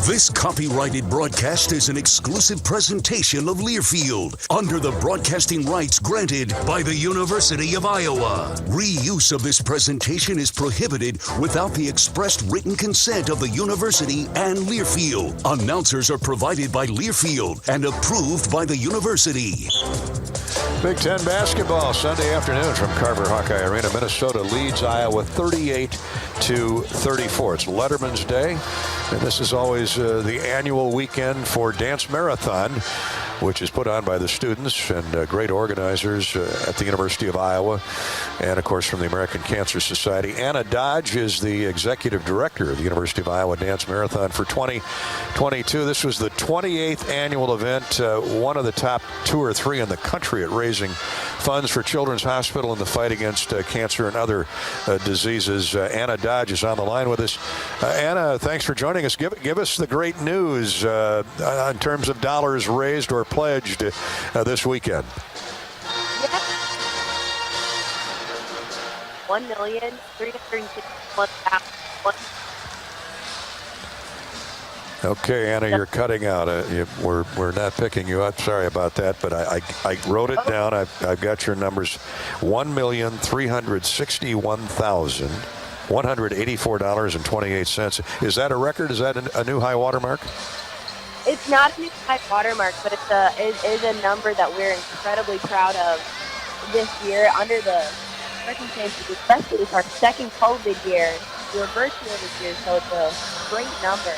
This copyrighted broadcast is an exclusive presentation of Learfield under the broadcasting rights granted by the University of Iowa. Reuse of this presentation is prohibited without the expressed written consent of the university and Learfield. Announcers are provided by Learfield and approved by the university. Big Ten basketball Sunday afternoon from Carver Hawkeye Arena. Minnesota leads Iowa 38-34. It's Letterman's Day, and this is always the annual weekend for Dance Marathon, which is put on by the students and great organizers at the University of Iowa, and of course from the American Cancer Society. Anna Dodge is the executive director of the University of Iowa Dance Marathon for 2022. This was the 28th annual event, one of the top 2 or 3 in the country at raising funds for Children's Hospital in the fight against cancer and other diseases. Anna Dodge is on the line with us. Anna, thanks for joining us. Give us the great news in terms of dollars raised or pledged this weekend. $1,361,000. Okay, Anna, you're cutting out. We're not picking you up. Sorry about that, but I wrote it down. I've got your numbers. $1,361,184.28. Is that a record? Is that a new high water mark? It's not a new high watermark, but it is a number that we're incredibly proud of this year under the circumstances, especially it's our second COVID year. We were virtual this year, so it's a great number.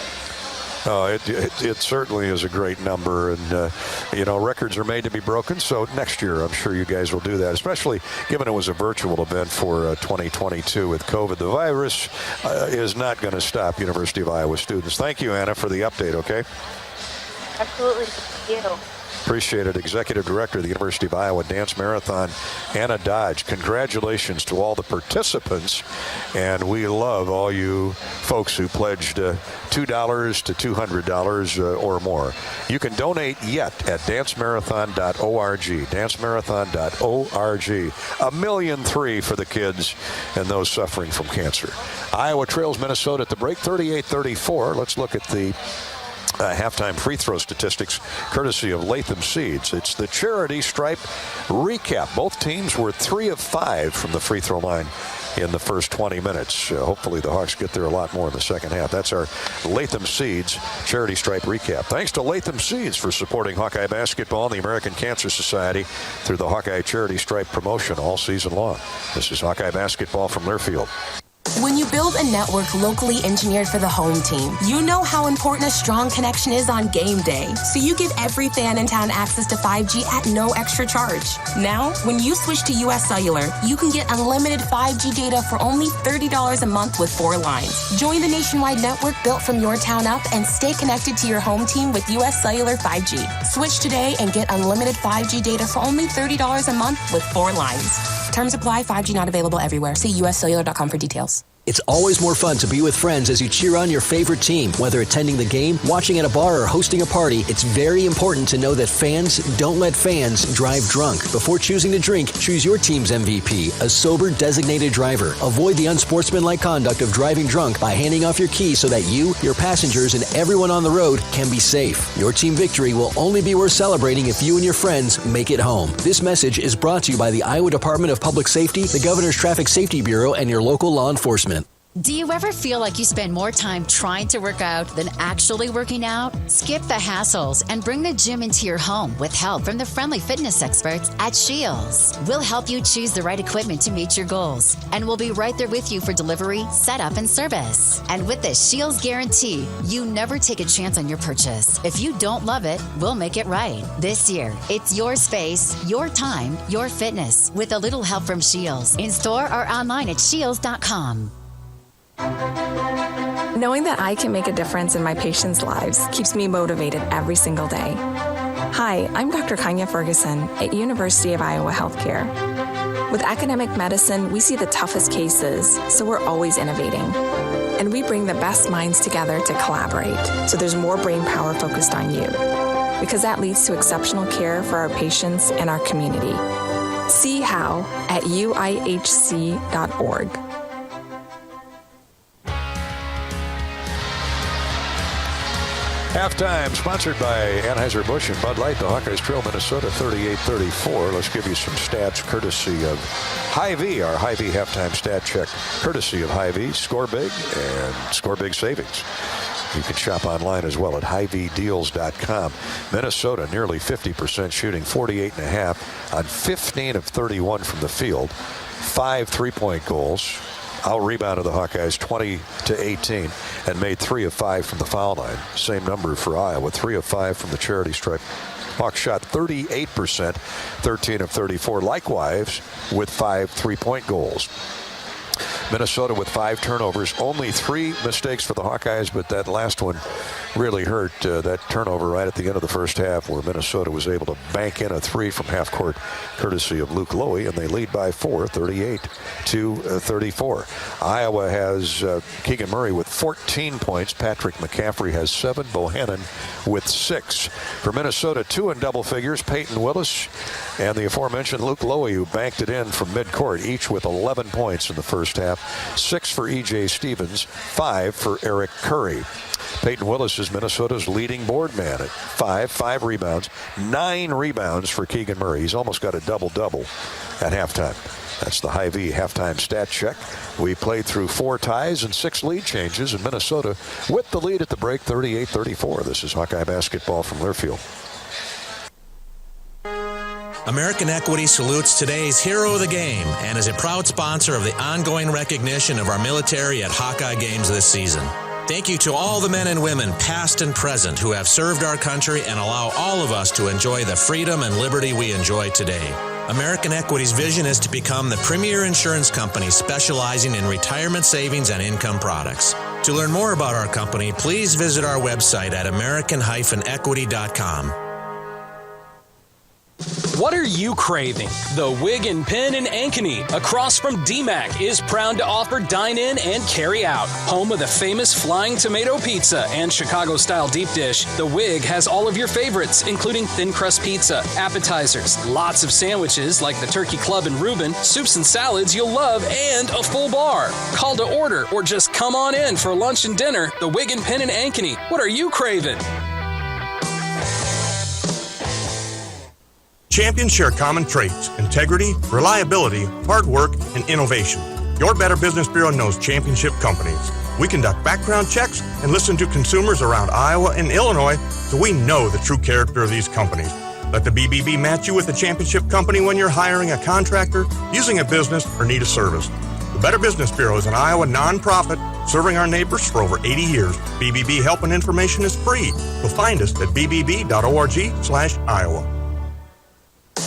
Oh, it certainly is a great number, and records are made to be broken. So next year, I'm sure you guys will do that, especially given it was a virtual event for 2022 with COVID. The virus is not going to stop University of Iowa students. Thank you, Anna, for the update. Okay. Absolutely. Thank you. Appreciate it. Executive Director of the University of Iowa Dance Marathon, Anna Dodge. Congratulations to all the participants, and we love all you folks who pledged $2 to $200 or more. You can donate yet at dancemarathon.org. Dancemarathon.org. $1.3 million for the kids and those suffering from cancer. Iowa trails Minnesota at the break, 38-34. Let's look at the halftime free throw statistics courtesy of Latham Seeds. It's the Charity Stripe recap. Both teams were 3 of 5 from the free throw line in the first 20 minutes. Hopefully the Hawks get there a lot more in the second half. That's our Latham Seeds Charity Stripe recap. Thanks to Latham Seeds for supporting Hawkeye basketball and the American Cancer Society through the Hawkeye Charity Stripe promotion all season long. This is Hawkeye basketball from Learfield. When you build a network locally engineered for the home team, you know how important a strong connection is on game day. So you give every fan in town access to 5G at no extra charge. Now, when you switch to US Cellular, you can get unlimited 5G data for only $30 a month with 4 lines. Join the nationwide network built from your town up and stay connected to your home team with US Cellular 5G. Switch today and get unlimited 5G data for only $30 a month with 4 lines. Terms apply. 5G not available everywhere. See uscellular.com for details. It's always more fun to be with friends as you cheer on your favorite team. Whether attending the game, watching at a bar, or hosting a party, it's very important to know that fans don't let fans drive drunk. Before choosing to drink, choose your team's MVP, a sober designated driver. Avoid the unsportsmanlike conduct of driving drunk by handing off your keys so that you, your passengers, and everyone on the road can be safe. Your team victory will only be worth celebrating if you and your friends make it home. This message is brought to you by the Iowa Department of Public Safety, the Governor's Traffic Safety Bureau, and your local law enforcement. Do you ever feel like you spend more time trying to work out than actually working out? Skip the hassles and bring the gym into your home with help from the friendly fitness experts at Shields. We'll help you choose the right equipment to meet your goals, and we'll be right there with you for delivery, setup, and service. And with the Shields guarantee, you never take a chance on your purchase. If you don't love it, we'll make it right. This year, it's your space, your time, your fitness, with a little help from Shields. In store or online at shields.com. Knowing that I can make a difference in my patients' lives keeps me motivated every single day. Hi, I'm Dr. Kanya Ferguson at University of Iowa Healthcare. With academic medicine, we see the toughest cases, so we're always innovating. And we bring the best minds together to collaborate, so there's more brain power focused on you. Because that leads to exceptional care for our patients and our community. See how at uihc.org. Halftime, sponsored by Anheuser-Busch and Bud Light. The Hawkeyes trail Minnesota 38-34. Let's give you some stats courtesy of Hy-Vee, our Hy-Vee halftime stat check, courtesy of Hy-Vee. Score big and score big savings. You can shop online as well at HyVeeDeals.com. Minnesota nearly 50% shooting, 48.5 on 15 of 31 from the field. 5 3-point goals. Out-rebounded the Hawkeyes 20-18 and made 3 of 5 from the foul line. Same number for Iowa, 3 of 5 from the charity stripe. Hawks shot 38%, 13 of 34, likewise with 5 3-point goals. Minnesota with 5 turnovers, only 3 mistakes for the Hawkeyes, but that last one really hurt. That turnover right at the end of the first half where Minnesota was able to bank in a 3 from half court courtesy of Luke Lowy, and they lead by 4, 38-34. Iowa has Keegan Murray with 14 points. Patrick McCaffrey has 7. Bohannon with 6. For Minnesota, 2 in double figures. Peyton Willis and the aforementioned Luke Lowy, who banked it in from midcourt, each with 11 points in the first half. 6 for E.J. Stevens, 5 for Eric Curry. Peyton Willis is Minnesota's leading board man at 5 rebounds, 9 rebounds for Keegan Murray. He's almost got a double-double at halftime. That's the Hy-Vee halftime stat check. We played through 4 ties and 6 lead changes, and Minnesota with the lead at the break, 38-34. This is Hawkeye basketball from Learfield. American Equity salutes today's hero of the game and is a proud sponsor of the ongoing recognition of our military at Hawkeye games this season. Thank you to all the men and women, past and present, who have served our country and allow all of us to enjoy the freedom and liberty we enjoy today. American Equity's vision is to become the premier insurance company specializing in retirement savings and income products. To learn more about our company, please visit our website at american-equity.com. What are you craving? The Wig and Pin in Ankeny, across from DMAC, is proud to offer dine-in and carry-out. Home of the famous Flying Tomato Pizza and Chicago-style deep dish, the Wig has all of your favorites, including thin crust pizza, appetizers, lots of sandwiches like the Turkey Club and Reuben, soups and salads you'll love, and a full bar. Call to order or just come on in for lunch and dinner. The Wig and Pin in Ankeny. What are you craving? Champions share common traits: integrity, reliability, hard work, and innovation. Your Better Business Bureau knows championship companies. We conduct background checks and listen to consumers around Iowa and Illinois, so we know the true character of these companies. Let the BBB match you with a championship company when you're hiring a contractor, using a business, or need a service. The Better Business Bureau is an Iowa nonprofit serving our neighbors for over 80 years. BBB help and information is free. So find us at bbb.org/Iowa.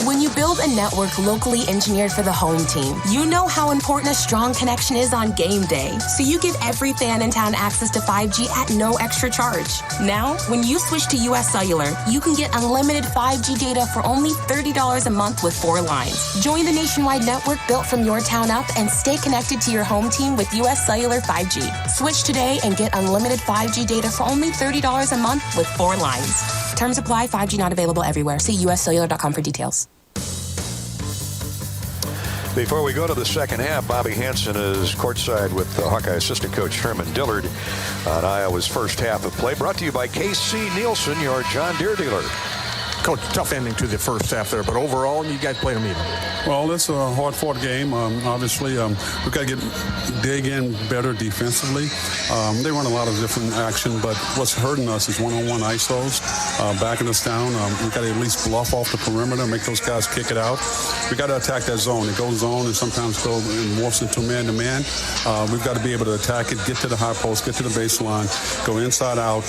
When you build a network locally engineered for the home team, you know how important a strong connection is on game day. So you give every fan in town access to 5G at no extra charge. Now, when you switch to US Cellular, you can get unlimited 5G data for only $30 a month with 4 lines. Join the nationwide network built from your town up and stay connected to your home team with US Cellular 5G. Switch today and get unlimited 5G data for only $30 a month with 4 lines. Terms apply. 5G not available everywhere. See uscellular.com for details. Before we go to the second half, Bobby Hansen is courtside with Hawkeye assistant coach Herman Dillard on Iowa's first half of play. Brought to you by KC Nielsen, your John Deere dealer. Coach, tough ending to the first half there, but overall, you guys played them even. Well, it's a hard-fought game. Obviously, we've got to dig in better defensively. They run a lot of different action, but what's hurting us is one-on-one ISOs, backing us down. We've got to at least bluff off the perimeter, make those guys kick it out. We've got to attack that zone. It goes zone and sometimes morphs into man-to-man. We've got to be able to attack it, get to the high post, get to the baseline, go inside out,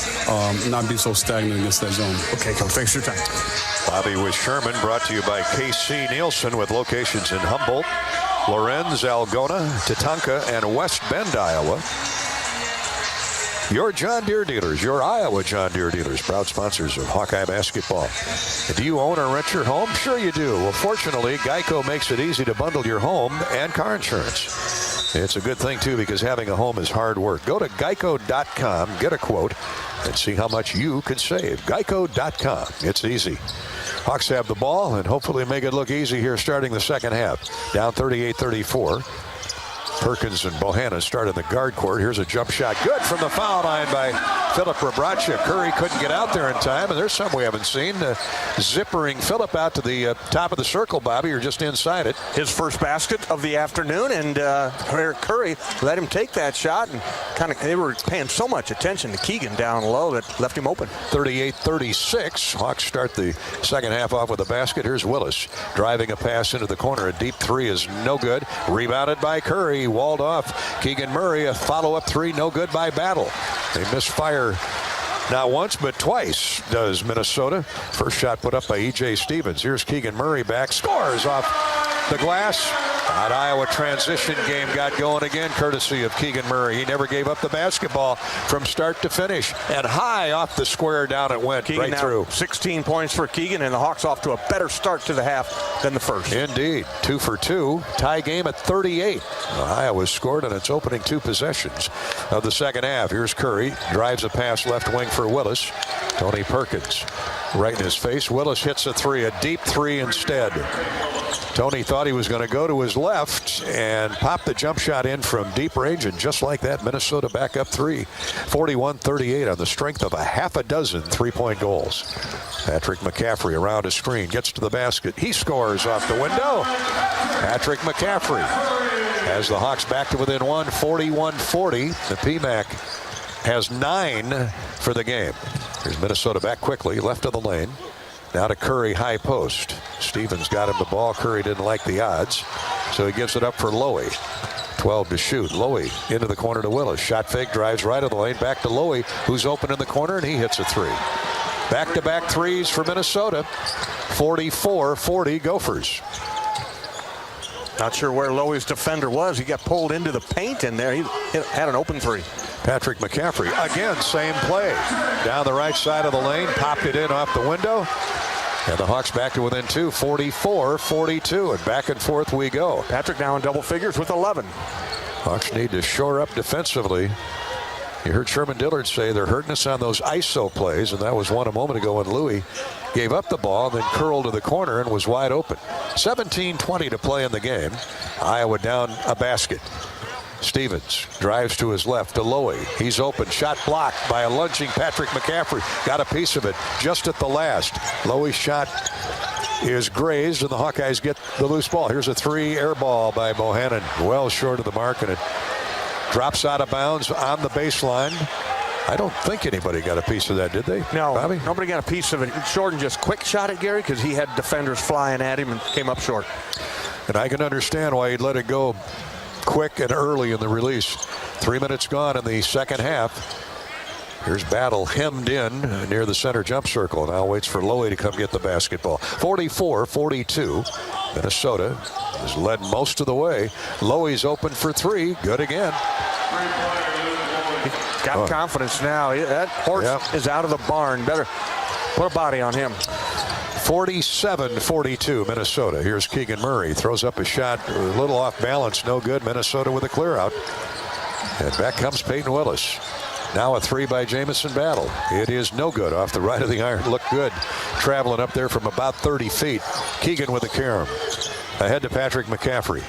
not be so stagnant against that zone. Okay, Coach, thanks for your time. Bobby with Sherman, brought to you by KC Nielsen with locations in Humboldt, Lorenz, Algona, Tatanka, and West Bend, Iowa. Your John Deere dealers, your Iowa John Deere dealers, proud sponsors of Hawkeye basketball. Do you own or rent your home? Sure you do. Well, fortunately, Geico makes it easy to bundle your home and car insurance. It's a good thing, too, because having a home is hard work. Go to geico.com, get a quote, and see how much you can save. Geico.com. It's easy. Hawks have the ball and hopefully make it look easy here starting the second half. Down 38-34. Perkins and Bohanna start in the guard court. Here's a jump shot. Good from the foul line by Philip Rabracha. Curry couldn't get out there in time, and there's some we haven't seen. Zippering Philip out to the top of the circle, Bobby, or just inside it. His first basket of the afternoon, and Eric Curry let him take that shot, and they were paying so much attention to Keegan down low that left him open. 38-36. Hawks start the second half off with a basket. Here's Willis driving a pass into the corner. A deep three is no good. Rebounded by Curry. Walled off. Keegan Murray, a follow-up three, no good by Battle. They misfire not once, but twice does Minnesota. First shot put up by E.J. Stevens. Here's Keegan Murray back. Scores off the glass. That Iowa transition game got going again, courtesy of Keegan Murray. He never gave up the basketball from start to finish. And high off the square down it went, Keegan right through. 16 points for Keegan, and the Hawks off to a better start to the half than the first. Indeed. 2 for 2. Tie game at 38. Iowa scored on its opening 2 possessions of the second half. Here's Curry. Drives a pass left wing for Willis. Tony Perkins right in his face. Willis hits a three, a deep three instead. Tony thought he was going to go to his left and pop the jump shot in from deep range, and just like that, Minnesota back up 3. 41-38 on the strength of a half a dozen three-point goals. Patrick McCaffrey around a screen, gets to the basket. He scores off the window. Patrick McCaffrey has the Hawks back to within 1, 41-40. The PMAC has 9 for the game. Here's Minnesota back quickly, left of the lane. Now to Curry, high post. Stevens got him the ball. Curry didn't like the odds, so he gives it up for Lowy. 12 to shoot. Lowy into the corner to Willis. Shot fake, drives right of the lane. Back to Lowy, who's open in the corner, and he hits a three. Back-to-back threes for Minnesota. 44-40 Gophers. Not sure where Lowy's defender was. He got pulled into the paint in there. He had an open three. Patrick McCaffrey, again, same play. Down the right side of the lane, popped it in off the window. And the Hawks back to within 2, 44-42, and back and forth we go. Patrick now in double figures with 11. Hawks need to shore up defensively. You heard Sherman Dillard say they're hurting us on those ISO plays, and that was one a moment ago when Louis gave up the ball and then curled to the corner and was wide open. 17:20 to play in the game. Iowa down a basket. Stevens drives to his left to Lowy. He's open. Shot blocked by a lunging Patrick McCaffrey. Got a piece of it just at the last. Lowy's shot is grazed, and the Hawkeyes get the loose ball. Here's a 3 air ball by Bohannon. Well short of the mark, and it drops out of bounds on the baseline. I don't think anybody got a piece of that, did they? No, Bobby? Nobody got a piece of it. Jordan just quick shot at Gary because he had defenders flying at him and came up short. And I can understand why he'd let it go quick and early in the release. 3 minutes gone in the second half. Here's Battle hemmed in near the center jump circle. Now waits for Lowy to come get the basketball. 44-42. Minnesota has led most of the way. Lowy's open for 3. Good again. Got confidence now. That horse is out of the barn. Better put a body on him. 47-42 Minnesota. Here's Keegan Murray. Throws up a shot a little off balance. No good. Minnesota with a clear out. And back comes Peyton Willis. Now a 3 by Jamison Battle. It is no good off the right of the iron. Looked good traveling up there from about 30 feet. Keegan with the carom. Ahead to Patrick McCaffrey.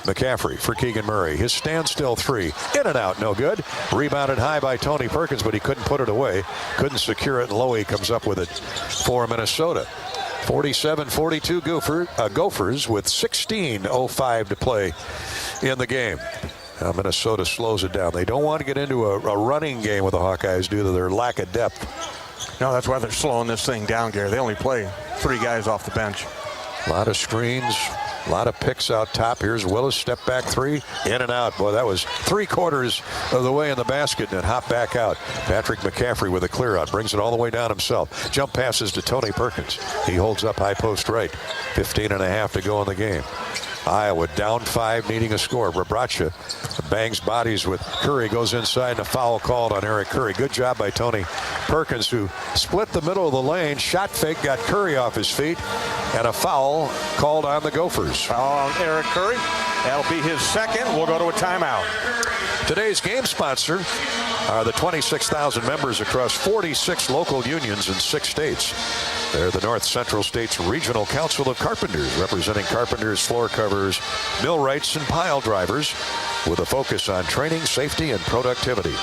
McCaffrey for Keegan Murray. His standstill 3. In and out, no good. Rebounded high by Tony Perkins, but he couldn't put it away. Couldn't secure it, and Lowy comes up with it for Minnesota. 47-42 Gophers with 16:05 to play in the game. Now Minnesota slows it down. They don't want to get into a running game with the Hawkeyes due to their lack of depth. No, that's why they're slowing this thing down, Gary. They only play 3 guys off the bench. A lot of screens, a lot of picks out top. Here's Willis, step back 3, in and out. Boy, that was 3/4 of the way in the basket, and it hopped back out. Patrick McCaffrey with a clear out, brings it all the way down himself. Jump passes to Tony Perkins. He holds up high post right. 15.5 to go in the game. Iowa down 5, needing a score. Brabracha bangs bodies with Curry, goes inside, and a foul called on Eric Curry. Good job by Tony Perkins, who split the middle of the lane, shot fake, got Curry off his feet, and a foul called on the Gophers. Foul on Eric Curry. That'll be his second. We'll go to a timeout. Today's game sponsor are the 26,000 members across 46 local unions in 6 states. They're the North Central States Regional Council of Carpenters, representing carpenters, floor covers, millwrights, and pile drivers, with a focus on training, safety, and productivity.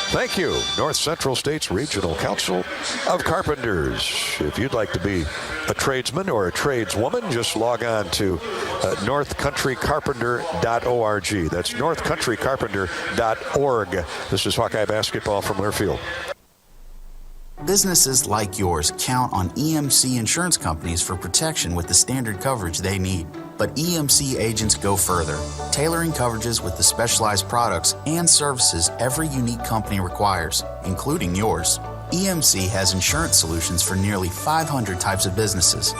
Thank you, North Central States Regional Council of Carpenters. If you'd like to be a tradesman or a tradeswoman, just log on to northcountrycarpenter.org. That's northcountrycarpenter.org. This is Hawkeye basketball from Learfield. Businesses like yours count on EMC insurance companies for protection with the standard coverage they need. But EMC agents go further, tailoring coverages with the specialized products and services every unique company requires, including yours. EMC has insurance solutions for nearly 500 types of businesses.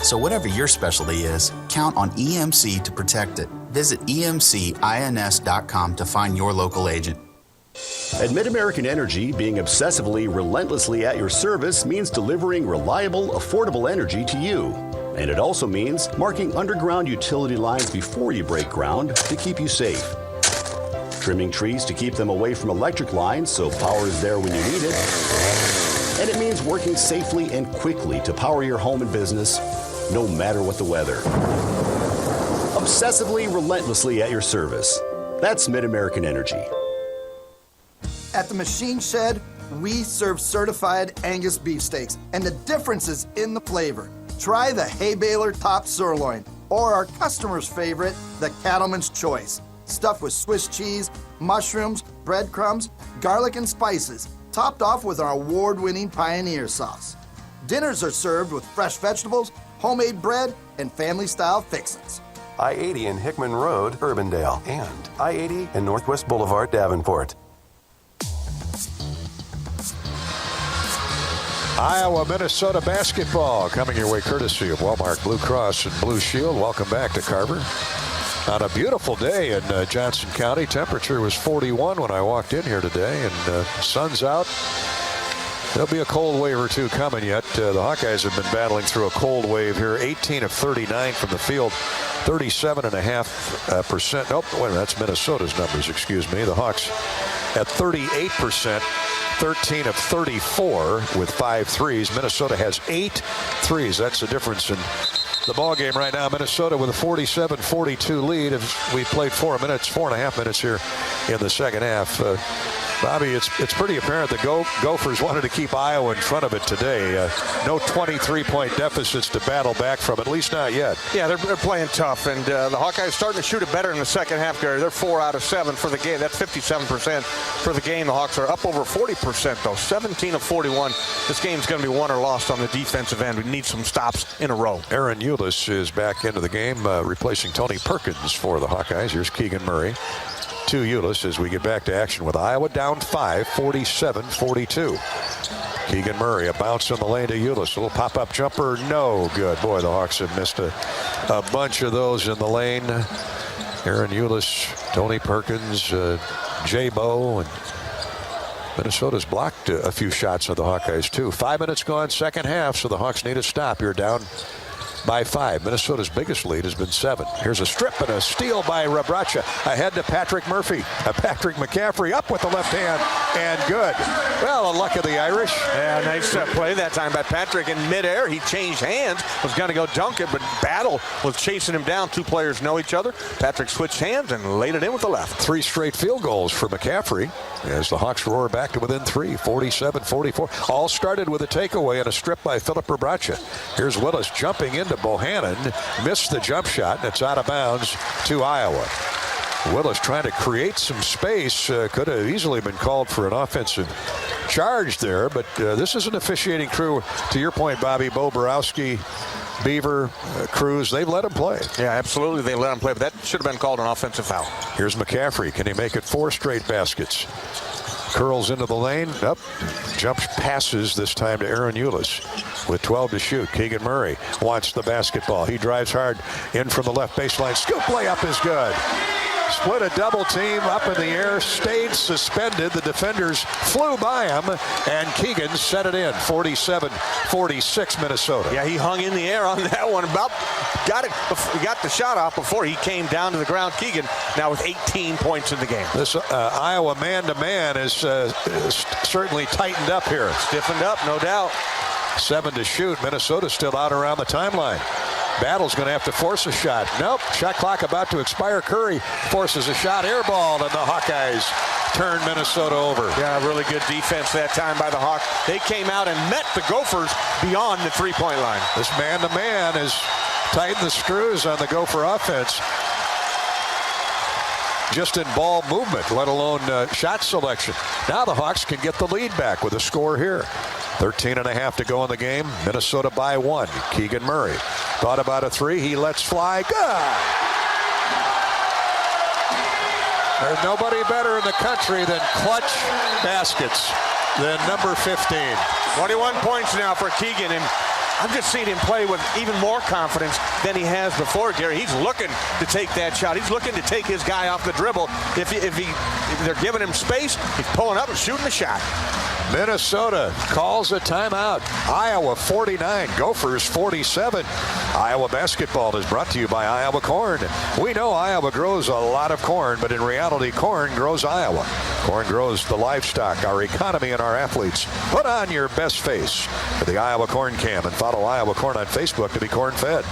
So whatever your specialty is, count on EMC to protect it. Visit emcins.com to find your local agent. At Mid-American Energy, being obsessively, relentlessly at your service means delivering reliable, affordable energy to you. And it also means marking underground utility lines before you break ground to keep you safe. Trimming trees to keep them away from electric lines so power is there when you need it. And it means working safely and quickly to power your home and business, no matter what the weather. Obsessively, relentlessly at your service. That's Mid-American Energy. At the Machine Shed, we serve certified Angus beefsteaks, and the difference is in the flavor. Try the Hay Baler Top Sirloin, or our customer's favorite, the Cattleman's Choice, stuffed with Swiss cheese, mushrooms, breadcrumbs, garlic, and spices, topped off with our award-winning Pioneer sauce. Dinners are served with fresh vegetables, homemade bread, and family-style fixins. I-80 and Hickman Road, Urbandale, and I-80 and Northwest Boulevard, Davenport. Iowa, Minnesota basketball coming your way courtesy of Walmart Blue Cross and Blue Shield. Welcome back to Carver. On a beautiful day in Johnson County. Temperature was 41 when I walked in here today, and sun's out. There'll be a cold wave or two coming yet. The Hawkeyes have been battling through a cold wave here. 18 of 39 from the field, 37.5%. Nope, wait a minute, that's Minnesota's numbers, excuse me. The Hawks at 38%, 13 of 34 with 5 threes. Minnesota has 8 threes. That's the difference in the ball game right now. Minnesota with a 47-42 lead. We played 4.5 minutes here in the second half. Bobby, it's pretty apparent the Gophers wanted to keep Iowa in front of it today. No 23-point deficits to battle back from, at least not yet. Yeah, they're playing tough, and the Hawkeyes starting to shoot it better in the second half, Gary. They're 4 out of 7 for the game. That's 57% for the game. The Hawks are up over 40%, though. 17 of 41. This game's going to be won or lost on the defensive end. We need some stops in a row. Aaron Eulis is back into the game, replacing Tony Perkins for the Hawkeyes. Here's Keegan Murray to Eulis as we get back to action with Iowa down 5, 47-42. Keegan Murray, a bounce in the lane to Eulis. A little pop-up jumper, no good. Boy, the Hawks have missed a bunch of those in the lane. Aaron Eulis, Tony Perkins, J-Bo, and Minnesota's blocked a few shots of the Hawkeyes, too. 5 minutes gone, second half, so the Hawks need a stop. You're down by 5. Minnesota's biggest lead has been 7. Here's a strip and a steal by Rabracha. Ahead to Patrick Murphy. Patrick McCaffrey up with the left hand and good. Well, the luck of the Irish. Yeah, nice play that time by Patrick in midair. He changed hands, was going to go dunk it, but Battle was chasing him down. Two players know each other. Patrick switched hands and laid it in with the left. 3 straight field goals for McCaffrey as the Hawks roar back to within 3, 47-44. All started with a takeaway and a strip by Philip Rabracha. Here's Willis jumping into Bohannon, missed the jump shot, and it's out of bounds to Iowa. Willis trying to create some space. Could have easily been called for an offensive charge there, but this is an officiating crew. To your point, Bobby, Bo Borowski, Beaver, Cruz, they've let him play. Yeah, absolutely, they let him play, but that should have been called an offensive foul. Here's McCaffrey. Can he make it 4 straight baskets? Curls into the lane. Up. Jumps passes this time to Aaron Eulis with 12 to shoot. Keegan Murray wants the basketball. He drives hard in from the left baseline. Scoop layup is good. Split a double team up in the air, stayed suspended. The defenders flew by him, and Keegan set it in. 47-46 Minnesota. Yeah, he hung in the air on that one. About got the shot off before he came down to the ground. Keegan now with 18 points in the game. This Iowa man-to-man is certainly tightened up here. Stiffened up, no doubt. 7 to shoot. Minnesota still out around the timeline. Battle's going to have to force a shot. Nope. Shot clock about to expire. Curry forces a shot, airballed, and the Hawkeyes turn Minnesota over. Yeah, really good defense that time by the Hawks. They came out and met the Gophers beyond the three-point line. This man-to-man has tightened the screws on the Gopher offense. Just in ball movement, let alone shot selection. Now the Hawks can get the lead back with a score here. 13.5 to go in the game. Minnesota by 1. Keegan Murray thought about a 3. He lets fly. Good. There's nobody better in the country than clutch baskets than number 15. 21 points now for Keegan, and I'm just seeing him play with even more confidence than he has before, Gary. He's looking to take that shot. He's looking to take his guy off the dribble. If they're giving him space, he's pulling up and shooting the shot. Minnesota calls a timeout. Iowa 49, Gophers 47. Iowa basketball is brought to you by Iowa Corn. We know Iowa grows a lot of corn, but in reality, corn grows Iowa. Corn grows the livestock, our economy, and our athletes. Put on your best face with the Iowa Corn Cam and follow Iowa Corn on Facebook to be corn-fed.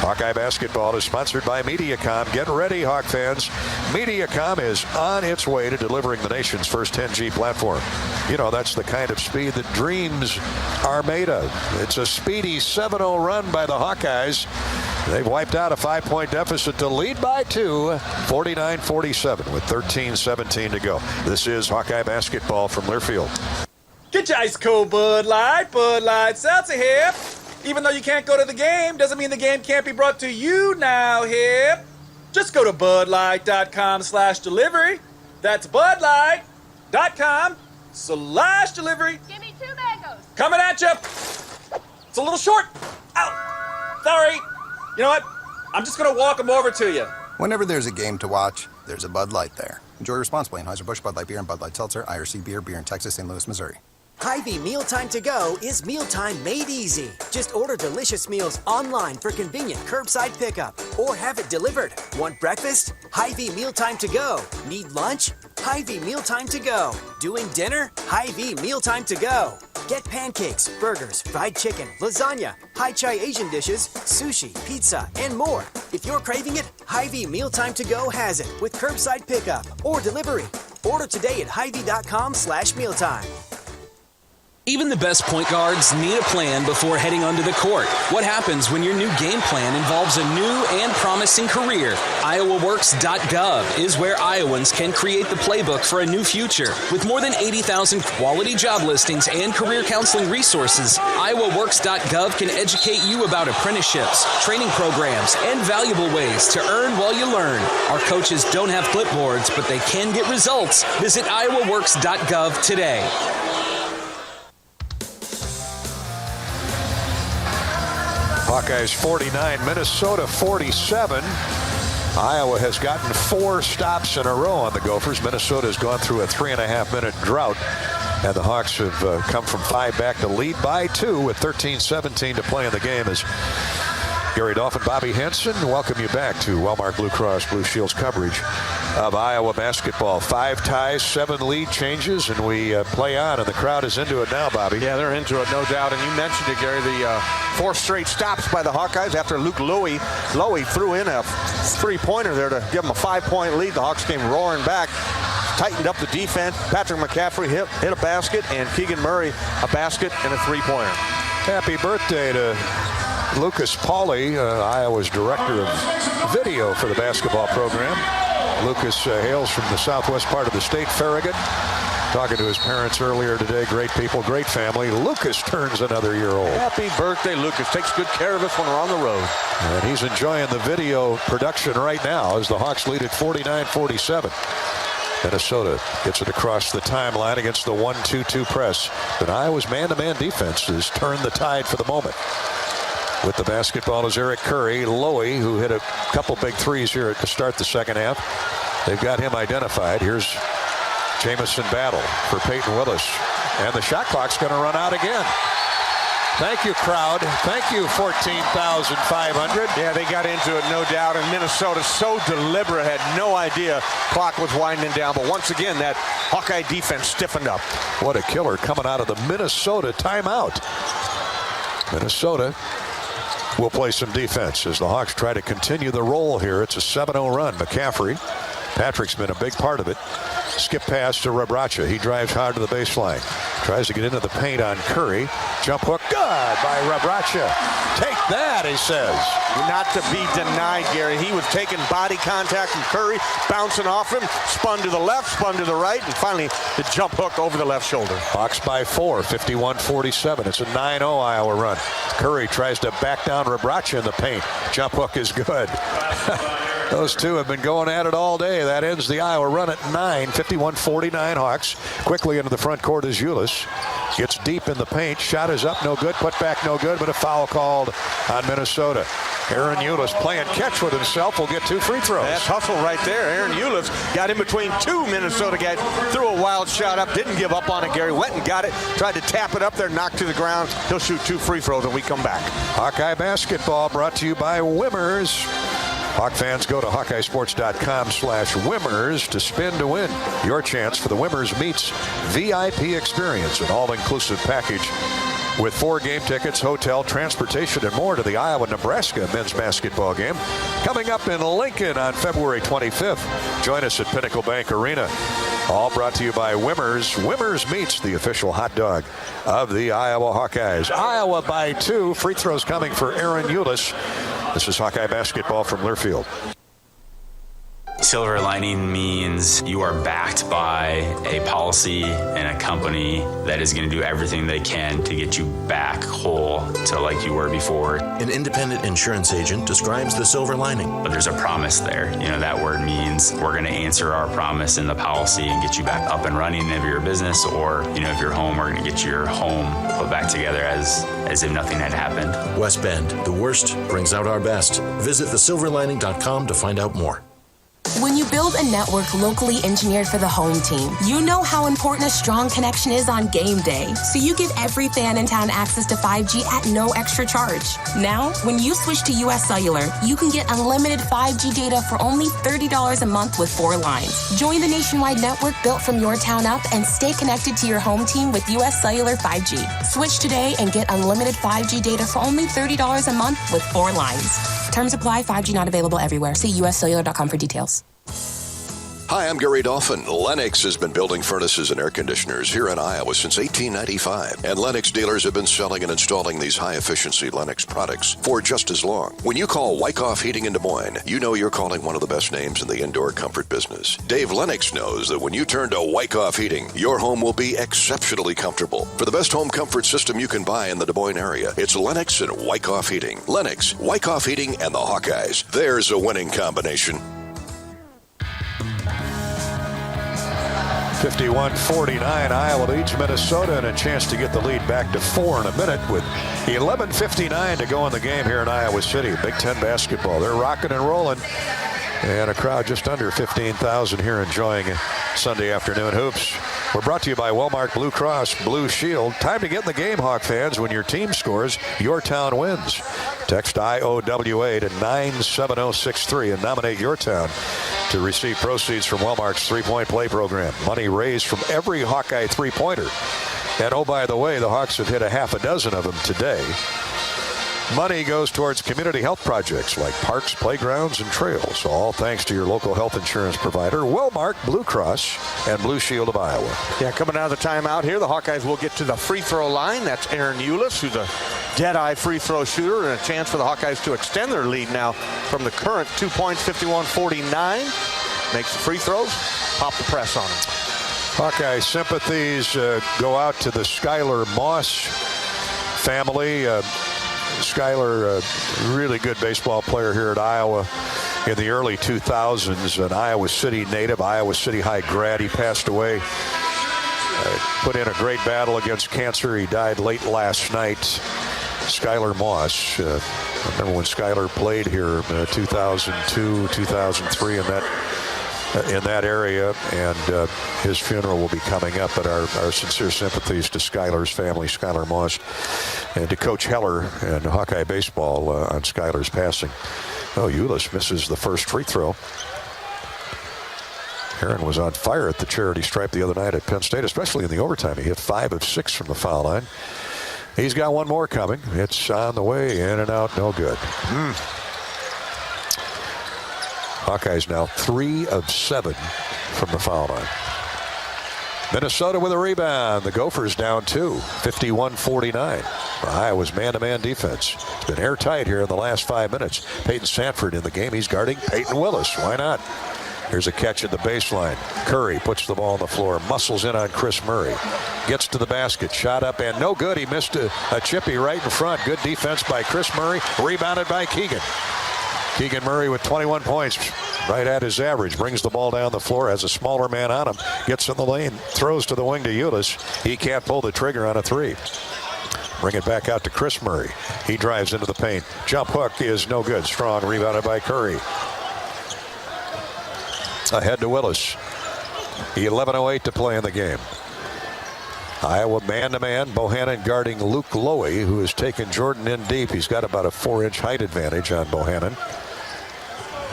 Hawkeye basketball is sponsored by Mediacom. Get ready, Hawk fans. Mediacom is on its way to delivering the nation's first 10G platform. You know, that's the kind of speed that dreams are made of. It's a speedy 7-0 run by the Hawkeyes. They've wiped out a 5-point deficit to lead by 2, 49-47 with 13-17 to go. This is Hawkeye basketball from Learfield. Get your ice cold Bud Light Seltzer here. Even though you can't go to the game, doesn't mean the game can't be brought to you now, hip. Just go to budlight.com/delivery. That's budlight.com/delivery. Give me 2 mangoes. Coming at you. It's a little short. Ow. Sorry. You know what? I'm just going to walk them over to you. Whenever there's a game to watch, there's a Bud Light there. Enjoy responsibly. Anheuser-Busch Bud Light Beer and Bud Light Seltzer, IRC Beer in Texas, St. Louis, Missouri. Hy-Vee Mealtime to Go is mealtime made easy. Just order delicious meals online for convenient curbside pickup or have it delivered. Want breakfast? Hy-Vee Mealtime to Go. Need lunch? Hy-Vee Mealtime to Go. Doing dinner? Hy-Vee Mealtime to Go. Get pancakes, burgers, fried chicken, lasagna, high chai Asian dishes, sushi, pizza, and more. If you're craving it, Hy-Vee Mealtime to Go has it with curbside pickup or delivery. Order today at Hy-Vee.com/mealtime. Even the best point guards need a plan before heading onto the court. What happens when your new game plan involves a new and promising career? IowaWorks.gov is where Iowans can create the playbook for a new future. With more than 80,000 quality job listings and career counseling resources, IowaWorks.gov can educate you about apprenticeships, training programs, and valuable ways to earn while you learn. Our coaches don't have clipboards, but they can get results. Visit IowaWorks.gov today. Hawkeyes 49, Minnesota 47. Iowa has gotten 4 stops in a row on the Gophers. Minnesota has gone through a 3.5-minute drought, and the Hawks have come from 5 back to lead by 2 with 13-17 to play in the game. As Gary Dolphin, Bobby Henson, welcome you back to Wellmark Blue Cross Blue Shield's coverage of Iowa basketball. 5 ties, 7 lead changes, and we play on, and the crowd is into it now, Bobby. Yeah, they're into it, no doubt. And you mentioned it, Gary, the 4 straight stops by the Hawkeyes after Luke Lowy threw in a three-pointer there to give them a 5-point lead. The Hawks came roaring back, tightened up the defense. Patrick McCaffrey hit a basket, and Keegan Murray a basket and a three-pointer. Happy birthday to Lucas Pauly, Iowa's director of video for the basketball program. Lucas hails from the southwest part of the state, Farragut. Talking to his parents earlier today. Great people, great family. Lucas turns another year old. Happy birthday, Lucas. Takes good care of us when we're on the road. And he's enjoying the video production right now as the Hawks lead at 49-47. Minnesota gets it across the timeline against the 1-2-2 press. But Iowa's man-to-man defense has turned the tide for the moment. With the basketball is Eric Curry. Lowy, who hit a couple big threes here to start the second half. They've got him identified. Here's Jamison Battle for Peyton Willis. And the shot clock's going to run out again. Thank you, crowd. Thank you, 14,500. Yeah, they got into it, no doubt. And Minnesota so deliberate, had no idea clock was winding down. But once again, that Hawkeye defense stiffened up. What a killer coming out of the Minnesota timeout. Minnesota will play some defense as the Hawks try to continue the roll here. It's a 7-0 run. McCaffrey, Patrick's been a big part of it. Skip pass to Rebraca. He drives hard to the baseline. Tries to get into the paint on Curry. Jump hook. Good by Rebraca. Take that, he says. Not to be denied, Gary. He was taking body contact from Curry, bouncing off him, spun to the left, spun to the right, and finally the jump hook over the left shoulder. Hawks by 4, 51-47. It's a 9-0 Iowa run. Curry tries to back down Rebraca in the paint. Jump hook is good. Those two have been going at it all day. That ends the Iowa run at 9, 51-49 Hawks. Quickly into the front court is Ulis. Gets deep in the paint. Shot is up, no good. Put back, no good, but a foul called on Minnesota. Aaron Ulis playing catch with himself will get 2 free throws. That's hustle right there. Aaron Ulis got in between 2 Minnesota guys. Threw a wild shot up. Didn't give up on it, Gary. Went and got it. Tried to tap it up there. Knocked to the ground. He'll shoot 2 free throws when we come back. Hawkeye basketball brought to you by Wimmers. Hawk fans, go to HawkeyeSports.com/Wimmers to spin to win. Your chance for the Wimmers Meets VIP experience, an all-inclusive package with 4 game tickets, hotel, transportation, and more to the Iowa-Nebraska men's basketball game coming up in Lincoln on February 25th. Join us at Pinnacle Bank Arena. All brought to you by Wimmers. Wimmers Meets, the official hot dog of the Iowa Hawkeyes. Iowa by 2. Free throws coming for Aaron Ulis. This is Hawkeye basketball from Learfield. Silver lining means you are backed by a policy and a company that is going to do everything they can to get you back whole to like you were before. An independent insurance agent describes the silver lining. But there's a promise there. You know, that word means we're going to answer our promise in the policy and get you back up and running if you're a business, or, you know, if you're home, we're going to get your home put back together as if nothing had happened. West Bend, the worst brings out our best. Visit thesilverlining.com to find out more. When you build a network locally engineered for the home team, you know how important a strong connection is on game day. So you give every fan in town access to 5G at no extra charge. Now, when you switch to US Cellular, you can get unlimited 5G data for only $30 a month with 4 lines. Join the nationwide network built from your town up and stay connected to your home team with US Cellular 5G. Switch today and get unlimited 5G data for only $30 a month with 4 lines. Terms apply. 5G not available everywhere. See uscellular.com for details. Hi, I'm Gary Dolphin. Lennox has been building furnaces and air conditioners here in Iowa since 1895. And Lennox dealers have been selling and installing these high-efficiency Lennox products for just as long. When you call Wyckoff Heating in Des Moines, you know you're calling one of the best names in the indoor comfort business. Dave Lennox knows that when you turn to Wyckoff Heating, your home will be exceptionally comfortable. For the best home comfort system you can buy in the Des Moines area, it's Lennox and Wyckoff Heating. Lennox, Wyckoff Heating, and the Hawkeyes. There's a winning combination. 51-49, Iowa leads Minnesota, and a chance to get the lead back to 4 in a minute with 11:59 to go in the game here in Iowa City. Big Ten basketball. They're rocking and rolling, and a crowd just under 15,000 here enjoying Sunday afternoon hoops. We're brought to you by Wellmark Blue Cross Blue Shield. Time to get in the game, Hawk fans. When your team scores, your town wins. Text IOWA to 97063 and nominate your town to receive proceeds from Wellmark's three-point play program. Money raised from every Hawkeye three-pointer. And oh, by the way, the Hawks have hit a half a dozen of them today. Money goes towards community health projects like parks, playgrounds, and trails. All thanks to your local health insurance provider, Wellmark Blue Cross and Blue Shield of Iowa. Yeah, coming out of the timeout here, the Hawkeyes will get to the free throw line. That's Aaron Eulis, who's a dead-eye free throw shooter, and a chance for the Hawkeyes to extend their lead now from the current 2 points, 51-49. Makes the free throws, pop the press on him. Hawkeye sympathies go out to the Skylar Moss family. Skylar, a really good baseball player here at Iowa in the early 2000s, an Iowa City native, Iowa City High grad. He passed away, put in a great battle against cancer. He died late last night. Skylar Moss, I remember when Skylar played here in 2002, 2003 in that area, and his funeral will be coming up. But our sincere sympathies to Skylar's family, Skylar Moss, and to Coach Heller and Hawkeye baseball on Skylar's passing. Oh, Eulis misses the first free throw. Aaron was on fire at the charity stripe the other night at Penn State, especially in the overtime. He hit 5 of 6 from the foul line. He's got one more coming. It's on the way, in and out, no good. Hawkeyes now 3 of 7 from the foul line. Minnesota with a rebound. The Gophers down 2, 51-49. Iowa's man-to-man defense. It's been airtight here in the last 5 minutes. Peyton Sanford in the game. He's guarding Peyton Willis. Why not? Here's a catch at the baseline. Curry puts the ball on the floor, muscles in on Chris Murray. Gets to the basket, shot up and no good. He missed a chippy right in front. Good defense by Chris Murray, rebounded by Keegan. Keegan Murray with 21 points, right at his average. Brings the ball down the floor, has a smaller man on him. Gets in the lane, throws to the wing to Eulis. He can't pull the trigger on a 3. Bring it back out to Chris Murray. He drives into the paint. Jump hook is no good. Strong, rebounded by Curry. Ahead to Willis. 11:08 to play in the game. Iowa man-to-man. Bohannon guarding Luke Lowy, who has taken Jordan in deep. He's got about a 4-inch height advantage on Bohannon.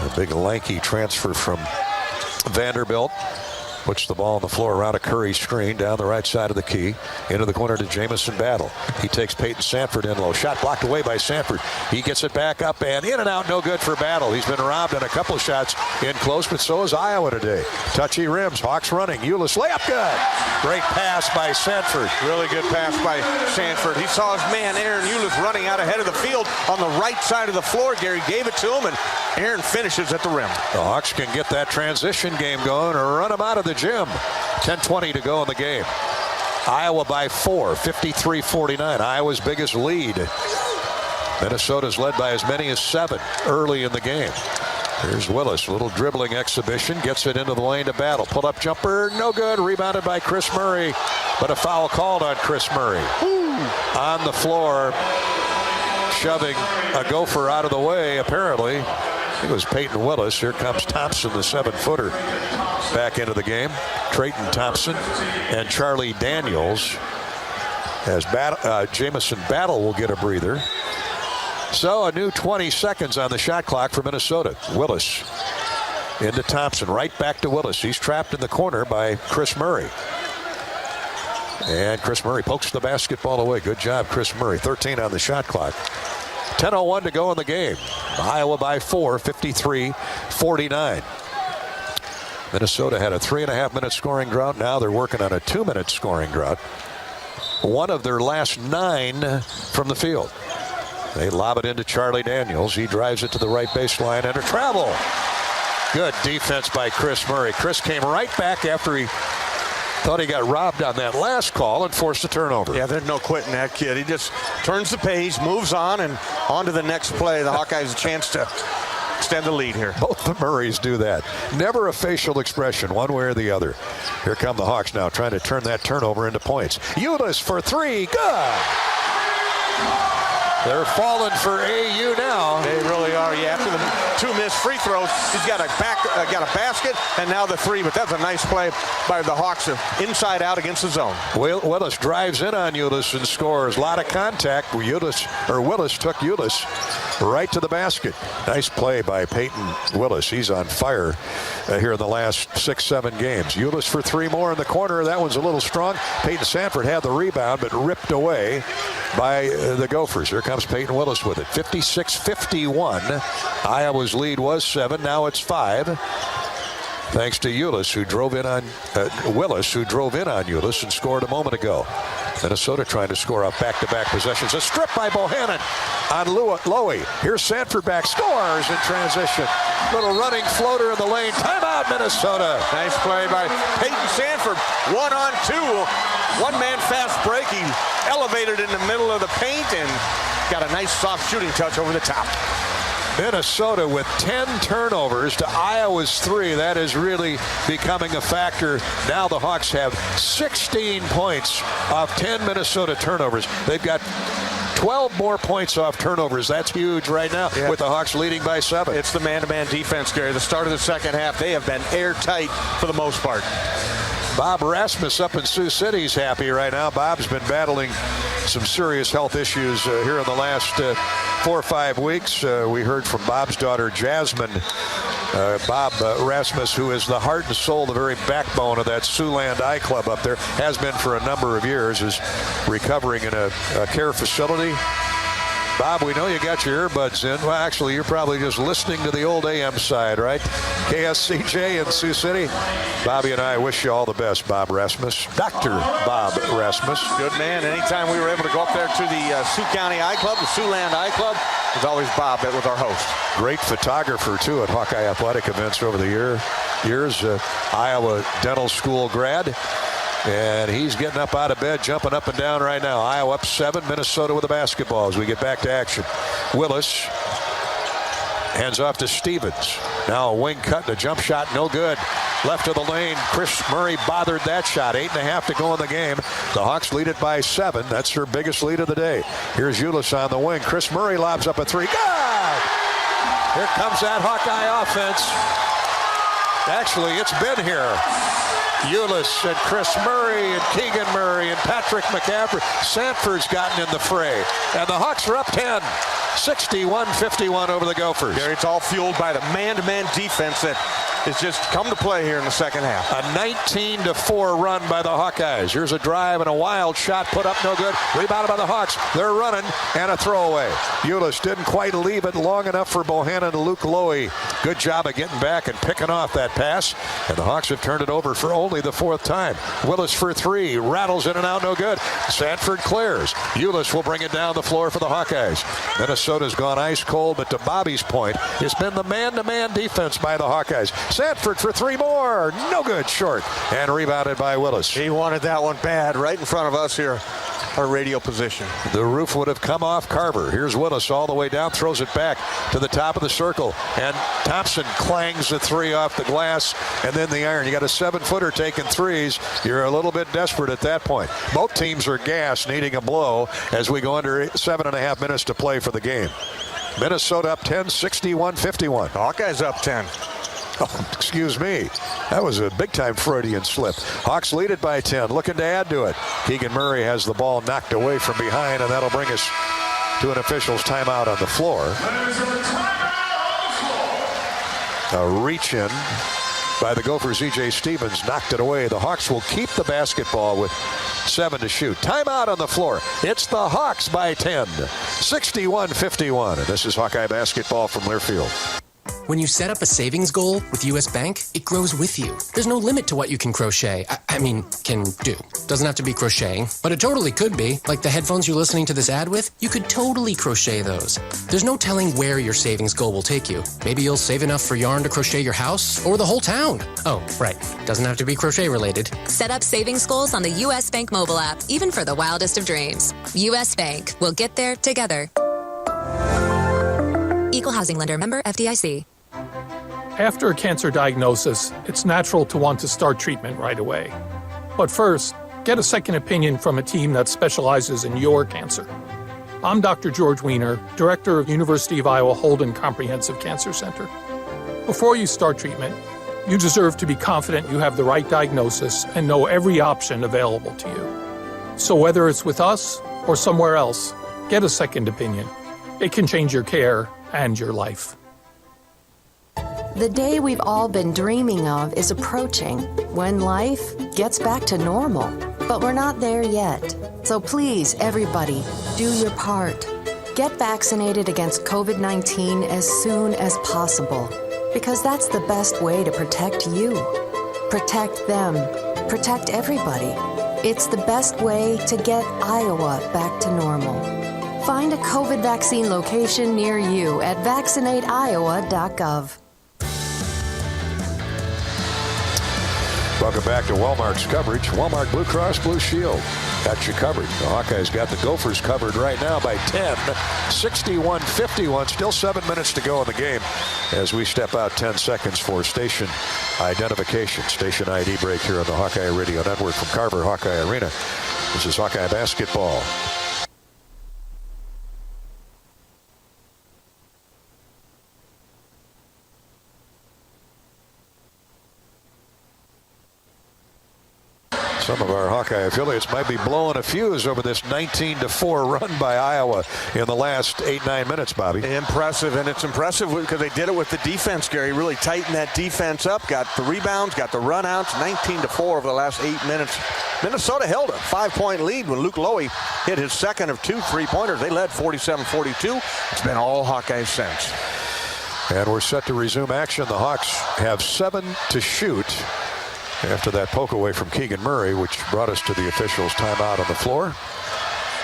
A big lanky transfer from Vanderbilt. Puts the ball on the floor around a Curry screen down the right side of the key. Into the corner to Jamison Battle. He takes Peyton Sanford in low. Shot blocked away by Sanford. He gets it back up and in and out. No good for Battle. He's been robbed on a couple of shots in close, but so is Iowa today. Touchy rims. Hawks running. Eulis layup good. Great pass by Sanford. Really good pass by Sanford. He saw his man Aaron Eulis running out ahead of the field on the right side of the floor. Gary gave it to him, and Aaron finishes at the rim. The Hawks can get that transition game going or run them out of the gym. 10:20 to go in the game. Iowa by 4, 53-49. Iowa's biggest lead. Minnesota's led by as many as 7 early in the game. Here's Willis, a little dribbling exhibition, gets it into the lane to Battle. Pull-up jumper, no good, rebounded by Chris Murray, but a foul called on Chris Murray. On the floor, shoving a Gopher out of the way, apparently. It was Peyton Willis. Here comes Thompson, the 7-footer, back into the game. Trayton Thompson and Charlie Daniels, as Jamison Battle will get a breather. So a new 20 seconds on the shot clock for Minnesota. Willis into Thompson, right back to Willis. He's trapped in the corner by Chris Murray. And Chris Murray pokes the basketball away. Good job, Chris Murray. 13 on the shot clock. 10:01 to go in the game. Iowa by 4, 53-49. Minnesota had a 3.5-minute scoring drought. Now they're working on a 2-minute scoring drought. One of their last 9 from the field. They lob it into Charlie Daniels. He drives it to the right baseline and a travel. Good defense by Chris Murray. Chris came right back after he thought he got robbed on that last call and forced a turnover. Yeah, there's no quitting that kid. He just turns the page, moves on, and on to the next play. The Hawkeyes a chance to extend the lead here. Both the Murrays do that. Never a facial expression, one way or the other. Here come the Hawks now, trying to turn that turnover into points. Ulis for 3. Good. They're falling for AU now. They really are. Yeah, after the 2 missed free throws, he's got a basket, and now the 3. But that's a nice play by the Hawks, inside out against the zone. Willis drives in on Ulis and scores. A lot of contact. Willis took Ulis right to the basket. Nice play by Peyton Willis. He's on fire here in the last 6-7 games. Ulis for 3 more in the corner. That one's a little strong. Peyton Sanford had the rebound, but ripped away by the Gophers. Here comes Peyton Willis with it. 56-51. Iowa's lead was 7. Now it's 5. Thanks to Willis, who drove in on Ulis and scored a moment ago. Minnesota trying to score off back-to-back possessions. A strip by Bohannon on Lowy. Here's Sanford back, scores in transition. Little running floater in the lane. Timeout, Minnesota. Nice play by Peyton Sanford. 1-on-2. One-man fast break. He elevated in the middle of the paint and got a nice soft shooting touch over the top. Minnesota with 10 turnovers to Iowa's 3. That is really becoming a factor. Now the Hawks have 16 points off 10 Minnesota turnovers. They've got 12 more points off turnovers. That's huge right now, with the Hawks leading by 7. It's the man-to-man defense, Gary. The start of the second half, they have been airtight for the most part. Bob Rasmus up in Sioux City is happy right now. Bob's been battling some serious health issues here in the last 4 or 5 weeks. We heard from Bob's daughter, Jasmine. Bob Rasmus, who is the heart and soul, the very backbone of that Siouxland Eye Club up there, has been for a number of years, is recovering in a care facility. Bob, we know you got your earbuds in. Well, actually, you're probably just listening to the old AM side, right? KSCJ in Sioux City. Bobby and I wish you all the best, Bob Rasmus. Dr. Bob Rasmus. Good man. Anytime we were able to go up there to the Sioux County Eye Club, the Siouxland Eye Club, it was always Bob that was our host. Great photographer, too, at Hawkeye athletic events over the years. Iowa Dental School grad. And he's getting up out of bed, jumping up and down right now. Iowa up 7, Minnesota with the basketball as we get back to action. Willis hands off to Stevens. Now a wing cut and a jump shot, no good. Left of the lane, Chris Murray bothered that shot. 8.5 to go in the game. The Hawks lead it by 7. That's their biggest lead of the day. Here's Ulis on the wing. Chris Murray lobs up a 3. Good! Here comes that Hawkeye offense. Actually, it's been here. Ulis and Chris Murray and Keegan Murray and Patrick McCaffrey. Sanford's gotten in the fray. And the Hawks are up 10. 61-51 over the Gophers. Gary, it's all fueled by the man-to-man defense that has just come to play here in the second half. A 19-4 run by the Hawkeyes. Here's a drive and a wild shot put up, no good. Rebounded by the Hawks. They're running and a throwaway. Ulis didn't quite leave it long enough for Bohannon and Luke Lowy. Good job of getting back and picking off that pass. And the Hawks have turned it over for only the 4th time. Willis for 3. Rattles in and out, no good. Sanford clears. Ulis will bring it down the floor for the Hawkeyes. Minnesota's gone ice cold, but to Bobby's point, it's been the man-to-man defense by the Hawkeyes. Sanford for 3 more. No good, short. And rebounded by Willis. He wanted that one bad right in front of us here. Our radio position. The roof would have come off Carver. Here's Willis all the way down, throws it back to the top of the circle. And Thompson clangs the 3 off the glass and then the iron. You got a 7-footer taking 3s. You're a little bit desperate at that point. Both teams are gassed, needing a blow as we go under 7.5 minutes to play for the game. Minnesota up 10, 61-51. Hawkeyes up 10. Oh, excuse me. That was a big-time Freudian slip. Hawks lead it by 10, looking to add to it. Keegan Murray has the ball knocked away from behind, and that'll bring us to an official's timeout on the floor. A reach-in by the Gophers. E.J. Stevens knocked it away. The Hawks will keep the basketball with 7 to shoot. Timeout on the floor. It's the Hawks by 10, 61-51. And this is Hawkeye basketball from Learfield. When you set up a savings goal with U.S. Bank, it grows with you. There's no limit to what you can crochet. Can do. Doesn't have to be crocheting, but it totally could be. Like the headphones you're listening to this ad with, you could totally crochet those. There's no telling where your savings goal will take you. Maybe you'll save enough for yarn to crochet your house or the whole town. Oh, right. Doesn't have to be crochet related. Set up savings goals on the U.S. Bank mobile app, even for the wildest of dreams. U.S. Bank. We'll get there together. Equal housing lender. Member FDIC. After a cancer diagnosis, it's natural to want to start treatment right away. But first, get a second opinion from a team that specializes in your cancer. I'm Dr. George Weiner, Director of University of Iowa Holden Comprehensive Cancer Center. Before you start treatment, you deserve to be confident you have the right diagnosis and know every option available to you. So whether it's with us or somewhere else, get a second opinion. It can change your care and your life. The day we've all been dreaming of is approaching, when life gets back to normal. But we're not there yet. So please, everybody, do your part. Get vaccinated against COVID-19 as soon as possible, because that's the best way to protect you, protect them, protect everybody. It's the best way to get Iowa back to normal. Find a COVID vaccine location near you at vaccinateiowa.gov. Welcome back to Walmart's coverage. Walmart Blue Cross Blue Shield got you covered. The Hawkeyes got the Gophers covered right now by 10, 61-51. Still 7 minutes to go in the game as we step out 10 seconds for station identification. Station ID break here on the Hawkeye Radio Network from Carver Hawkeye Arena. This is Hawkeye basketball. Some of our Hawkeye affiliates might be blowing a fuse over this 19-4 run by Iowa in the last 8-9 minutes, Bobby. Impressive, and it's impressive because they did it with the defense, Gary. Really tightened that defense up, got the rebounds, got the runouts, 19-4 over the last 8 minutes. Minnesota held a 5-point lead when Luke Lowy hit his second of 2 3-pointers. They led 47-42. It's been all Hawkeyes since. And we're set to resume action. The Hawks have 7 to shoot after that poke away from Keegan Murray, which brought us to the officials' timeout on the floor.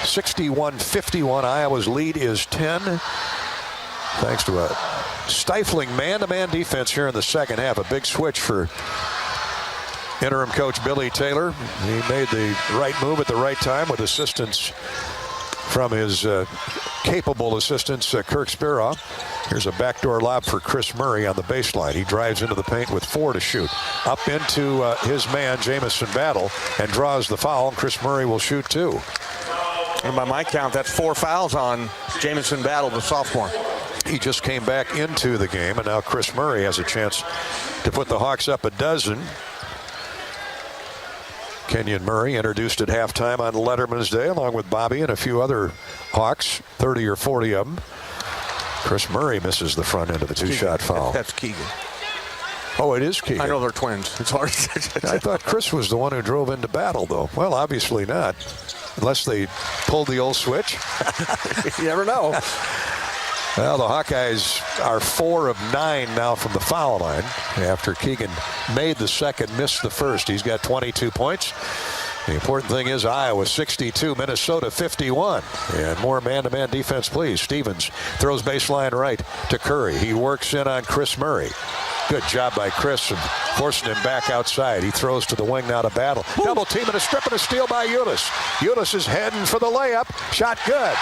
61-51. Iowa's lead is 10. Thanks to a stifling man-to-man defense here in the second half. A big switch for interim coach Billy Taylor. He made the right move at the right time with assistance from his capable assistants, Kirk Spearoff. Here's a backdoor lob for Chris Murray on the baseline. He drives into the paint with 4 to shoot. Up into his man, Jamison Battle, and draws the foul. Chris Murray will shoot 2. And by my count, that's 4 fouls on Jamison Battle, the sophomore. He just came back into the game, and now Chris Murray has a chance to put the Hawks up a dozen. Kenyon Murray introduced at halftime on Letterman's Day, along with Bobby and a few other Hawks, 30 or 40 of them. Chris Murray misses the front end of the 2-shot foul. That's Keegan. Oh, it is Keegan. I know they're twins. It's hard. I thought Chris was the one who drove into Battle, though. Well, obviously not, unless they pulled the old switch. You never know. Well, the Hawkeyes are 4 of 9 now from the foul line after Keegan made the second, missed the first. He's got 22 points. The important thing is Iowa 62, Minnesota 51. And more man-to-man defense, please. Stevens throws baseline right to Curry. He works in on Chris Murray. Good job by Chris of forcing him back outside. He throws to the wing now to Battle. Ooh. Double team and a strip and a steal by Ulis. Ulis is heading for the layup. Shot good.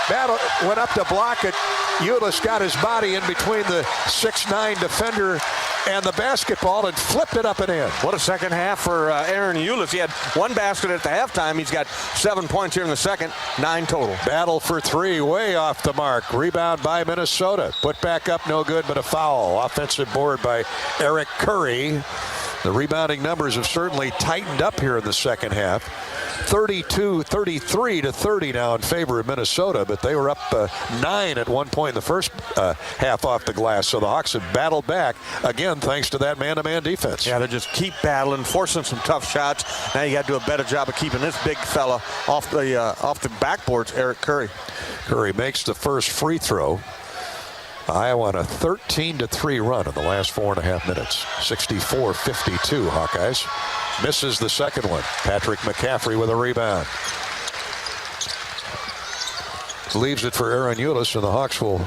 Battle went up to block it. Ulis got his body in between the 6'9" defender and the basketball and flipped it up and in. What a second half for Aaron Ulis. He had one basket at the halftime. He's got 7 points here in the second, 9 total. Battle for three, way off the mark. Rebound by Minnesota. Put back up, no good, but a foul. Offensive board by Eric Curry. The rebounding numbers have certainly tightened up here in the second half. 33-30 now in favor of Minnesota, but they were up 9 at one point in the first half off the glass. So the Hawks have battled back, again, thanks to that man-to-man defense. Yeah, they just keep battling, forcing some tough shots. Now you got to do a better job of keeping this big fella off the backboards, Eric Curry. Curry makes the first free throw. Iowa on a 13-3 run in the last 4.5 minutes. 64-52 Hawkeyes. Misses the second one. Patrick McCaffrey with a rebound. Leaves it for Aaron Ulis, and the Hawks will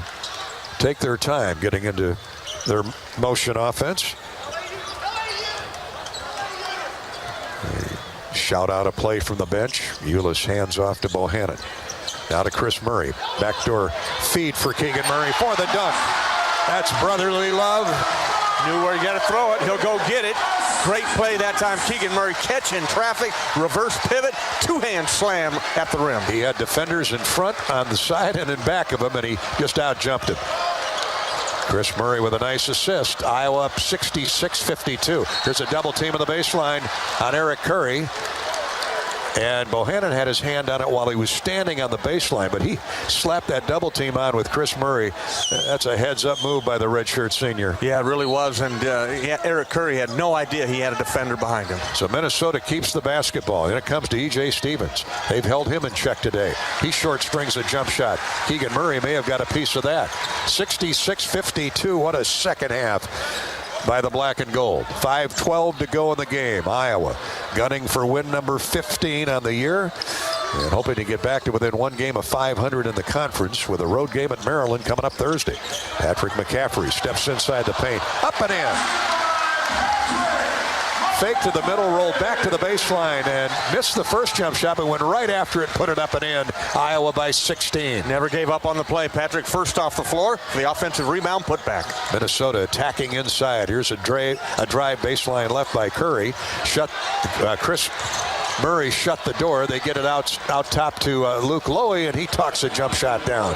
take their time getting into their motion offense. They shout out a play from the bench. Ulis hands off to Bohannon. Now to Chris Murray. Backdoor feed for Keegan Murray for the dunk. That's brotherly love. Knew where you got to throw it. He'll go get it. Great play that time. Keegan Murray catch in traffic, reverse pivot, two-hand slam at the rim. He had defenders in front, on the side, and in back of him, and he just out-jumped him. Chris Murray with a nice assist. Iowa up 66-52. There's a double team on the baseline on Eric Curry. And Bohannon had his hand on it while he was standing on the baseline, but he slapped that double team on with Chris Murray. That's a heads-up move by the redshirt senior. Yeah, it really was, and Eric Curry had no idea he had a defender behind him. So Minnesota keeps the basketball. Then it comes to E.J. Stevens. They've held him in check today. He short strings a jump shot. Keegan Murray may have got a piece of that. 66-52. What a second half by the black and gold. 5:12 to go in the game. Iowa gunning for win number 15 on the year and hoping to get back to within one game of 500 in the conference with a road game at Maryland coming up Thursday. Patrick McCaffrey steps inside the paint. Up and in. Fake to the middle, rolled back to the baseline and missed the first jump shot, but went right after it, put it up and in. Iowa by 16. Never gave up on the play. Patrick first off the floor. The offensive rebound put back. Minnesota attacking inside. Here's a drive baseline left by Curry. Chris Murray shut the door. They get it out top to Luke Lowy, and he talks a jump shot down.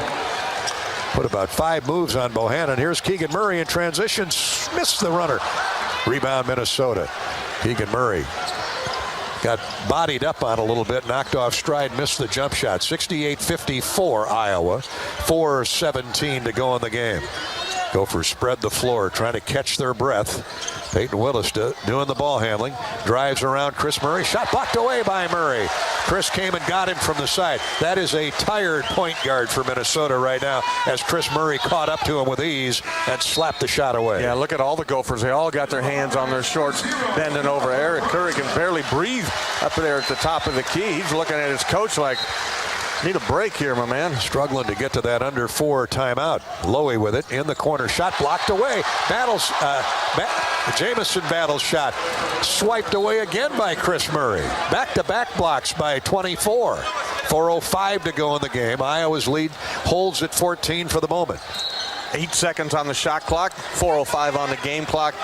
Put about 5 moves on Bohannon. Here's Keegan Murray in transition. Missed the runner. Rebound Minnesota. Keegan Murray got bodied up on a little bit, knocked off stride, missed the jump shot. 68-54 Iowa. 4:17 to go in the game. Gophers spread the floor, trying to catch their breath. Peyton Willis doing the ball handling. Drives around Chris Murray. Shot blocked away by Murray. Chris came and got him from the side. That is a tired point guard for Minnesota right now as Chris Murray caught up to him with ease and slapped the shot away. Yeah, look at all the Gophers. They all got their hands on their shorts bending over. Eric Curry can barely breathe up there at the top of the key. He's looking at his coach like, need a break here, my man. Struggling to get to that under 4 timeout. Lowy with it in the corner. Shot blocked away. Jamison battles shot. Swiped away again by Chris Murray. Back-to-back blocks by 24. 4:05 to go in the game. Iowa's lead holds at 14 for the moment. 8 seconds on the shot clock. 4:05 on the game clock.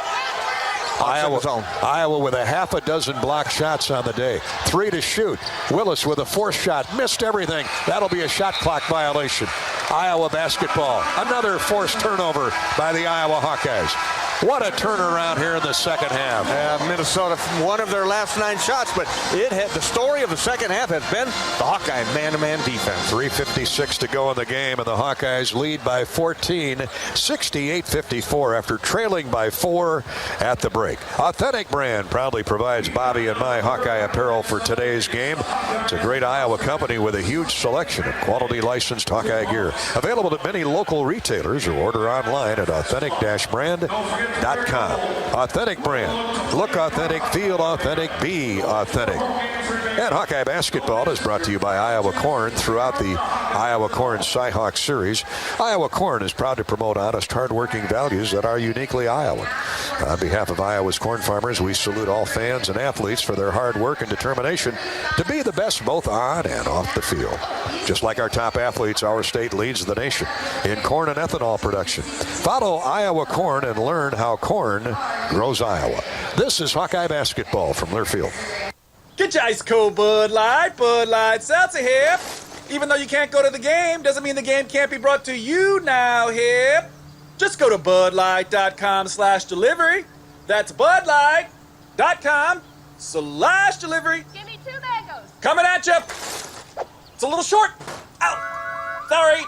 Iowa with a half a dozen block shots on the day. 3 to shoot. Willis with a 4th shot. Missed everything. That'll be a shot clock violation. Iowa basketball. Another forced turnover by the Iowa Hawkeyes. What a turnaround here in the second half. Minnesota, one of their last 9 shots, but the story of the second half has been the Hawkeye man-to-man defense. 3:56 to go in the game, and the Hawkeyes lead by 14, 68-54 after trailing by 4 at the break. Authentic Brand proudly provides Bobby and my Hawkeye apparel for today's game. It's a great Iowa company with a huge selection of quality licensed Hawkeye gear. Available at many local retailers or order online at authentic-brand.com. Authentic Brand. Look authentic, feel authentic, be authentic. And Hawkeye basketball is brought to you by Iowa Corn throughout the Iowa Corn Cy-Hawk series. Iowa Corn is proud to promote honest, hardworking values that are uniquely Iowan. On behalf of Iowa's corn farmers, we salute all fans and athletes for their hard work and determination to be the best both on and off the field. Just like our top athletes, our state leads the nation in corn and ethanol production. Follow Iowa Corn and learn how corn grows Iowa. This is Hawkeye basketball from Learfield. Get your ice cold Bud Light Seltzer here. Even though you can't go to the game, doesn't mean the game can't be brought to you now here. Just go to budlight.com/delivery. That's budlight.com/delivery. Give me 2 mangoes. Coming at you. It's a little short. Ow. Sorry.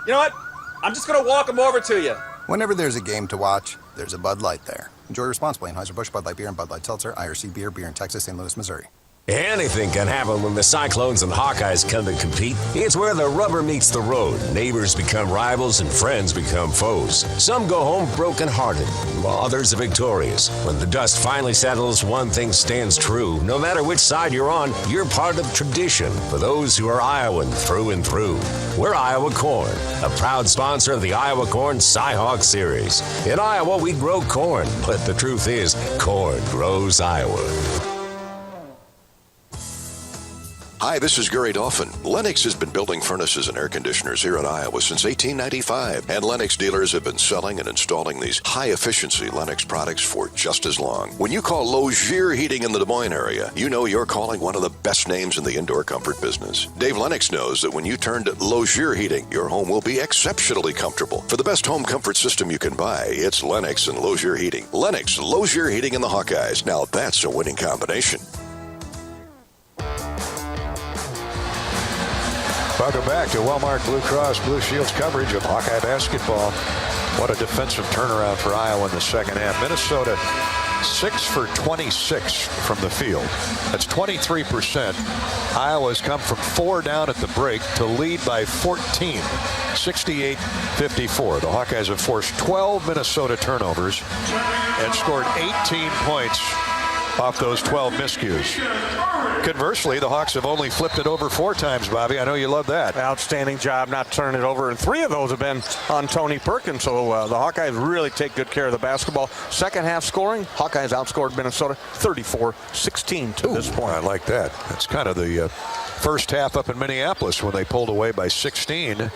You know what? I'm just going to walk them over to you. Whenever there's a game to watch, there's a Bud Light there. Enjoy responsibly. Anheuser-Busch, Bud Light Beer, and Bud Light Seltzer. IRC Beer in Texas, St. Louis, Missouri. Anything can happen when the Cyclones and Hawkeyes come to compete. It's where the rubber meets the road. Neighbors become rivals and friends become foes. Some go home broken-hearted, while others are victorious. When the dust finally settles, one thing stands true. No matter which side you're on, you're part of tradition for those who are Iowan through and through. We're Iowa Corn, a proud sponsor of the Iowa Corn Cy-Hawk Series. In Iowa, we grow corn, but the truth is, corn grows Iowa. Hi, this is Gary Dolphin. Lennox has been building furnaces and air conditioners here in Iowa since 1895, and Lennox dealers have been selling and installing these high-efficiency Lennox products for just as long. When you call Lozier Heating in the Des Moines area, you know you're calling one of the best names in the indoor comfort business. Dave Lennox knows that when you turn to Lozier Heating, your home will be exceptionally comfortable. For the best home comfort system you can buy, it's Lennox and Lozier Heating. Lennox, Lozier Heating, and the Hawkeyes. Now that's a winning combination. Welcome back to Wellmark Blue Cross Blue Shield's coverage of Hawkeye basketball. What a defensive turnaround for Iowa in the second half. Minnesota 6 for 26 from the field. That's 23%. Iowa's come from 4 down at the break to lead by 14, 68-54. The Hawkeyes have forced 12 Minnesota turnovers and scored 18 points off those 12 miscues. Conversely, the Hawks have only flipped it over 4 times, Bobby. I know you love that. Outstanding job not turning it over, and 3 of those have been on Tony Perkins, so the Hawkeyes really take good care of the basketball. Second half scoring, Hawkeyes outscored Minnesota 34-16 to this point. I like that. That's kind of the first half up in Minneapolis when they pulled away by 16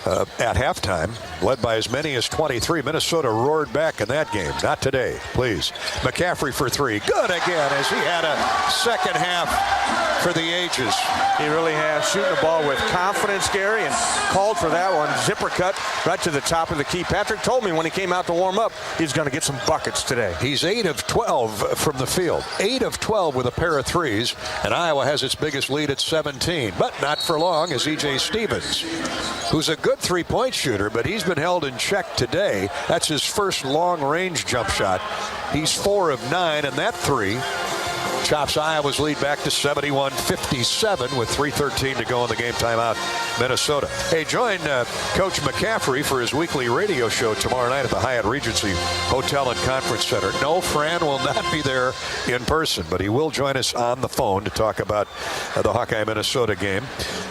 at halftime, led by as many as 23. Minnesota roared back in that game. Not today, please. McCaffrey for 3. Good again, as he had a second half for the ages. He really has, shooting the ball with confidence, Gary, and called for that one. Zipper cut right to the top of the key. Patrick told me when he came out to warm up, he's going to get some buckets today. He's 8 of 12 from the field. 8 of 12 with a pair of threes, and Iowa has its biggest lead at 17. But not for long, as E.J. Stevens, who's a good three-point shooter, but he's been held in check today. That's his first long-range jump shot. He's 4 of 9, and that 3 chops Iowa's lead back to 71-57 with 3:13 to go in the game. Timeout, Minnesota. Hey, join Coach McCaffrey for his weekly radio show tomorrow night at the Hyatt Regency Hotel and Conference Center. No, Fran will not be there in person, but he will join us on the phone to talk about the Hawkeye-Minnesota game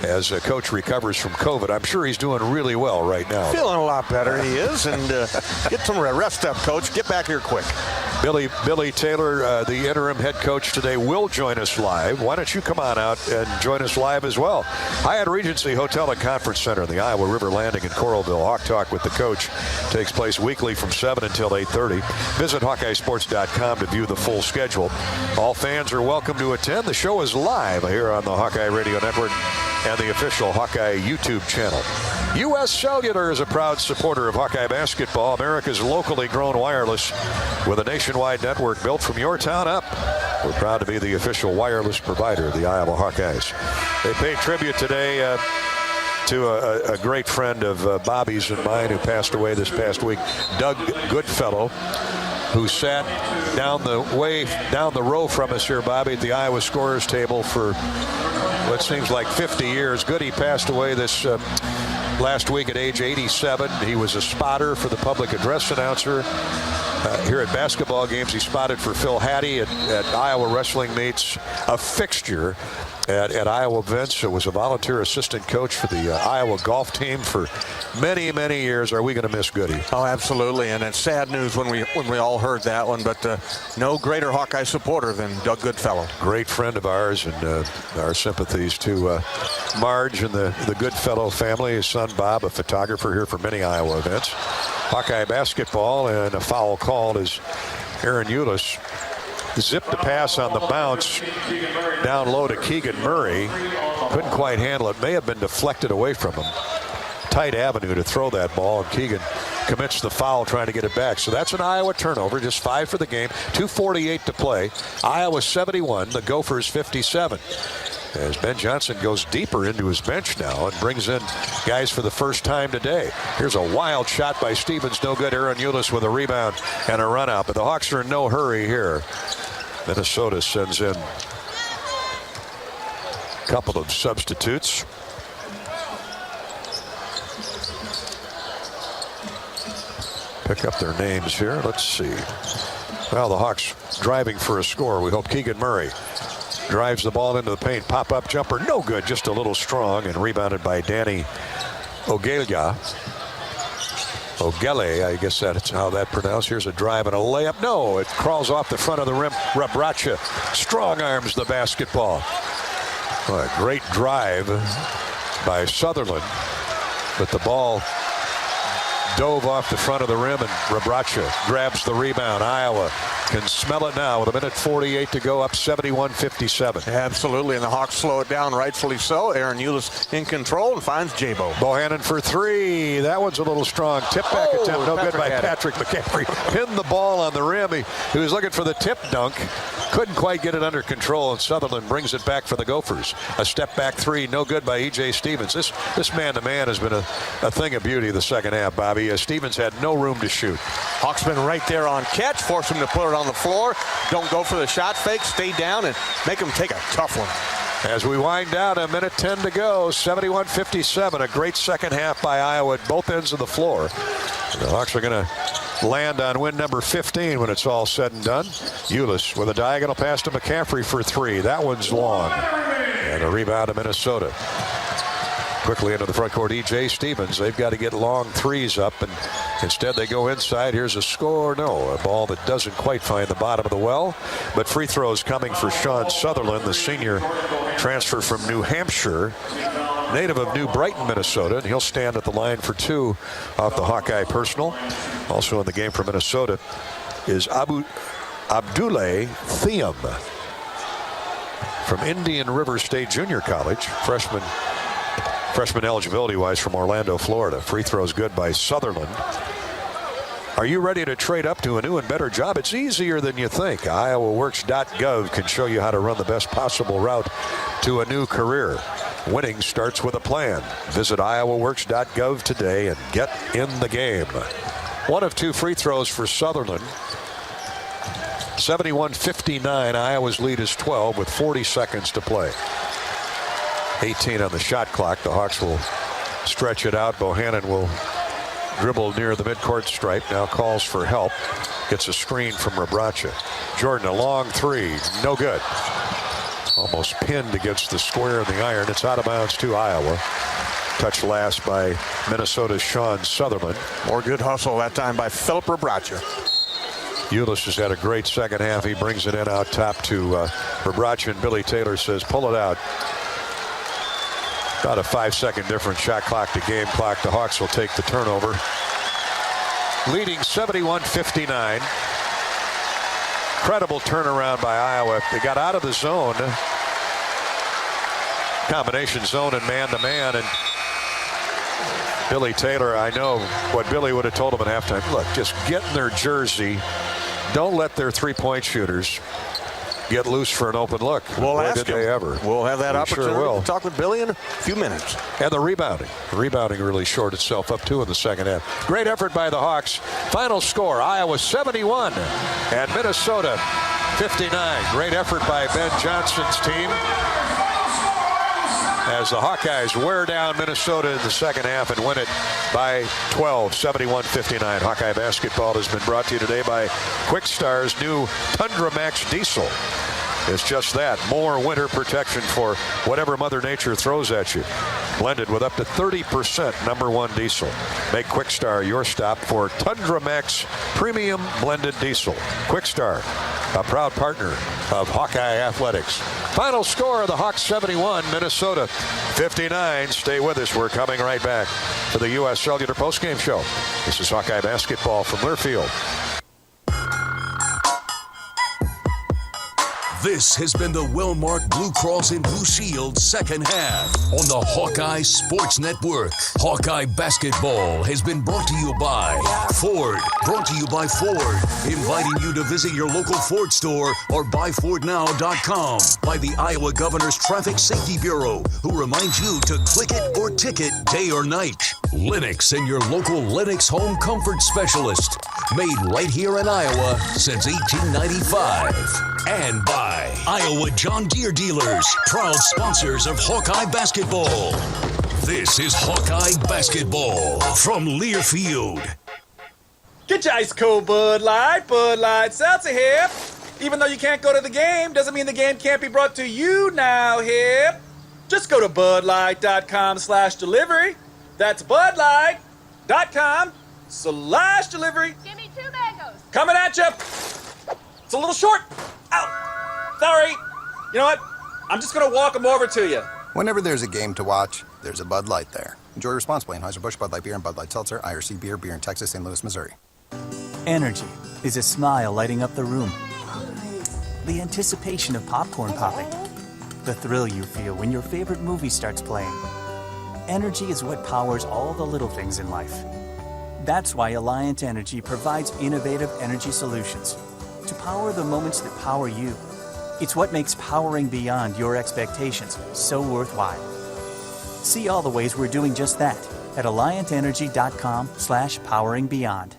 as Coach recovers from COVID. I'm sure he's doing really well right now. Feeling a lot better, he is, and get some rest up, Coach. Get back here quick. Billy Taylor, the interim head coach today, will join us live. Why don't you come on out and join us live as well? Hyatt Regency Hotel and Conference Center, the Iowa River Landing in Coralville. Hawk Talk with the coach takes place weekly from 7 until 8:30. Visit HawkeyeSports.com to view the full schedule. All fans are welcome to attend. The show is live here on the Hawkeye Radio Network and the official Hawkeye YouTube channel. U.S. Cellular is a proud supporter of Hawkeye basketball, America's locally grown wireless with a nationwide network built from your town up. We're proud to be the official wireless provider of the Iowa Hawkeyes. They paid tribute today to a great friend of Bobby's and mine who passed away this past week, Doug Goodfellow, who sat down the row from us here, Bobby, at the Iowa scorers table for what seems like 50 years. Goody passed away this last week at age 87. He was a spotter for the public address announcer. Here at basketball games, he spotted for Phil Hattie at Iowa wrestling meets, a fixture at Iowa events. It was a volunteer assistant coach for the Iowa golf team for many, many years. Are we going to miss Goody? Oh, absolutely, and it's sad news when we all heard that one, but no greater Hawkeye supporter than Doug Goodfellow. Great friend of ours, and our sympathies to Marge and the Goodfellow family. His son Bob, a photographer here for many Iowa events. Hawkeye basketball, and a foul called as Aaron Eulis zipped the pass on the bounce down low to Keegan Murray. Couldn't quite handle it. May have been deflected away from him. Tight avenue to throw that ball, and Keegan commits the foul trying to get it back. So that's an Iowa turnover, just 5 for the game, 2:48 to play. Iowa 71, the Gophers 57. As Ben Johnson goes deeper into his bench now and brings in guys for the first time today. Here's a wild shot by Stevens, no good. Aaron Eulis with a rebound and a run out, but the Hawks are in no hurry here. Minnesota sends in a couple of substitutes. Pick up their names here. Let's see. Well, the Hawks driving for a score. We hope Keegan Murray drives the ball into the paint. Pop-up jumper, no good. Just a little strong, and rebounded by Danny Ogele, I guess that's how that pronounced. Here's a drive and a layup. No, it crawls off the front of the rim. Rabracha strong arms the basketball. Well, a great drive by Sutherland, but the ball dove off the front of the rim, and Rabracha grabs the rebound. Iowa can smell it now with 1:48 to go, up 71-57. Absolutely, and the Hawks slow it down, rightfully so. Aaron Eulis in control and finds Jabo. Bohannon for three. That one's a little strong. Tip back attempt, no good by Patrick McCaffrey. Pinned the ball on the rim. He was looking for the tip dunk. Couldn't quite get it under control, and Sutherland brings it back for the Gophers. A step back three, no good by E.J. Stevens. This man-to-man has been a thing of beauty the second half, Bobby. Stevens had no room to shoot. Hawks been right there on catch, force him to put it on the floor. Don't go for the shot fake, stay down, and make him take a tough one. As we wind down, 1:10 to go, 71-57. A great second half by Iowa at both ends of the floor. The Hawks are going to land on win number 15 when it's all said and done. Eulis with a diagonal pass to McCaffrey for three. That one's long. And a rebound to Minnesota. Quickly into the front court, E.J. Stevens. They've got to get long threes up, and instead they go inside. Here's a score. No, a ball that doesn't quite find the bottom of the well. But free throws coming for Sean Sutherland, the senior transfer from New Hampshire, native of New Brighton, Minnesota. And he'll stand at the line for two off the Hawkeye personal. Also in the game for Minnesota is Abdoulaye Thiam from Indian River State Junior College, freshman eligibility-wise from Orlando, Florida. Free throws good by Sutherland. Are you ready to trade up to a new and better job? It's easier than you think. IowaWorks.gov can show you how to run the best possible route to a new career. Winning starts with a plan. Visit IowaWorks.gov today and get in the game. One of two free throws for Sutherland. 71-59. Iowa's lead is 12 with 40 seconds to play. 18 on the shot clock. The Hawks will stretch it out. Bohannon will dribble near the midcourt stripe. Now calls for help. Gets a screen from Rabracha. Jordan, a long three. No good. Almost pinned against the square of the iron. It's out of bounds to Iowa. Touched last by Minnesota's Sean Sutherland. More good hustle that time by Philip Rabracha. Eulis has had a great second half. He brings it in out top to Rabracha, and Billy Taylor says, pull it out. About a 5-second difference, shot clock to game clock. The Hawks will take the turnover. Leading 71-59. Incredible turnaround by Iowa. They got out of the zone. Combination zone and man-to-man. And Billy Taylor, I know what Billy would have told him at halftime. Look, just get in their jersey. Don't let their three-point shooters get loose for an open look. We'll ask did they ever. We'll have that opportunity to talk with Billy in a few minutes. And the rebounding. The rebounding really shored itself up too in the second half. Great effort by the Hawks. Final score, Iowa 71 and Minnesota 59. Great effort by Ben Johnson's team. as the Hawkeyes wear down Minnesota in the second half and win it by 12, 71-59. Hawkeye basketball has been brought to you today by Quickstar's new Tundra Max Diesel. It's just that, more winter protection for whatever Mother Nature throws at you. Blended with up to 30% #1 diesel. Make Quickstar your stop for Tundra Max Premium Blended Diesel. Quickstar, a proud partner of Hawkeye Athletics. Final score of the Hawks 71, Minnesota 59. Stay with us. We're coming right back to the U.S. Cellular postgame show. This is Hawkeye basketball from Learfield. This has been the well-marked Blue Cross and Blue Shield second half on the Hawkeye Sports Network. Hawkeye basketball has been brought to you by Ford. Brought to you by Ford. Inviting you to visit your local Ford store or buyfordnow.com. By the Iowa Governor's Traffic Safety Bureau, who reminds you to click it or ticket day or night. Lennox and your local Lennox home comfort specialist. Made right here in Iowa since 1895. And by Iowa John Deere Dealers, proud sponsors of Hawkeye basketball. This is Hawkeye basketball from Learfield. Get your ice cold Bud Light Seltzer here. Even though you can't go to the game, doesn't mean the game can't be brought to you now here. Just go to budlight.com/delivery. That's budlight.com/delivery. Give me 2 mangoes. Coming at you. It's a little short. Ow. Sorry. You know what? I'm just going to walk them over to you. Whenever there's a game to watch, there's a Bud Light there. Enjoy responsibly. Anheuser-Busch, Bud Light Beer, and Bud Light Seltzer. IRC Beer, beer in Texas, St. Louis, Missouri. Energy is a smile lighting up the room. The anticipation of popcorn popping. The thrill you feel when your favorite movie starts playing. Energy is what powers all the little things in life. That's why Alliant Energy provides innovative energy solutions to power the moments that power you. It's what makes powering beyond your expectations so worthwhile. See all the ways we're doing just that at alliantenergy.com/poweringbeyond.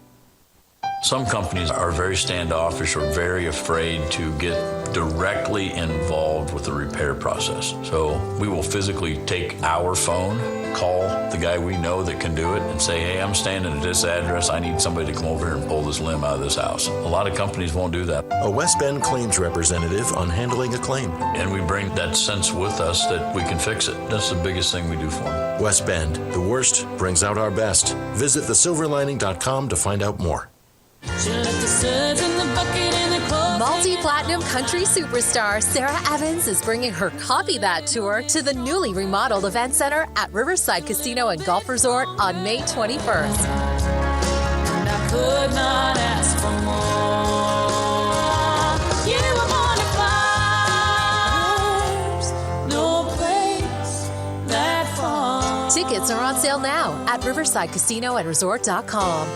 Some companies are very standoffish or very afraid to get directly involved with the repair process. So we will physically take our phone, call the guy we know that can do it, and say, hey, I'm standing at this address. I need somebody to come over here and pull this limb out of this house. A lot of companies won't do that. A West Bend claims representative on handling a claim. And we bring that sense with us that we can fix it. That's the biggest thing we do for them. West Bend, the worst brings out our best. Visit thesilverlining.com to find out more. Multi-platinum country superstar Sarah Evans is bringing her Copy That tour to the newly remodeled event center at Riverside Casino and Golf Resort on May 21st. And I could not ask for more. You were born to fly. No place that far. Tickets are on sale now at riversidecasinoandresort.com.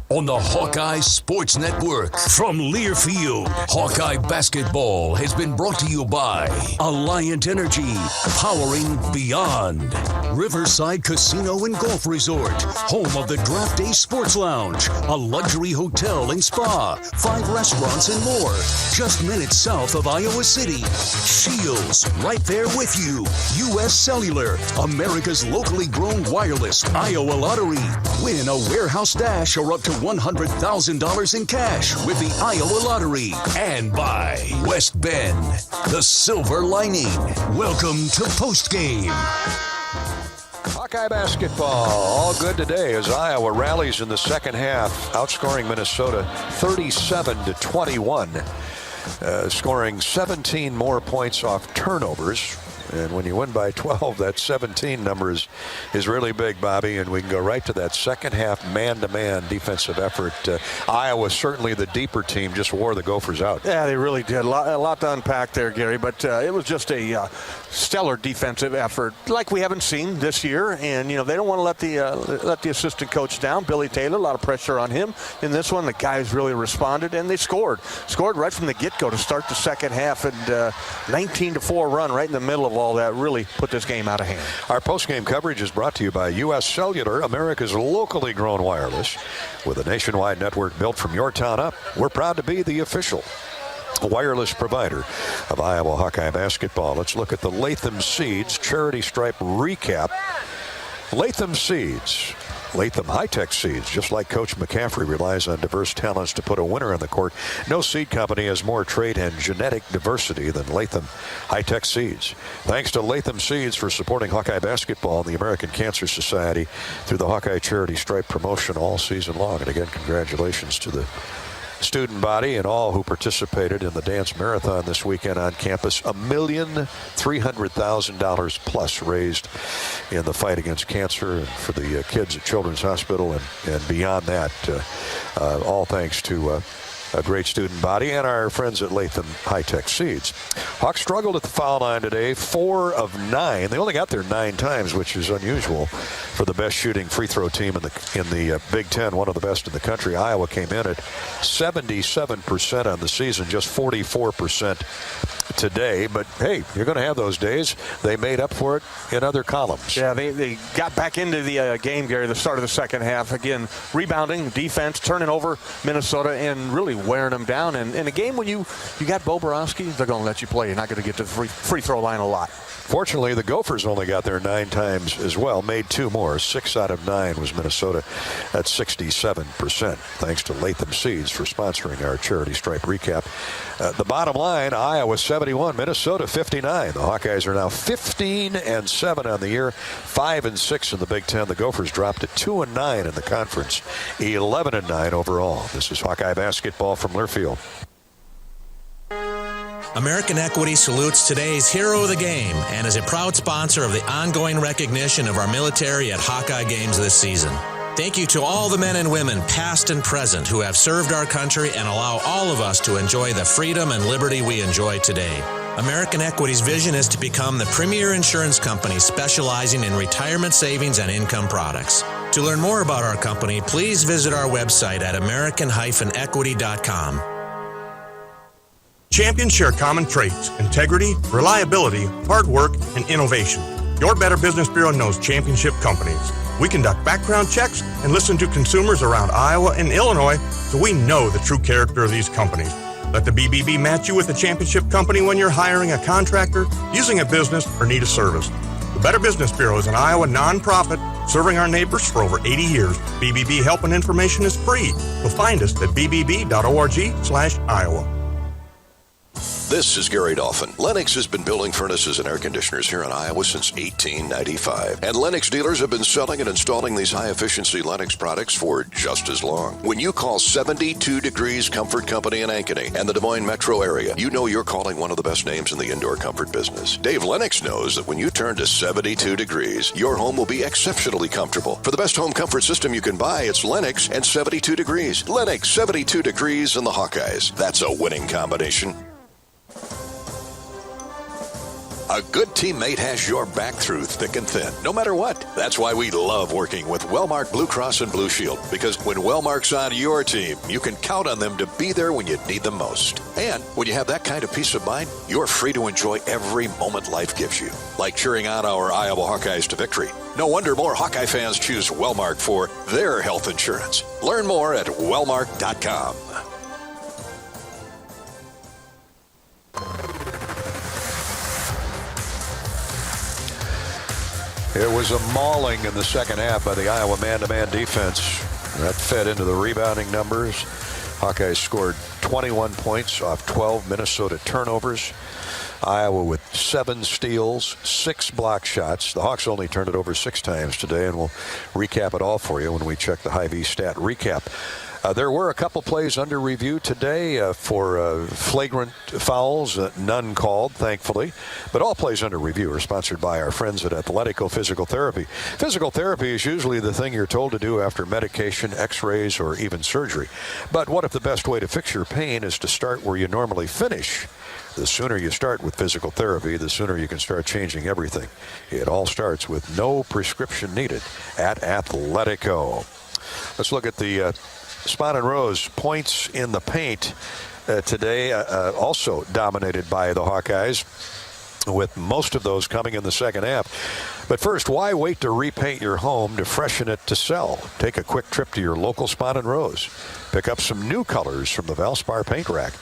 On the Hawkeye Sports Network from Learfield, Hawkeye basketball has been brought to you by Alliant Energy, powering beyond. Riverside Casino and Golf Resort, home of the Draft Day Sports Lounge, a luxury hotel and spa, 5 restaurants and more, just minutes south of Iowa City. Shields, right there with you. U.S. Cellular, America's locally grown wireless. Iowa Lottery, win a warehouse dash or up to $100,000 in cash with the Iowa Lottery. And by West Bend, the Silver Lining. Welcome to Postgame. Hawkeye basketball, all good today as Iowa rallies in the second half, outscoring Minnesota 37-21, scoring 17 more points off turnovers. And when you win by 12, that 17 number is really big, Bobby. And we can go right to that second half man-to-man defensive effort. Iowa, certainly the deeper team, just wore the Gophers out. Yeah, they really did. A lot to unpack there, Gary. But it was just a stellar defensive effort like we haven't seen this year. And, you know, they don't want to let the assistant coach down, Billy Taylor. A lot of pressure on him. In this one, the guys really responded, and they scored. Scored right from the get-go to start the second half. And 19-4 run right in the middle of all that really put this game out of hand. Our post-game coverage is brought to you by U.S. Cellular, America's locally grown wireless. With a nationwide network built from your town up, we're proud to be the official wireless provider of Iowa Hawkeye basketball. Let's look at the Latham Seeds Charity Stripe recap. Latham Seeds. Latham high-tech seeds, just like Coach McCaffrey relies on diverse talents to put a winner on the court. No seed company has more trait and genetic diversity than Latham high-tech seeds. Thanks to Latham Seeds for supporting Hawkeye basketball and the American Cancer Society through the Hawkeye Charity Stripe promotion all season long. And again, congratulations to the student body and all who participated in the dance marathon this weekend on campus. $1,300,000 plus raised in the fight against cancer and for the kids at Children's Hospital and beyond that. All thanks to a great student body and our friends at Latham High-Tech Seeds. Hawks struggled at the foul line today, 4 of 9. They only got there 9 times, which is unusual for the best shooting free throw team in the Big Ten, one of the best in the country. Iowa came in at 77% on the season, just 44% today. But hey, you're going to have those days. They made up for it in other columns. Yeah, they got back into the game, Gary, the start of the second half. Again, rebounding, defense, turning over Minnesota, and really wearing them down. And in a game when you got Bo Borowski, they're going to let you play. You're not going to get to the free throw line a lot. Fortunately, the Gophers only got there 9 times as well, made 2 more. 6 out of 9 was Minnesota at 67%. Thanks to Latham Seeds for sponsoring our Charity Stripe recap. The bottom line, Iowa 71, Minnesota 59. The Hawkeyes are now 15-7 on the year, 5-6 in the Big Ten. The Gophers dropped to 2-9 in the conference, 11-9 overall. This is Hawkeye basketball from Learfield. American Equity salutes today's hero of the game and is a proud sponsor of the ongoing recognition of our military at Hawkeye games this season. Thank you to all the men and women, past and present, who have served our country and allow all of us to enjoy the freedom and liberty we enjoy today. American Equity's vision is to become the premier insurance company specializing in retirement savings and income products. To learn more about our company, please visit our website at american-equity.com. Champions share common traits: integrity, reliability, hard work, and innovation. Your Better Business Bureau knows championship companies. We conduct background checks and listen to consumers around Iowa and Illinois, so we know the true character of these companies. Let the BBB match you with a championship company when you're hiring a contractor, using a business, or need a service. The Better Business Bureau is an Iowa nonprofit serving our neighbors for over 80 years. BBB help and information is free, so find us at bbb.org/Iowa. This is Gary Dolphin. Lennox has been building furnaces and air conditioners here in Iowa since 1895. And Lennox dealers have been selling and installing these high-efficiency Lennox products for just as long. When you call 72 Degrees Comfort Company in Ankeny and the Des Moines metro area, you know you're calling one of the best names in the indoor comfort business. Dave Lennox knows that when you turn to 72 degrees, your home will be exceptionally comfortable. For the best home comfort system you can buy, it's Lennox and 72 degrees. Lennox, 72 degrees, and the Hawkeyes. That's a winning combination. A good teammate has your back through thick and thin, no matter what. That's why we love working with Wellmark Blue Cross and Blue Shield, because when Wellmark's on your team, you can count on them to be there when you need them most. And when you have that kind of peace of mind, you're free to enjoy every moment life gives you, like cheering on our Iowa Hawkeyes to victory. No wonder more Hawkeye fans choose Wellmark for their health insurance. Learn more at wellmark.com. It was a mauling in the second half by the Iowa man-to-man defense. That fed into the rebounding numbers. Hawkeyes scored 21 points off 12 Minnesota turnovers. Iowa with 7 steals, 6 block shots. The Hawks only turned it over 6 times today, and we'll recap it all for you when we check the Hy-Vee stat recap. There were a couple plays under review today for flagrant fouls, none called, thankfully. But all plays under review are sponsored by our friends at Athletico Physical Therapy. Physical therapy is usually the thing you're told to do after medication, x-rays, or even surgery. But what if the best way to fix your pain is to start where you normally finish? The sooner you start with physical therapy, the sooner you can start changing everything. It all starts with no prescription needed at Athletico. Let's look at the Spot and Rose points in the paint today, also dominated by the Hawkeyes, with most of those coming in the second half. But first, why wait to repaint your home to freshen it to sell? Take a quick trip to your local Spot and Rose. Pick up some new colors from the Valspar paint rack.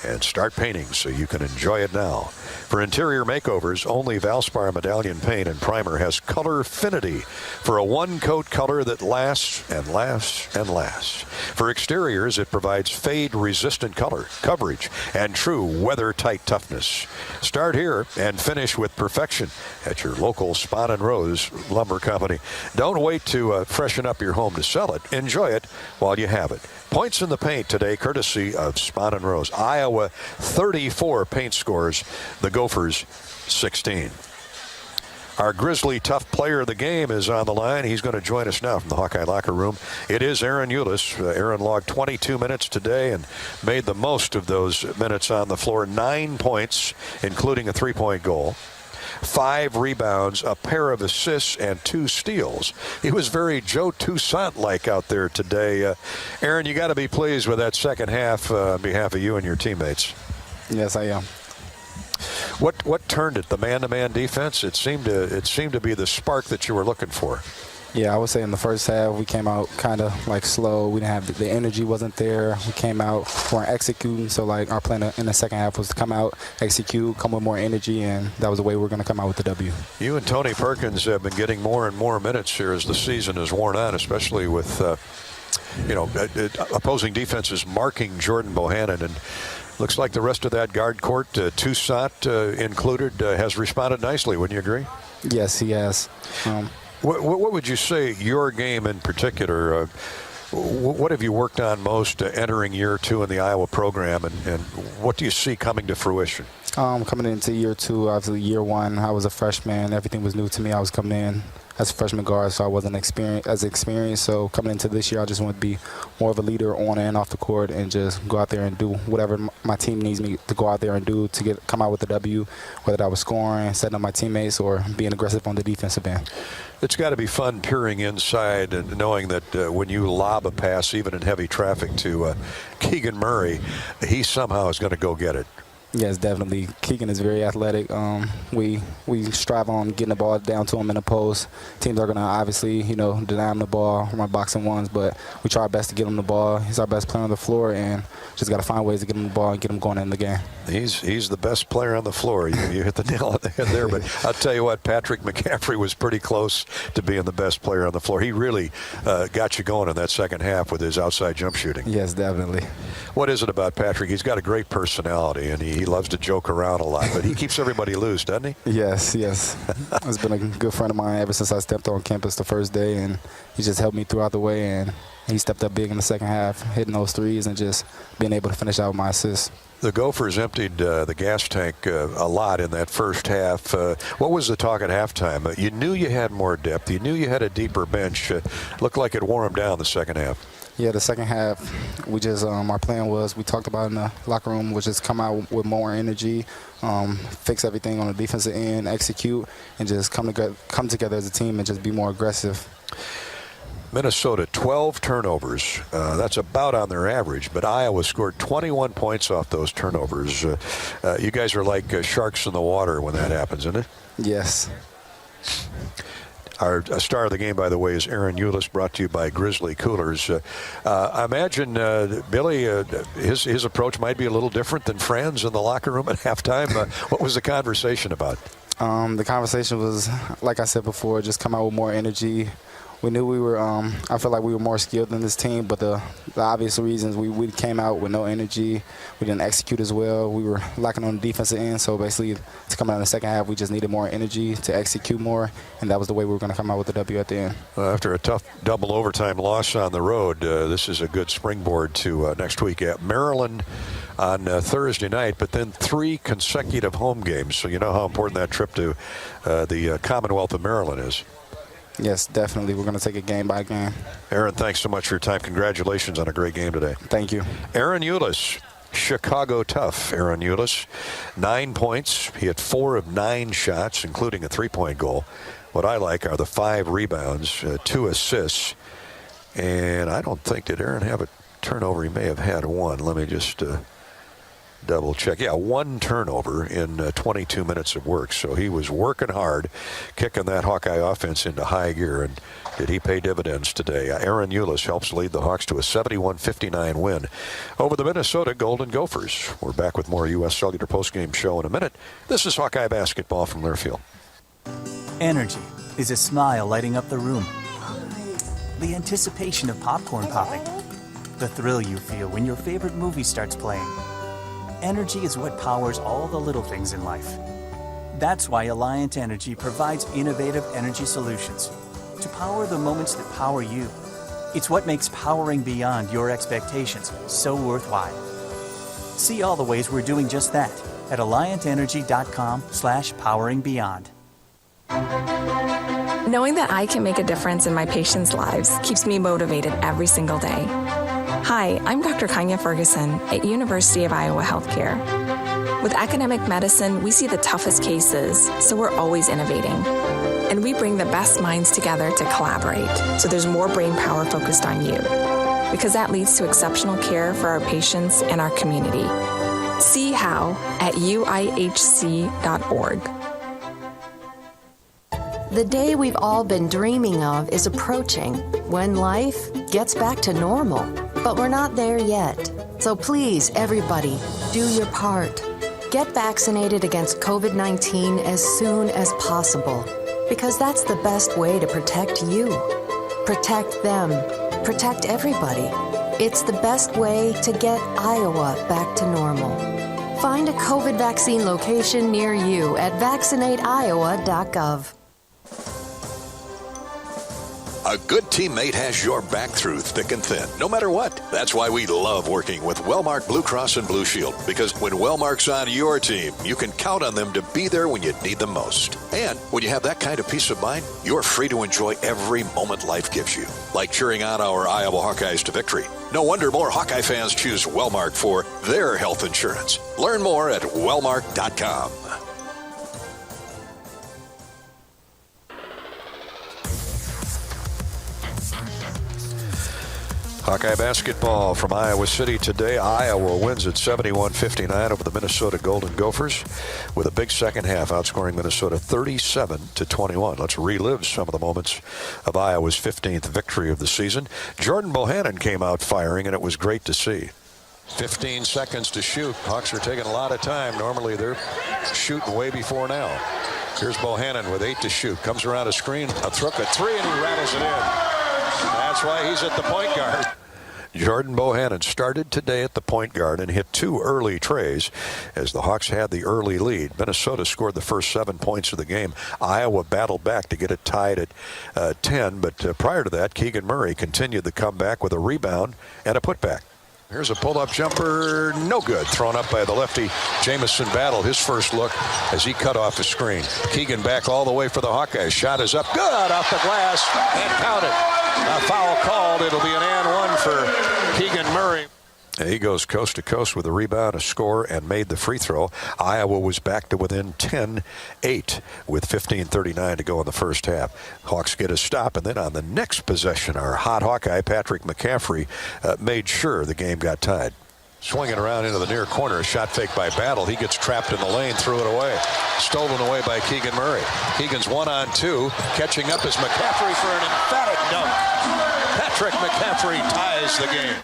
and start painting so you can enjoy it now. For interior makeovers, only Valspar Medallion Paint and Primer has color affinity for a one-coat color that lasts and lasts and lasts. For exteriors, it provides fade-resistant color, coverage, and true weather-tight toughness. Start here and finish with perfection at your local Spahn and Rose Lumber Company. Don't wait to freshen up your home to sell it. Enjoy it while you have it. Points in the paint today, courtesy of Spahn and Rose. Iowa 34 paint scores, the Gophers 16. Our Grizzly tough player of the game is on the line. He's going to join us now from the Hawkeye locker room. It is Aaron Ulis. Aaron logged 22 minutes today and made the most of those minutes on the floor. 9 points, including a 3-point goal. 5 rebounds, a pair of assists, and 2 steals. He was very Joe Toussaint-like out there today. Aaron, you got to be pleased with that second half on behalf of you and your teammates. Yes, I am. What turned it? The man-to-man defense? It seemed to be the spark that you were looking for. Yeah, I would say in the first half we came out kind of like slow. We didn't have the energy wasn't there. We came out, weren't executing. So like our plan in the second half was to come out, execute, come with more energy, and that was the way we're going to come out with the W. You and Tony Perkins have been getting more and more minutes here as the season has worn on, especially with opposing defenses marking Jordan Bohannon, and looks like the rest of that guard court, Toussaint included, has responded nicely. Wouldn't you agree? Yes, he has. What would you say your game in particular, what have you worked on most entering year 2 in the Iowa program, and what do you see coming to fruition? Coming into year 2, obviously year 1, I was a freshman. Everything was new to me. I was coming in as a freshman guard, so I wasn't experienced. So coming into this year, I just want to be more of a leader on and off the court and just go out there and do whatever my team needs me to go out there and do to come out with the W, whether that was scoring, setting up my teammates, or being aggressive on the defensive end. It's got to be fun peering inside and knowing that when you lob a pass, even in heavy traffic, to Keegan Murray, he somehow is going to go get it. Yes, definitely. Keegan is very athletic. We strive on getting the ball down to him in the post. Teams are going to obviously, deny him the ball, run boxing ones, but we try our best to get him the ball. He's our best player on the floor, and just got to find ways to get him the ball and get him going in the game. He's the best player on the floor. You hit the nail on the head there, but I'll tell you what, Patrick McCaffrey was pretty close to being the best player on the floor. He really got you going in that second half with his outside jump shooting. Yes, definitely. What is it about Patrick? He's got a great personality, and he loves to joke around a lot, but he keeps everybody loose, doesn't he? Yes. He's been a good friend of mine ever since I stepped on campus the first day, and he just helped me throughout the way, and he stepped up big in the second half, hitting those threes and just being able to finish out with my assists. The Gophers emptied the gas tank a lot in that first half. What was the talk at halftime? You knew you had more depth. You knew you had a deeper bench. Looked like it wore them down the second half. Yeah, the second half, we just our plan was, we talked about in the locker room, was just come out with more energy, fix everything on the defensive end, execute, and just come together as a team and just be more aggressive. Minnesota, 12 turnovers. That's about on their average, but Iowa scored 21 points off those turnovers. You guys are like sharks in the water when that happens, isn't it? Yes. Our star of the game, by the way, is Aaron Ulis, brought to you by Grizzly Coolers. I imagine, Billy, his approach might be a little different than friends in the locker room at halftime. What was the conversation about? The conversation was, like I said before, just come out with more energy. We knew we were, I feel like we were more skilled than this team, but the obvious reasons, we came out with no energy. We didn't execute as well. We were lacking on the defensive end, so basically to come out in the second half, we just needed more energy to execute more, and that was the way we were going to come out with the W at the end. After a tough double overtime loss on the road, this is a good springboard to next week at Maryland on Thursday night, but then 3 consecutive home games, so you know how important that trip to the Commonwealth of Maryland is. Yes, definitely. We're going to take it game by game. Aaron, thanks so much for your time. Congratulations on a great game today. Thank you. Aaron Ulis, Chicago tough. Aaron Ulis, 9 points. He had 4 of 9 shots, including a 3-point goal. What I like are the 5 rebounds, 2 assists. And I don't think, did Aaron have a turnover? He may have had one. Let me just double check. Yeah, 1 turnover in 22 minutes of work. So he was working hard, kicking that Hawkeye offense into high gear. And did he pay dividends today? Aaron Eulis helps lead the Hawks to a 71-59 win over the Minnesota Golden Gophers. We're back with more U.S. Cellular postgame show in a minute. This is Hawkeye basketball from Learfield. Energy is a smile lighting up the room. The anticipation of popcorn popping. The thrill you feel when your favorite movie starts playing. Energy is what powers all the little things in life. That's why Alliant Energy provides innovative energy solutions to power the moments that power you. It's what makes powering beyond your expectations so worthwhile. See all the ways we're doing just that at alliantenergy.com/poweringbeyond. Knowing that I can make a difference in my patients' lives keeps me motivated every single day. Hi, I'm Dr. Kanya Ferguson at University of Iowa Healthcare. With academic medicine, we see the toughest cases, so we're always innovating. And we bring the best minds together to collaborate, so there's more brain power focused on you. Because that leads to exceptional care for our patients and our community. See how at uihc.org. The day we've all been dreaming of is approaching, when life gets back to normal. But we're not there yet. So please, everybody, do your part. Get vaccinated against COVID-19 as soon as possible, because that's the best way to protect you. Protect them. Protect everybody. It's the best way to get Iowa back to normal. Find a COVID vaccine location near you at vaccinateiowa.gov. A good teammate has your back through thick and thin, no matter what. That's why we love working with Wellmark Blue Cross and Blue Shield, because when Wellmark's on your team, you can count on them to be there when you need them most. And when you have that kind of peace of mind, you're free to enjoy every moment life gives you, like cheering on our Iowa Hawkeyes to victory. No wonder more Hawkeye fans choose Wellmark for their health insurance. Learn more at wellmark.com. Hawkeye basketball from Iowa City today. Iowa wins at 71-59 over the Minnesota Golden Gophers with a big second half, outscoring Minnesota 37-21. Let's relive some of the moments of Iowa's 15th victory of the season. Jordan Bohannon came out firing, and it was great to see. 15 seconds to shoot. Hawks are taking a lot of time. Normally they're shooting way before now. Here's Bohannon with 8 to shoot. Comes around a screen, a three, and he rattles it in. That's why he's at the point guard. Jordan Bohannon started today at the point guard and hit 2 early trays as the Hawks had the early lead. Minnesota scored the first 7 points of the game. Iowa battled back to get it tied at 10, but prior to that, Keegan Murray continued the comeback with a rebound and a putback. Here's a pull-up jumper, no good. Thrown up by the lefty, Jamison Battle, his first look as he cut off the screen. Keegan back all the way for the Hawkeyes. Shot is up, good, off the glass, and counted. A foul called. It'll be an and one for Keegan Murray. He goes coast to coast with a rebound, a score, and made the free throw. Iowa was back to within 10-8 with 15:39 to go in the first half. Hawks get a stop, and then on the next possession, our hot Hawkeye, Patrick McCaffrey, made sure the game got tied. Swinging around into the near corner, a shot fake by Battle. He gets trapped in the lane, threw it away. Stolen away by Keegan Murray. Keegan's 1-on-2. Catching up is McCaffrey for an emphatic dunk. Patrick McCaffrey ties the game.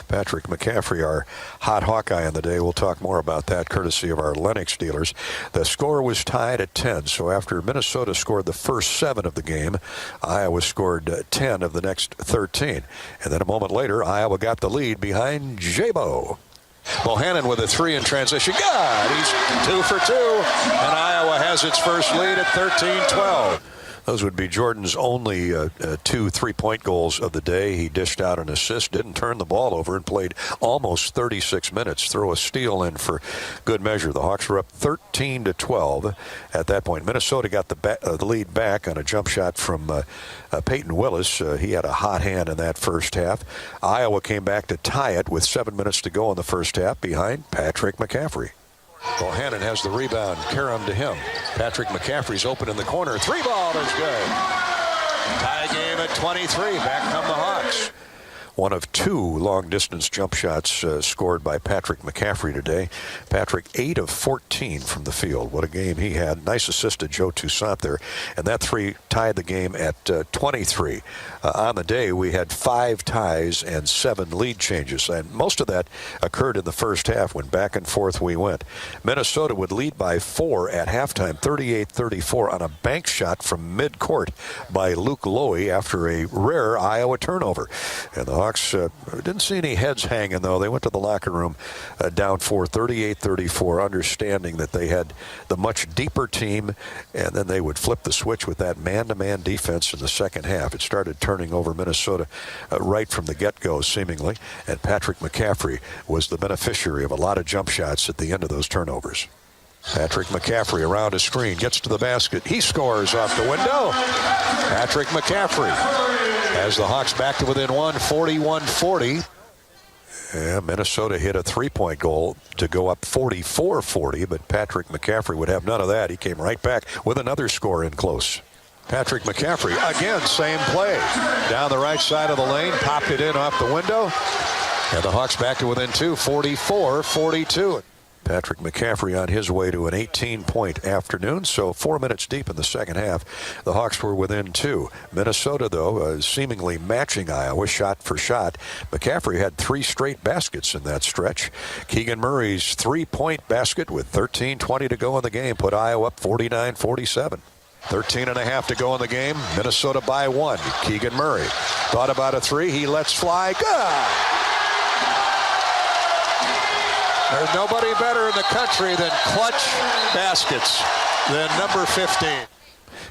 Patrick McCaffrey, our hot Hawkeye in the day. We'll talk more about that courtesy of our Lennox dealers. The score was tied at 10, so after Minnesota scored the first 7 of the game, Iowa scored 10 of the next 13. And then a moment later, Iowa got the lead behind Jabo. Bohannon with a 3 in transition. God, he's 2 for 2, and Iowa has its first lead at 13-12. Those would be Jordan's only 2 3-point goals of the day. He dished out an assist, didn't turn the ball over, and played almost 36 minutes. Throw a steal in for good measure. The Hawks were up 13-12 at that point. Minnesota got the lead back on a jump shot from Peyton Willis. He had a hot hand in that first half. Iowa came back to tie it with 7 minutes to go in the first half behind Patrick McCaffrey. Bohannon has the rebound. Karam to him. Patrick McCaffrey's open in the corner. 3-ball is good. Tie game at 23. Back come the Hawks. one of 2 long-distance jump shots scored by Patrick McCaffrey today. Patrick, 8 of 14 from the field. What a game he had. Nice assist to Joe Toussaint there. And that 3 tied the game at 23. On the day, we had 5 ties and 7 lead changes. And most of that occurred in the first half when back and forth we went. Minnesota would lead by 4 at halftime, 38-34 on a bank shot from mid-court by Luke Lowy after a rare Iowa turnover. And the Hawks didn't see any heads hanging, though. They went to the locker room down 4, 38-34, understanding that they had the much deeper team, and then they would flip the switch with that man-to-man defense in the second half. It started turning over Minnesota right from the get-go, seemingly, and Patrick McCaffrey was the beneficiary of a lot of jump shots at the end of those turnovers. Patrick McCaffrey around a screen, gets to the basket. He scores off the window. Patrick McCaffrey has the Hawks back to within 1, 41-40. Yeah, Minnesota hit a 3-point goal to go up 44-40, but Patrick McCaffrey would have none of that. He came right back with another score in close. Patrick McCaffrey, again, same play. Down the right side of the lane, popped it in off the window. And the Hawks back to within 2, 44-42. Patrick McCaffrey on his way to an 18-point afternoon, so 4 minutes deep in the second half. The Hawks were within 2. Minnesota, though, seemingly matching Iowa shot for shot. McCaffrey had 3 straight baskets in that stretch. Keegan Murray's 3-point basket with 13:20 to go in the game put Iowa up 49-47. 13.5 to go in the game. Minnesota by 1. Keegan Murray thought about a 3. He lets fly. Good! There's nobody better in the country than clutch baskets than number 15.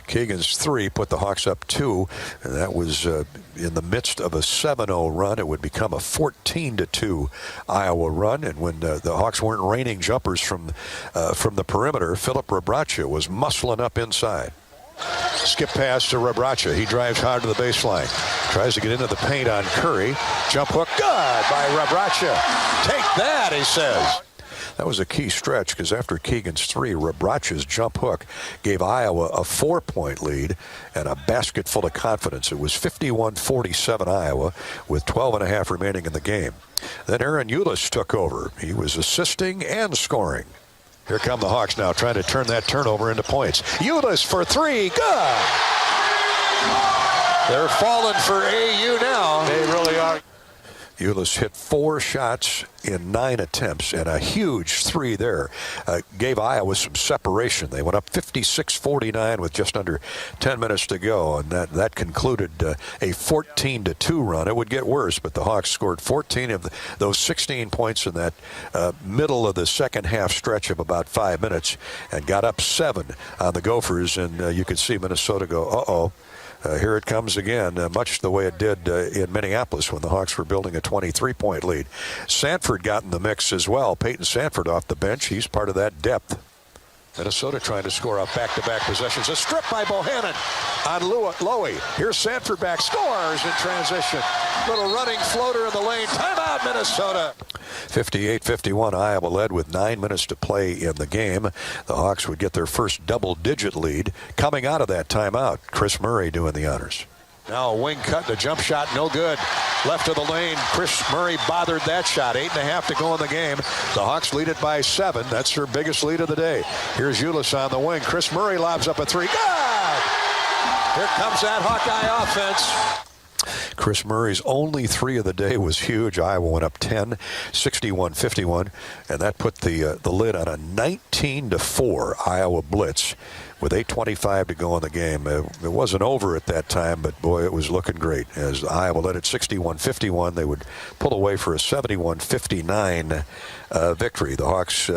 Keegan's 3 put the Hawks up 2, and that was in the midst of a 7-0 run. It would become a 14-2 Iowa run, and when the Hawks weren't raining jumpers from the perimeter, Philip Rebraca was muscling up inside. Skip pass to Rebraca. He drives hard to the baseline. Tries to get into the paint on Curry. Jump hook. Good by Rebraca. Take that, he says. That was a key stretch because after Keegan's 3, Rebraca's jump hook gave Iowa a 4-point lead and a basket full of confidence. It was 51-47 Iowa with 12.5 remaining in the game. Then Aaron Eulis took over. He was assisting and scoring. Here come the Hawks now trying to turn that turnover into points. Eulis for 3. Good! They're falling for AU now. They really are. Eulis hit 4 shots in 9 attempts, and a huge 3 there. Gave Iowa some separation. They went up 56-49 with just under 10 minutes to go, and that concluded a 14-2 run. It would get worse, but the Hawks scored 14 of those 16 points in that middle of the second half stretch of about 5 minutes and got up 7 on the Gophers, and you could see Minnesota go, uh-oh. Here it comes again, much the way it did in Minneapolis when the Hawks were building a 23-point lead. Sanford got in the mix as well. Peyton Sanford off the bench. He's part of that depth. Minnesota trying to score off back-to-back possessions. A strip by Bohannon on Lowy. Here's Sanford back. Scores in transition. Little running floater in the lane. Timeout, Minnesota. 58-51, Iowa led with 9 minutes to play in the game. The Hawks would get their first double-digit lead coming out of that timeout. Chris Murray doing the honors. Now a wing cut, the jump shot, no good. Left of the lane, Chris Murray bothered that shot. 8.5 to go in the game. The Hawks lead it by 7. That's their biggest lead of the day. Here's Eulis on the wing. Chris Murray lobs up a 3. Good! Here comes that Hawkeye offense. Chris Murray's only 3 of the day was huge. Iowa went up 10, 61-51, and that put the lid on a 19-4 Iowa blitz with 8:25 to go in the game. It wasn't over at that time, but boy, it was looking great. As Iowa led at 61-51, they would pull away for a 71-59 victory. The Hawks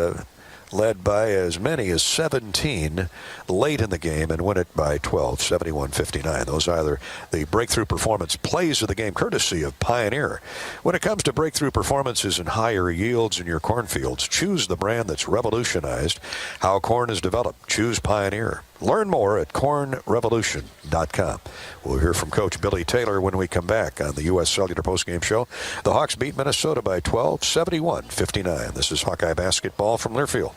led by as many as 17 late in the game and win it by 12, 71-59. Those are the breakthrough performance plays of the game, courtesy of Pioneer. When it comes to breakthrough performances and higher yields in your cornfields, choose the brand that's revolutionized how corn is developed. Choose Pioneer. Learn more at cornrevolution.com. We'll hear from Coach Billy Taylor when we come back on the U.S. Cellular Postgame Show. The Hawks beat Minnesota by 12, 71-59. This is Hawkeye basketball from Learfield.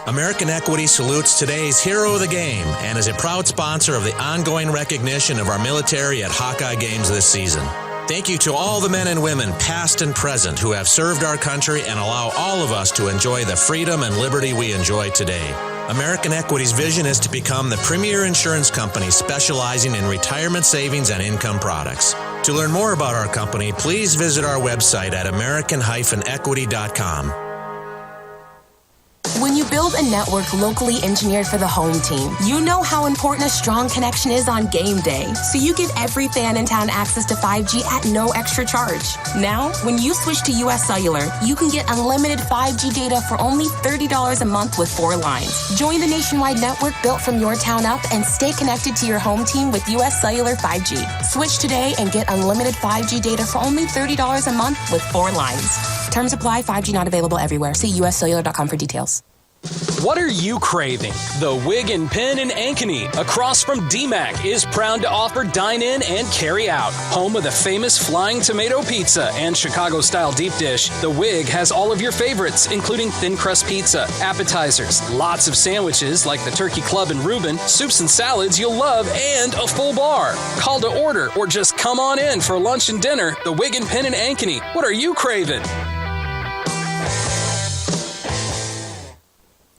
American Equity salutes today's hero of the game and is a proud sponsor of the ongoing recognition of our military at Hawkeye games this season. Thank you to all the men and women, past and present, who have served our country and allow all of us to enjoy the freedom and liberty we enjoy today. American Equity's vision is to become the premier insurance company specializing in retirement savings and income products. To learn more about our company, please visit our website at american-equity.com. When you build a network locally engineered for the home team, you know how important a strong connection is on game day. So you give every fan in town access to 5G at no extra charge. Now, when you switch to US Cellular, you can get unlimited 5G data for only $30 a month with 4 lines. Join the nationwide network built from your town up and stay connected to your home team with US Cellular 5G. Switch today and get unlimited 5G data for only $30 a month with 4 lines. Terms apply. 5G not available everywhere. See uscellular.com for details. What are you craving? The Wig and Pin in Ankeny, across from DMAC, is proud to offer dine-in and carry-out. Home of the famous Flying Tomato Pizza and Chicago-style deep dish, The Wig has all of your favorites, including thin crust pizza, appetizers, lots of sandwiches like the Turkey Club and Reuben, soups and salads you'll love, and a full bar. Call to order or just come on in for lunch and dinner. The Wig and Pin in Ankeny. What are you craving?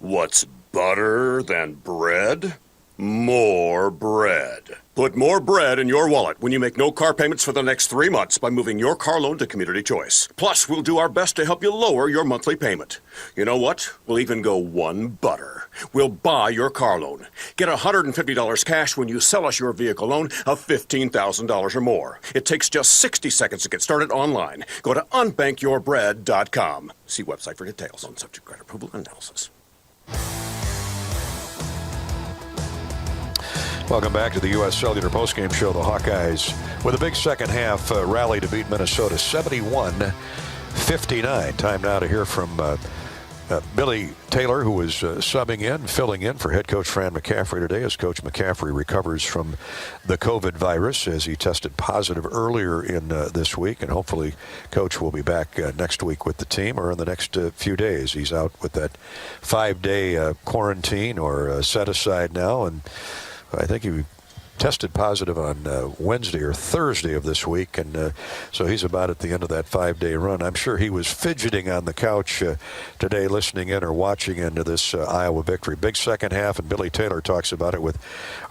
What's better than bread? More bread. Put more bread in your wallet when you make no car payments for the next 3 months by moving your car loan to Community Choice. Plus, we'll do our best to help you lower your monthly payment. You know what? We'll even go one better. We'll buy your car loan. Get $150 cash when you sell us your vehicle loan of $15,000 or more. It takes just 60 seconds to get started online. Go to unbankyourBread.com. See website for details on subject credit approval and analysis. Welcome back to the U.S. Cellular postgame show. The Hawkeyes with a big second half rally to beat Minnesota 71-59. Time now to hear from Billy Taylor, who was filling in for head coach Fran McCaffrey today as Coach McCaffrey recovers from the COVID virus as he tested positive earlier in this week. And hopefully Coach will be back next week with the team or in the next few days. He's out with that 5-day quarantine or set aside now. And I think he tested positive on Wednesday or Thursday of this week, and so he's about at the end of that 5-day run. I'm sure he was fidgeting on the couch today listening in or watching into this Iowa victory. Big second half, and Billy Taylor talks about it with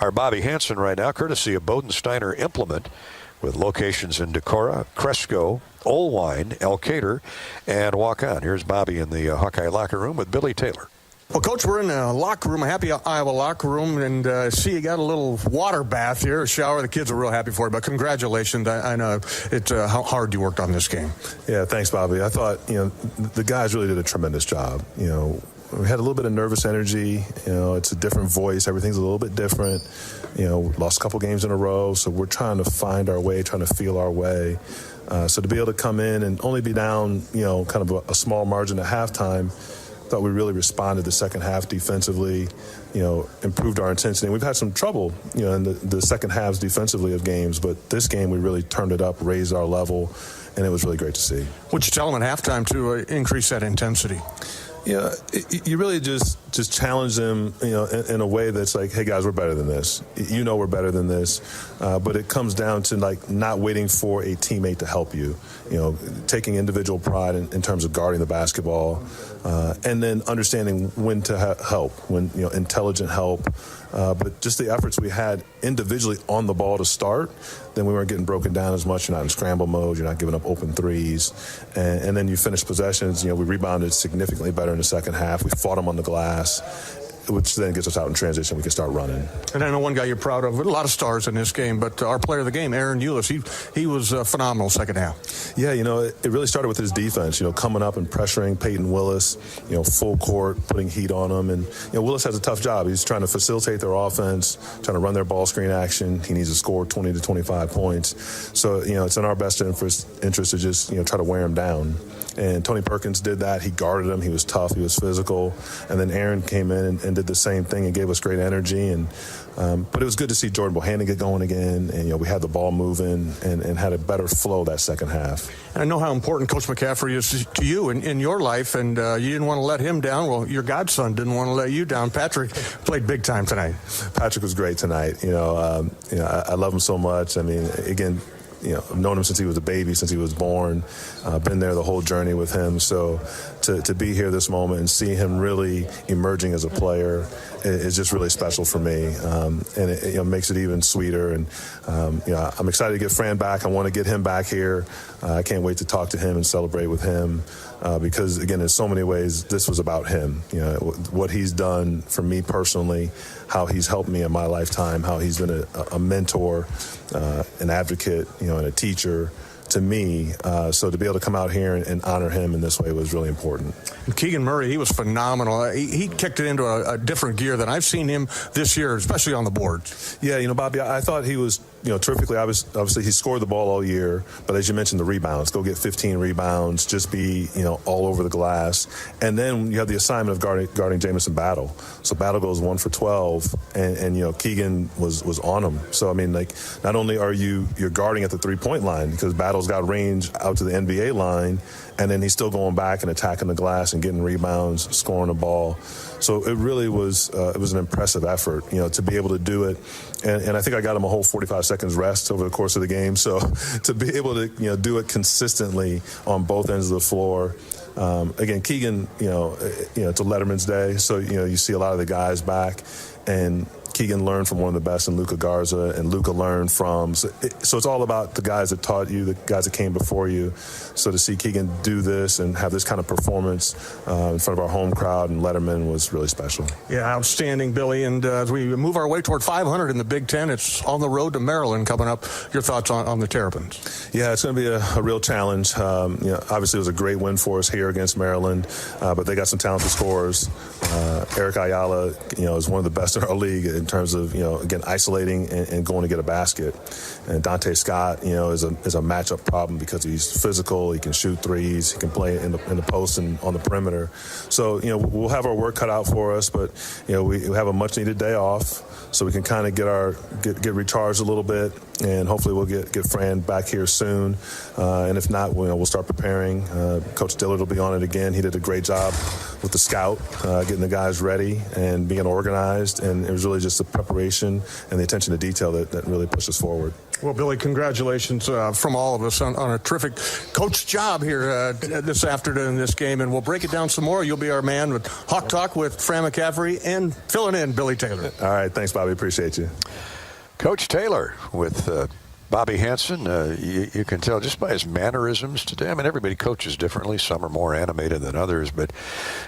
our Bobby Hansen right now, courtesy of Bodensteiner Implement, with locations in Decorah, Cresco, Olwine, Elkader, and Waukon. Here's Bobby in the Hawkeye locker room with Billy Taylor. Well, Coach, we're in a locker room, a happy Iowa locker room, and see you got a little water bath here, a shower. The kids are real happy for you, but congratulations. I know it's how hard you worked on this game. Yeah, thanks, Bobby. I thought, the guys really did a tremendous job. We had a little bit of nervous energy. It's a different voice. Everything's a little bit different. Lost a couple games in a row, so we're trying to find our way, trying to feel our way. So to be able to come in and only be down, kind of a small margin at halftime, thought we really responded the second half defensively, improved our intensity. And we've had some trouble, in the second halves defensively of games, but this game we really turned it up, raised our level, and it was really great to see. What'd you tell them at halftime to increase that intensity? Yeah, you really just challenge them, in a way that's like, hey guys, we're better than this. We're better than this. But it comes down to not waiting for a teammate to help you. Taking individual pride in terms of guarding the basketball, and then understanding when to help, when intelligent help. But just the efforts we had individually on the ball to start, then we weren't getting broken down as much. You're not in scramble mode. You're not giving up open threes. And then you finish possessions. We rebounded significantly better in the second half. We fought them on the glass, which then gets us out in transition. We can start running. And I know one guy you're proud of. A lot of stars in this game, but our player of the game, Aaron Eulis, he was phenomenal second half. Yeah, it really started with his defense, coming up and pressuring Peyton Willis, full court, putting heat on him. And, Willis has a tough job. He's trying to facilitate their offense, trying to run their ball screen action. He needs to score 20 to 25 points. So, it's in our best interest to just, try to wear him down. And Tony Perkins did that. He guarded him. He was tough. He was physical. And then Aaron came in and did the same thing and gave us great energy. And but it was good to see Jordan Bohannon get going again, and we had the ball moving and had a better flow that second half. And I know how important Coach McCaffrey is to you in your life, and you didn't want to let him down. Well, your godson didn't want to let you down. Patrick played big time tonight. Patrick was great tonight. I love him so much. I mean, again, I've known him since he was a baby, since he was born. Been there the whole journey with him. So to be here this moment and see him really emerging as a player is just really special for me. And it makes it even sweeter. And I'm excited to get Fran back. I want to get him back here. I can't wait to talk to him and celebrate with him because, again, in so many ways, this was about him. What he's done for me personally, how he's helped me in my lifetime, how he's been a mentor, an advocate, and a teacher to me. So to be able to come out here and honor him in this way was really important. And Keegan Murray, he was phenomenal. He kicked it into a different gear than I've seen him this year, especially on the boards. Yeah, Bobby, I thought he was, terrifically. Obviously, he scored the ball all year, but as you mentioned, the rebounds. Go get 15 rebounds, just be, all over the glass. And then you have the assignment of guarding Jamison Battle. So Battle goes 1 for 12, and Keegan was on him. So, I mean, not only are you're guarding at the three-point line because Battle's got range out to the NBA line, and then he's still going back and attacking the glass and getting rebounds, scoring the ball. So it really was an impressive effort, to be able to do it. And I think I got him a whole 45 seconds rest over the course of the game. So to be able to, do it consistently on both ends of the floor. Again, Keegan, it's a Letterman's Day. So, you see a lot of the guys back. And Keegan learned from one of the best in Luka Garza, and Luka learned from. So it's all about the guys that taught you, the guys that came before you. So to see Keegan do this and have this kind of performance in front of our home crowd and Letterman was really special. Yeah, outstanding, Billy. And as we move our way toward 500 in the Big Ten, it's on the road to Maryland coming up. Your thoughts on the Terrapins? Yeah, it's going to be a real challenge. Obviously it was a great win for us here against Maryland, but they got some talented scorers. Eric Ayala, is one of the best in our league in terms of, again, isolating and going to get a basket. And Dante Scott, is a matchup problem because he's physical. He can shoot threes. He can play in the post and on the perimeter. So, we'll have our work cut out for us, but, we have a much needed day off so we can kind of get recharged a little bit, and hopefully we'll get Fran back here soon. And if not, we'll start preparing. Coach Dillard will be on it again. He did a great job with the scout, getting the guys ready and being organized. And it was really just the preparation and the attention to detail that really pushed us forward. Well, Billy, congratulations from all of us on a terrific coach job here this afternoon in this game. And we'll break it down some more. You'll be our man with Hawk Talk with Fran McCaffrey and filling in Billy Taylor. All right. Thanks, Bobby. Appreciate you. Coach Taylor with Bobby Hansen. You can tell just by his mannerisms today. I mean, everybody coaches differently. Some are more animated than others, but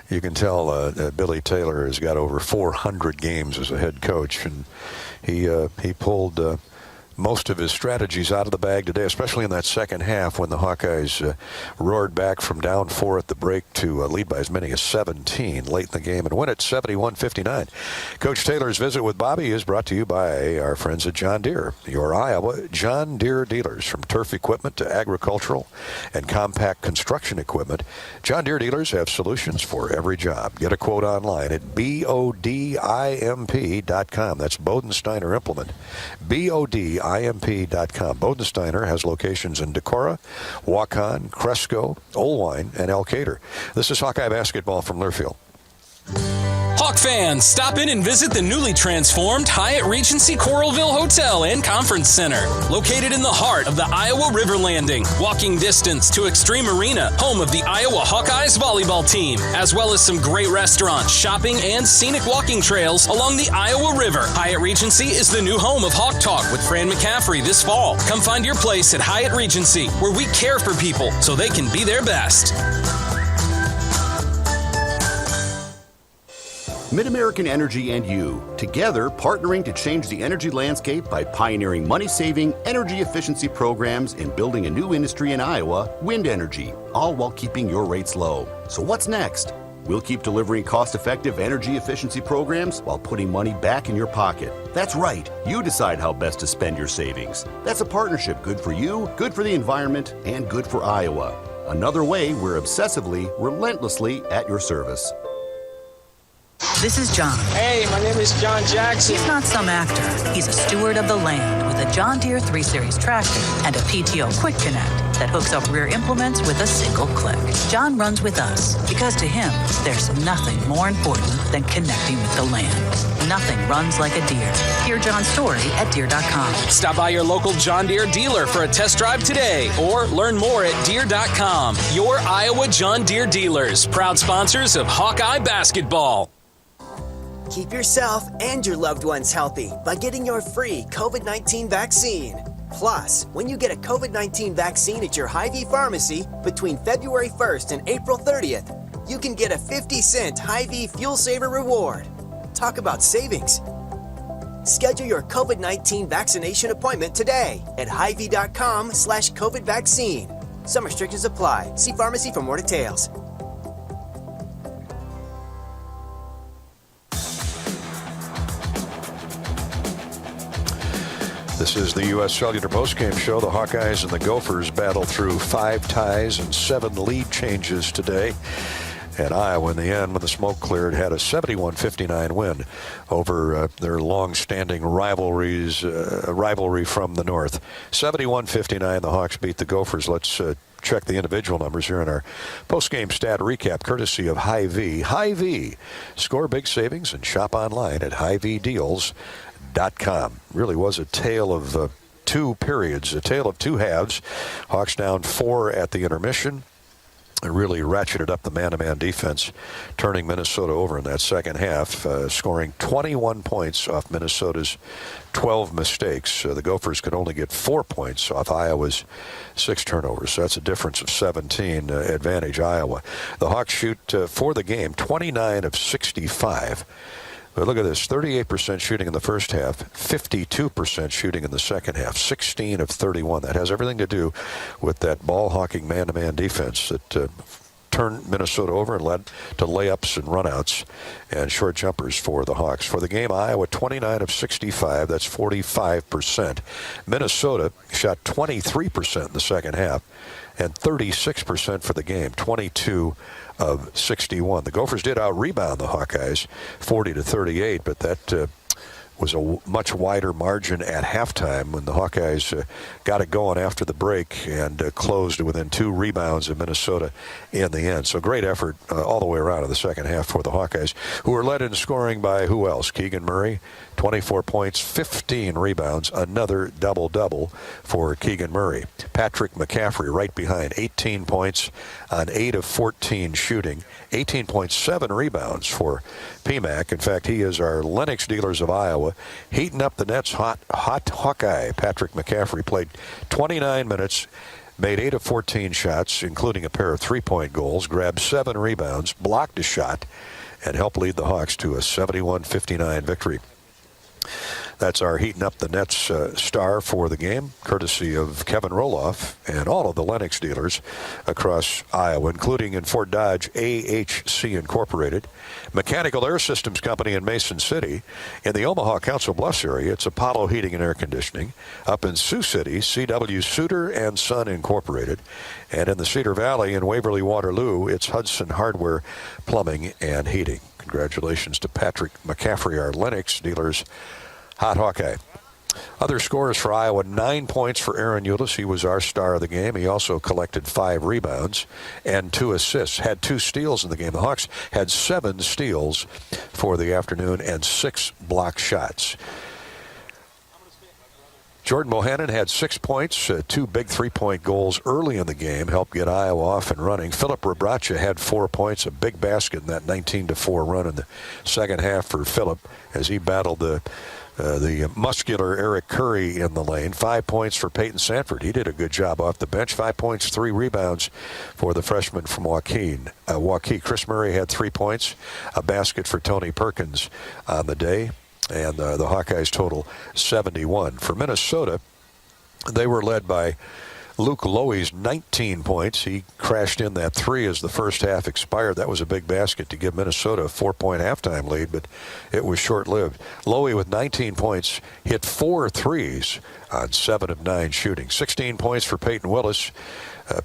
you can tell Billy Taylor has got over 400 games as a head coach, and he pulled most of his strategies out of the bag today, especially in that second half when the Hawkeyes roared back from down 4 at the break to lead by as many as 17 late in the game and win it 71-59. Coach Taylor's visit with Bobby is brought to you by our friends at John Deere, your Iowa John Deere dealers. From turf equipment to agricultural and compact construction equipment, John Deere dealers have solutions for every job. Get a quote online at BODIMP.com. That's Bodensteiner Implement. BODIMP.com. Bodensteiner has locations in Decorah, Waukon, Cresco, Olwine, and Elkader. This is Hawkeye basketball from Learfield. Hawk fans, stop in and visit the newly transformed Hyatt Regency Coralville Hotel and Conference Center. Located in the heart of the Iowa River Landing, walking distance to Extreme Arena, home of the Iowa Hawkeyes volleyball team, as well as some great restaurants, shopping, and scenic walking trails along the Iowa River. Hyatt Regency is the new home of Hawk Talk with Fran McCaffrey this fall. Come find your place at Hyatt Regency, where we care for people so they can be their best. MidAmerican Energy and you, together partnering to change the energy landscape by pioneering money-saving, energy efficiency programs and building a new industry in Iowa, wind energy, all while keeping your rates low. So what's next? We'll keep delivering cost-effective energy efficiency programs while putting money back in your pocket. That's right. You decide how best to spend your savings. That's a partnership good for you, good for the environment, and good for Iowa. Another way we're obsessively, relentlessly at your service. This is John. Hey, my name is John Jackson. He's not some actor. He's a steward of the land with a John Deere 3 Series tractor and a PTO Quick Connect that hooks up rear implements with a single click. John runs with us because to him, there's nothing more important than connecting with the land. Nothing runs like a Deere. Hear John's story at Deere.com. Stop by your local John Deere dealer for a test drive today or learn more at Deere.com. Your Iowa John Deere dealers, proud sponsors of Hawkeye basketball. Keep yourself and your loved ones healthy by getting your free COVID-19 vaccine. Plus, when you get a COVID-19 vaccine at your Hy-Vee pharmacy between February 1st and April 30th, you can get a 50-cent Hy-Vee Fuel Saver reward. Talk about savings. Schedule your COVID-19 vaccination appointment today at Hy-Vee.com/COVID vaccine. Some restrictions apply. See pharmacy for more details. This is the U.S. Cellular postgame show. The Hawkeyes and the Gophers battle through 5 ties and 7 lead changes today. And Iowa, in the end, when the smoke cleared, had a 71-59 win over their long-standing rivalry from the north. 71-59, the Hawks beat the Gophers. Let's check the individual numbers here in our post-game stat recap, courtesy of Hy-Vee. Hy-Vee. Score big savings and shop online at HyVeeDeals.com. Really was a tale of 2 periods, a tale of 2 halves. Hawks down 4 at the intermission. Really ratcheted up the man-to-man defense, turning Minnesota over in that second half, scoring 21 points off Minnesota's 12 mistakes. The Gophers could only get 4 points off Iowa's 6 turnovers. So that's a difference of 17, advantage Iowa. The Hawks shoot for the game 29 of 65. But look at this, 38% shooting in the first half, 52% shooting in the second half, 16 of 31. That has everything to do with that ball-hawking man-to-man defense that turned Minnesota over and led to layups and runouts and short jumpers for the Hawks. For the game, Iowa 29 of 65, that's 45%. Minnesota shot 23% in the second half and 36% for the game, 22 of 61. The Gophers did out-rebound the Hawkeyes 40-38, but that was a much wider margin at halftime when the Hawkeyes got it going after the break and closed within 2 rebounds of Minnesota in the end. So great effort all the way around in the second half for the Hawkeyes, who were led in scoring by who else? Keegan Murray, 24 points, 15 rebounds, another double-double for Keegan Murray. Patrick McCaffrey right behind, 18 points on 8 of 14 shooting, 18.7 rebounds for PMAC. In fact, he is our Lennox Dealers of Iowa, heating up the Nets' hot Hawkeye. Patrick McCaffrey played 29 minutes, made 8 of 14 shots, including a pair of 3-point goals, grabbed 7 rebounds, blocked a shot, and helped lead the Hawks to a 71-59 victory. That's our heating up the Nets star for the game, courtesy of Kevin Roloff and all of the Lennox dealers across Iowa, including in Fort Dodge, AHC Incorporated, Mechanical Air Systems Company in Mason City. In the Omaha Council Bluffs area, it's Apollo Heating and Air Conditioning. Up in Sioux City, CW Suter and Son Incorporated. And in the Cedar Valley in Waverly Waterloo, it's Hudson Hardware Plumbing and Heating. Congratulations to Patrick McCaffrey, our Lennox dealers hot Hawkeye. Other scores for Iowa, 9 points for Aaron Eulis. He was our star of the game. He also collected 5 rebounds and 2 assists. Had 2 steals in the game. The Hawks had 7 steals for the afternoon and 6 block shots. Jordan Bohannon had 6 points, 2 big 3-point goals early in the game, helped get Iowa off and running. Philip Rebracha had 4 points, a big basket in that 19-4 run in the second half for Philip as he battled the muscular Eric Curry in the lane. 5 points for Peyton Sanford. He did a good job off the bench. 5 points, 3 rebounds for the freshman from Waukee. Chris Murray had 3 points, a basket for Tony Perkins on the day. And the Hawkeyes total 71. For Minnesota, they were led by Luke Lowy's 19 points. He crashed in that 3 as the first half expired. That was a big basket to give Minnesota a 4-point halftime lead, but it was short-lived. Lowy with 19 points hit 4 threes on 7 of 9 shooting. 16 points for Peyton Willis.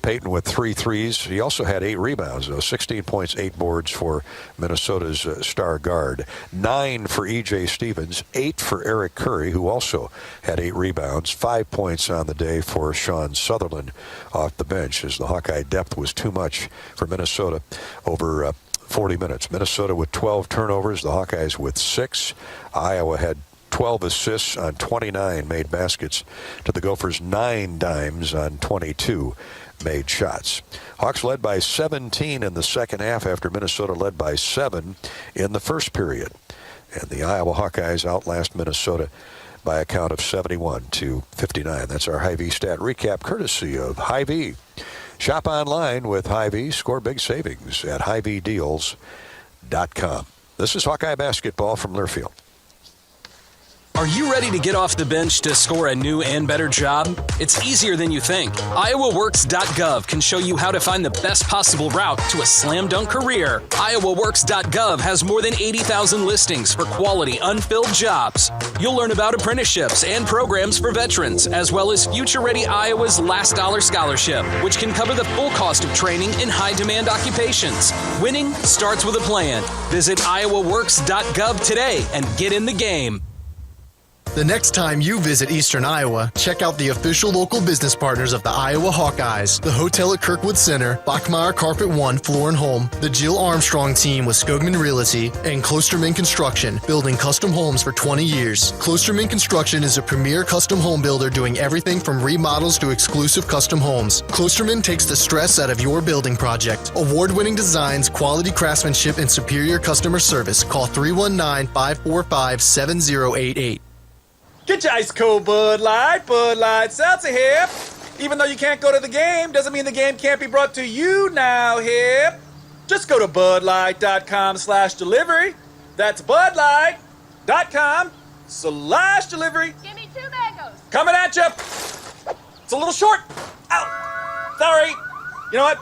Peyton with 3 threes. He also had 8 rebounds, though. 16 points, 8 boards for Minnesota's star guard. 9 for E.J. Stevens. 8 for Eric Curry, who also had 8 rebounds. 5 points on the day for Sean Sutherland off the bench, as the Hawkeye depth was too much for Minnesota over 40 minutes. Minnesota with 12 turnovers. The Hawkeyes with 6. Iowa had 12 assists on 29 made baskets to the Gophers' 9 dimes on 22 made shots. Hawks led by 17 in the second half after Minnesota led by 7 in the first period. And the Iowa Hawkeyes outlast Minnesota by a count of 71-59. That's our Hy-Vee stat recap courtesy of Hy-Vee. Shop online with Hy-Vee. Score big savings at HyVeeDeals.com. This is Hawkeye basketball from Learfield. Are you ready to get off the bench to score a new and better job? It's easier than you think. IowaWorks.gov can show you how to find the best possible route to a slam dunk career. IowaWorks.gov has more than 80,000 listings for quality, unfilled jobs. You'll learn about apprenticeships and programs for veterans, as well as Future Ready Iowa's Last Dollar Scholarship, which can cover the full cost of training in high-demand occupations. Winning starts with a plan. Visit IowaWorks.gov today and get in the game. The next time you visit Eastern Iowa, check out the official local business partners of the Iowa Hawkeyes, the hotel at Kirkwood Center, Bachmeyer Carpet One Floor and Home, the Jill Armstrong team with Skogman Realty, and Klosterman Construction, building custom homes for 20 years. Klosterman Construction is a premier custom home builder doing everything from remodels to exclusive custom homes. Klosterman takes the stress out of your building project. Award-winning designs, quality craftsmanship, and superior customer service. Call 319-545-7088. Get your ice cold Bud Light Seltzer here. Even though you can't go to the game, doesn't mean the game can't be brought to you now here. Just go to budlight.com/delivery. That's budlight.com/delivery. Give me 2 mangoes. Coming at you. It's a little short. Ow. Sorry. You know what?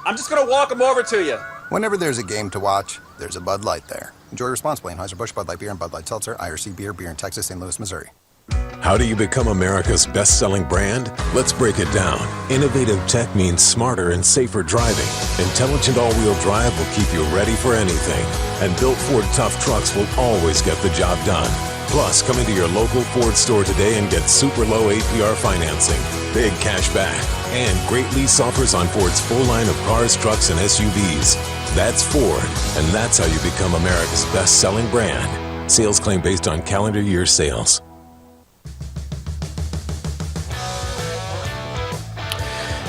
I'm just going to walk them over to you. Whenever there's a game to watch, there's a Bud Light there. Enjoy responsibly. Anheuser-Busch, Bud Light Beer, and Bud Light Seltzer. IRC Beer in Texas, St. Louis, Missouri. How do you become America's best-selling brand? Let's break it down. Innovative tech means smarter and safer driving. Intelligent all-wheel drive will keep you ready for anything. And built Ford tough trucks will always get the job done. Plus, come into your local Ford store today and get super low APR financing, big cash back, and great lease offers on Ford's full line of cars, trucks, and SUVs. That's Ford, and that's how you become America's best-selling brand. Sales claim based on calendar year sales.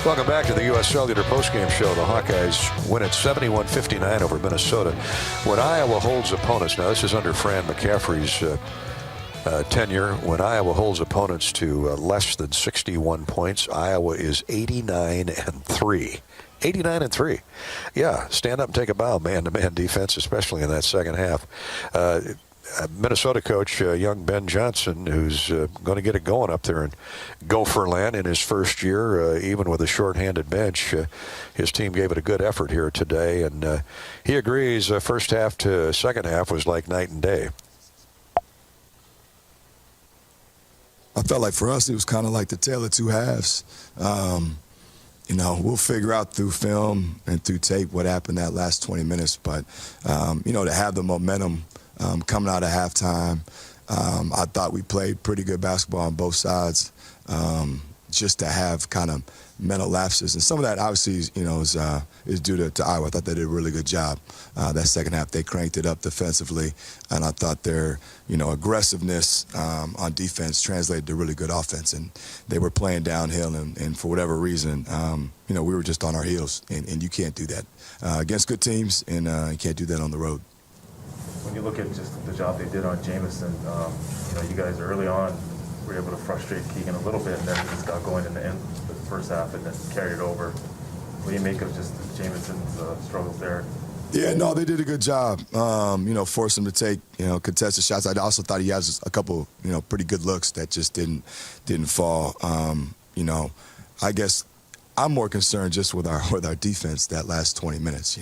Welcome back to the U.S. Cellular postgame show. The Hawkeyes win at 71-59 over Minnesota. When Iowa holds opponents, now this is under Fran McCaffrey's tenure, when Iowa holds opponents to less than 61 points, Iowa is 89-3. 89-3. Yeah, stand up and take a bow, man-to-man defense, especially in that second half. Minnesota coach, young Ben Johnson, who's going to get it going up there in Gopherland in his first year, even with a shorthanded bench. His team gave it a good effort here today, and he agrees first half to second half was like night and day. I felt like for us it was kind of like the tale of two halves. You know, we'll figure out through film and through tape what happened that last 20 minutes, but, you know, to have the momentum coming out of halftime, I thought we played pretty good basketball on both sides. Just to have kind of mental lapses, and some of that obviously, you know, is due to Iowa. I thought they did a really good job. That second half, they cranked it up defensively, and I thought their, you know, aggressiveness on defense translated to really good offense. And they were playing downhill, and for whatever reason, you know, we were just on our heels, and you can't do that against good teams, and you can't do that on the road. When you look at just the job they did on Jamison, you know, you guys early on were able to frustrate Keegan a little bit, and then it just got going in the end of the first half and then carried it over. What do you make of just Jamison's struggles there? Yeah, no, they did a good job. You know, forced him to take, you know, contested shots. I also thought he has a couple, you know, pretty good looks that just didn't fall. You know, I guess I'm more concerned just with our defense that last 20 minutes.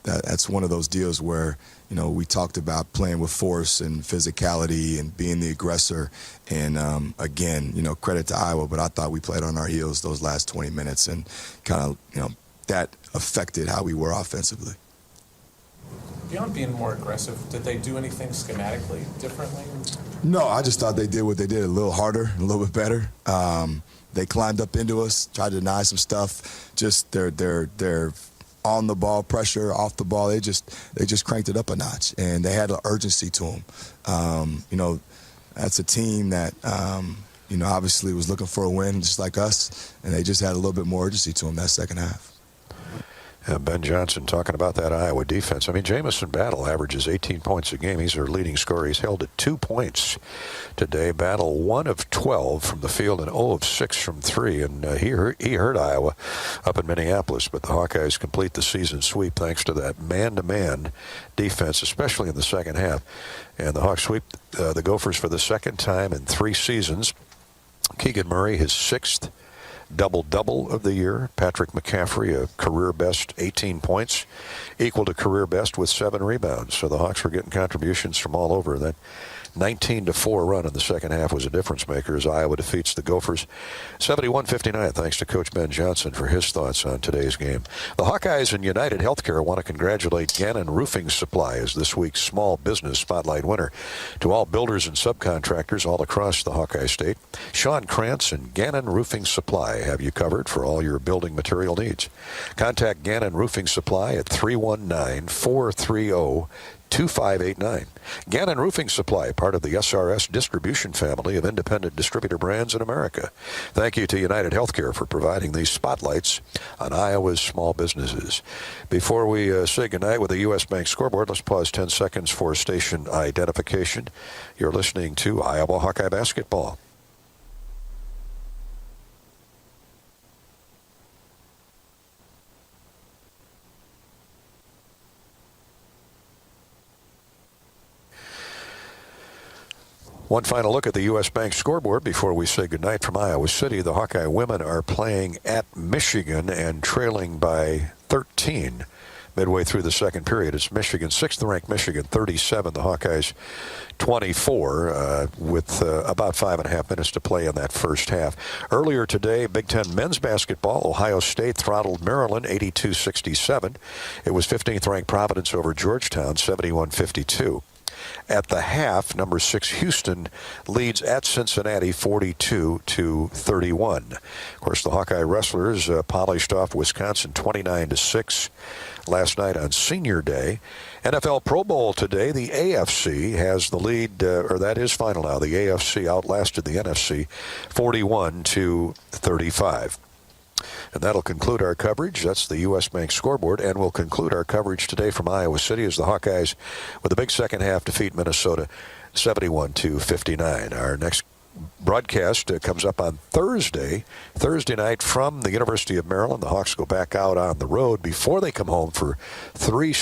That's one of those deals where we talked about playing with force and physicality and being the aggressor. And again, credit to Iowa, but I thought we played on our heels those last 20 minutes, and kind of that affected how we were offensively. Beyond being more aggressive, did they do anything schematically differently? No, I just thought they did what they did a little harder, a little bit better. They climbed up into us, tried to deny some stuff. Just their on the ball pressure, off the ball, they just cranked it up a notch, and they had an urgency to them. That's a team that obviously was looking for a win just like us, and they just had a little bit more urgency to them that second half. Ben Johnson talking about that Iowa defense. I mean, Jamison Battle averages 18 points a game. He's their leading scorer. He's held at 2 points today. Battle 1 of 12 from the field and 0 of 6 from 3. And he hurt Iowa up in Minneapolis. But the Hawkeyes complete the season sweep thanks to that man-to-man defense, especially in the second half. And the Hawks sweep the Gophers for the second time in 3 seasons. Keegan Murray, his 6th double-double of the year. Patrick McCaffrey, a career-best 18 points, equal to career-best with 7 rebounds. So the Hawks were getting contributions from all over. That 19-4 run in the second half was a difference maker as Iowa defeats the Gophers 71-59. Thanks to Coach Ben Johnson for his thoughts on today's game. The Hawkeyes and United Healthcare want to congratulate Gannon Roofing Supply as this week's Small Business Spotlight winner. To all builders and subcontractors all across the Hawkeye State, Sean Krantz and Gannon Roofing Supply have you covered for all your building material needs. Contact Gannon Roofing Supply at 319-430-2589. Gannon Roofing Supply, part of the SRS distribution family of independent distributor brands in America. Thank you to United Healthcare for providing these spotlights on Iowa's small businesses. Before we say goodnight with the U.S. Bank scoreboard, let's pause 10 seconds for station identification. You're listening to Iowa Hawkeye Basketball. One final look at the U.S. Bank scoreboard before we say goodnight from Iowa City. The Hawkeye women are playing at Michigan and trailing by 13 midway through the second period. It's Michigan, 6th-ranked Michigan, 37. The Hawkeyes, 24, with about 5.5 minutes to play in that first half. Earlier today, Big Ten men's basketball, Ohio State throttled Maryland 82-67. It was 15th-ranked Providence over Georgetown, 71-52. At the half, number 6 Houston leads at Cincinnati 42-31. Of course, the Hawkeye wrestlers polished off Wisconsin 29-6 last night on Senior Day. NFL Pro Bowl today. The AFC has the lead, or that is final now. The AFC outlasted the NFC 41-35. And that'll conclude our coverage. That's the U.S. Bank scoreboard. And we'll conclude our coverage today from Iowa City as the Hawkeyes, with a big second half, defeat Minnesota 71-59. Our next broadcast comes up on Thursday night from the University of Maryland. The Hawks go back out on the road before they come home for 3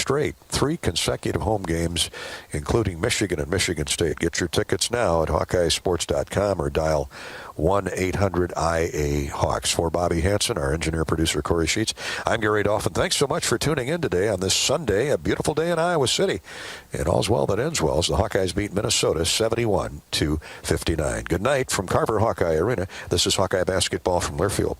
consecutive home games, including Michigan and Michigan State. Get your tickets now at HawkeyeSports.com or dial 1-800-IA-HAWKS. For Bobby Hansen, our engineer-producer Corey Sheets, I'm Gary Dolphin. Thanks so much for tuning in today on this Sunday, a beautiful day in Iowa City. And all's well that ends well as the Hawkeyes beat Minnesota 71-59. Good night from Carver Hawkeye Arena. This is Hawkeye Basketball from Learfield.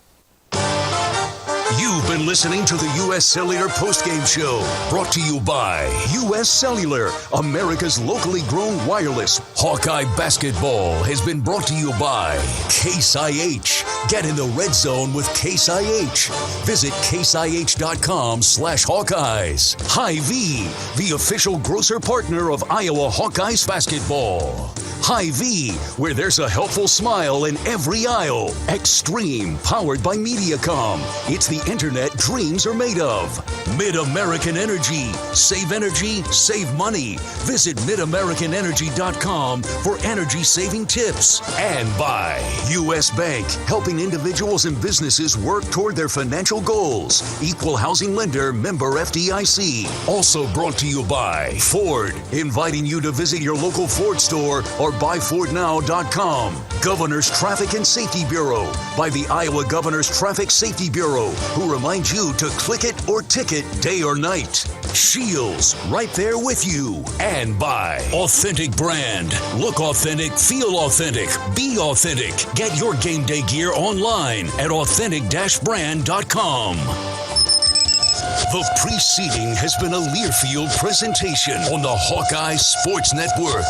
You've been listening to the U.S. Cellular Postgame Show, brought to you by U.S. Cellular, America's locally grown wireless. Hawkeye Basketball has been brought to you by Case IH. Get in the red zone with Case IH. Visit caseih.com/Hawkeyes. Hy-Vee, the official grocer partner of Iowa Hawkeyes basketball. Hy-Vee, where there's a helpful smile in every aisle. Extreme, powered by Mediacom. It's the internet dreams are made of. Mid-American Energy. Save energy, save money. Visit midamericanenergy.com for energy-saving tips. And by U.S. Bank, helping individuals and businesses work toward their financial goals. Equal housing lender, member FDIC. Also brought to you by Ford, inviting you to visit your local Ford store or or buyfordnow.com. Governor's Traffic and Safety Bureau by the Iowa Governor's Traffic Safety Bureau, who reminds you to click it or ticket day or night. Shields, right there with you. And by Authentic Brand. Look authentic, feel authentic, be authentic. Get your game day gear online at authentic-brand.com. The preceding has been a Learfield presentation on the Hawkeye Sports Network.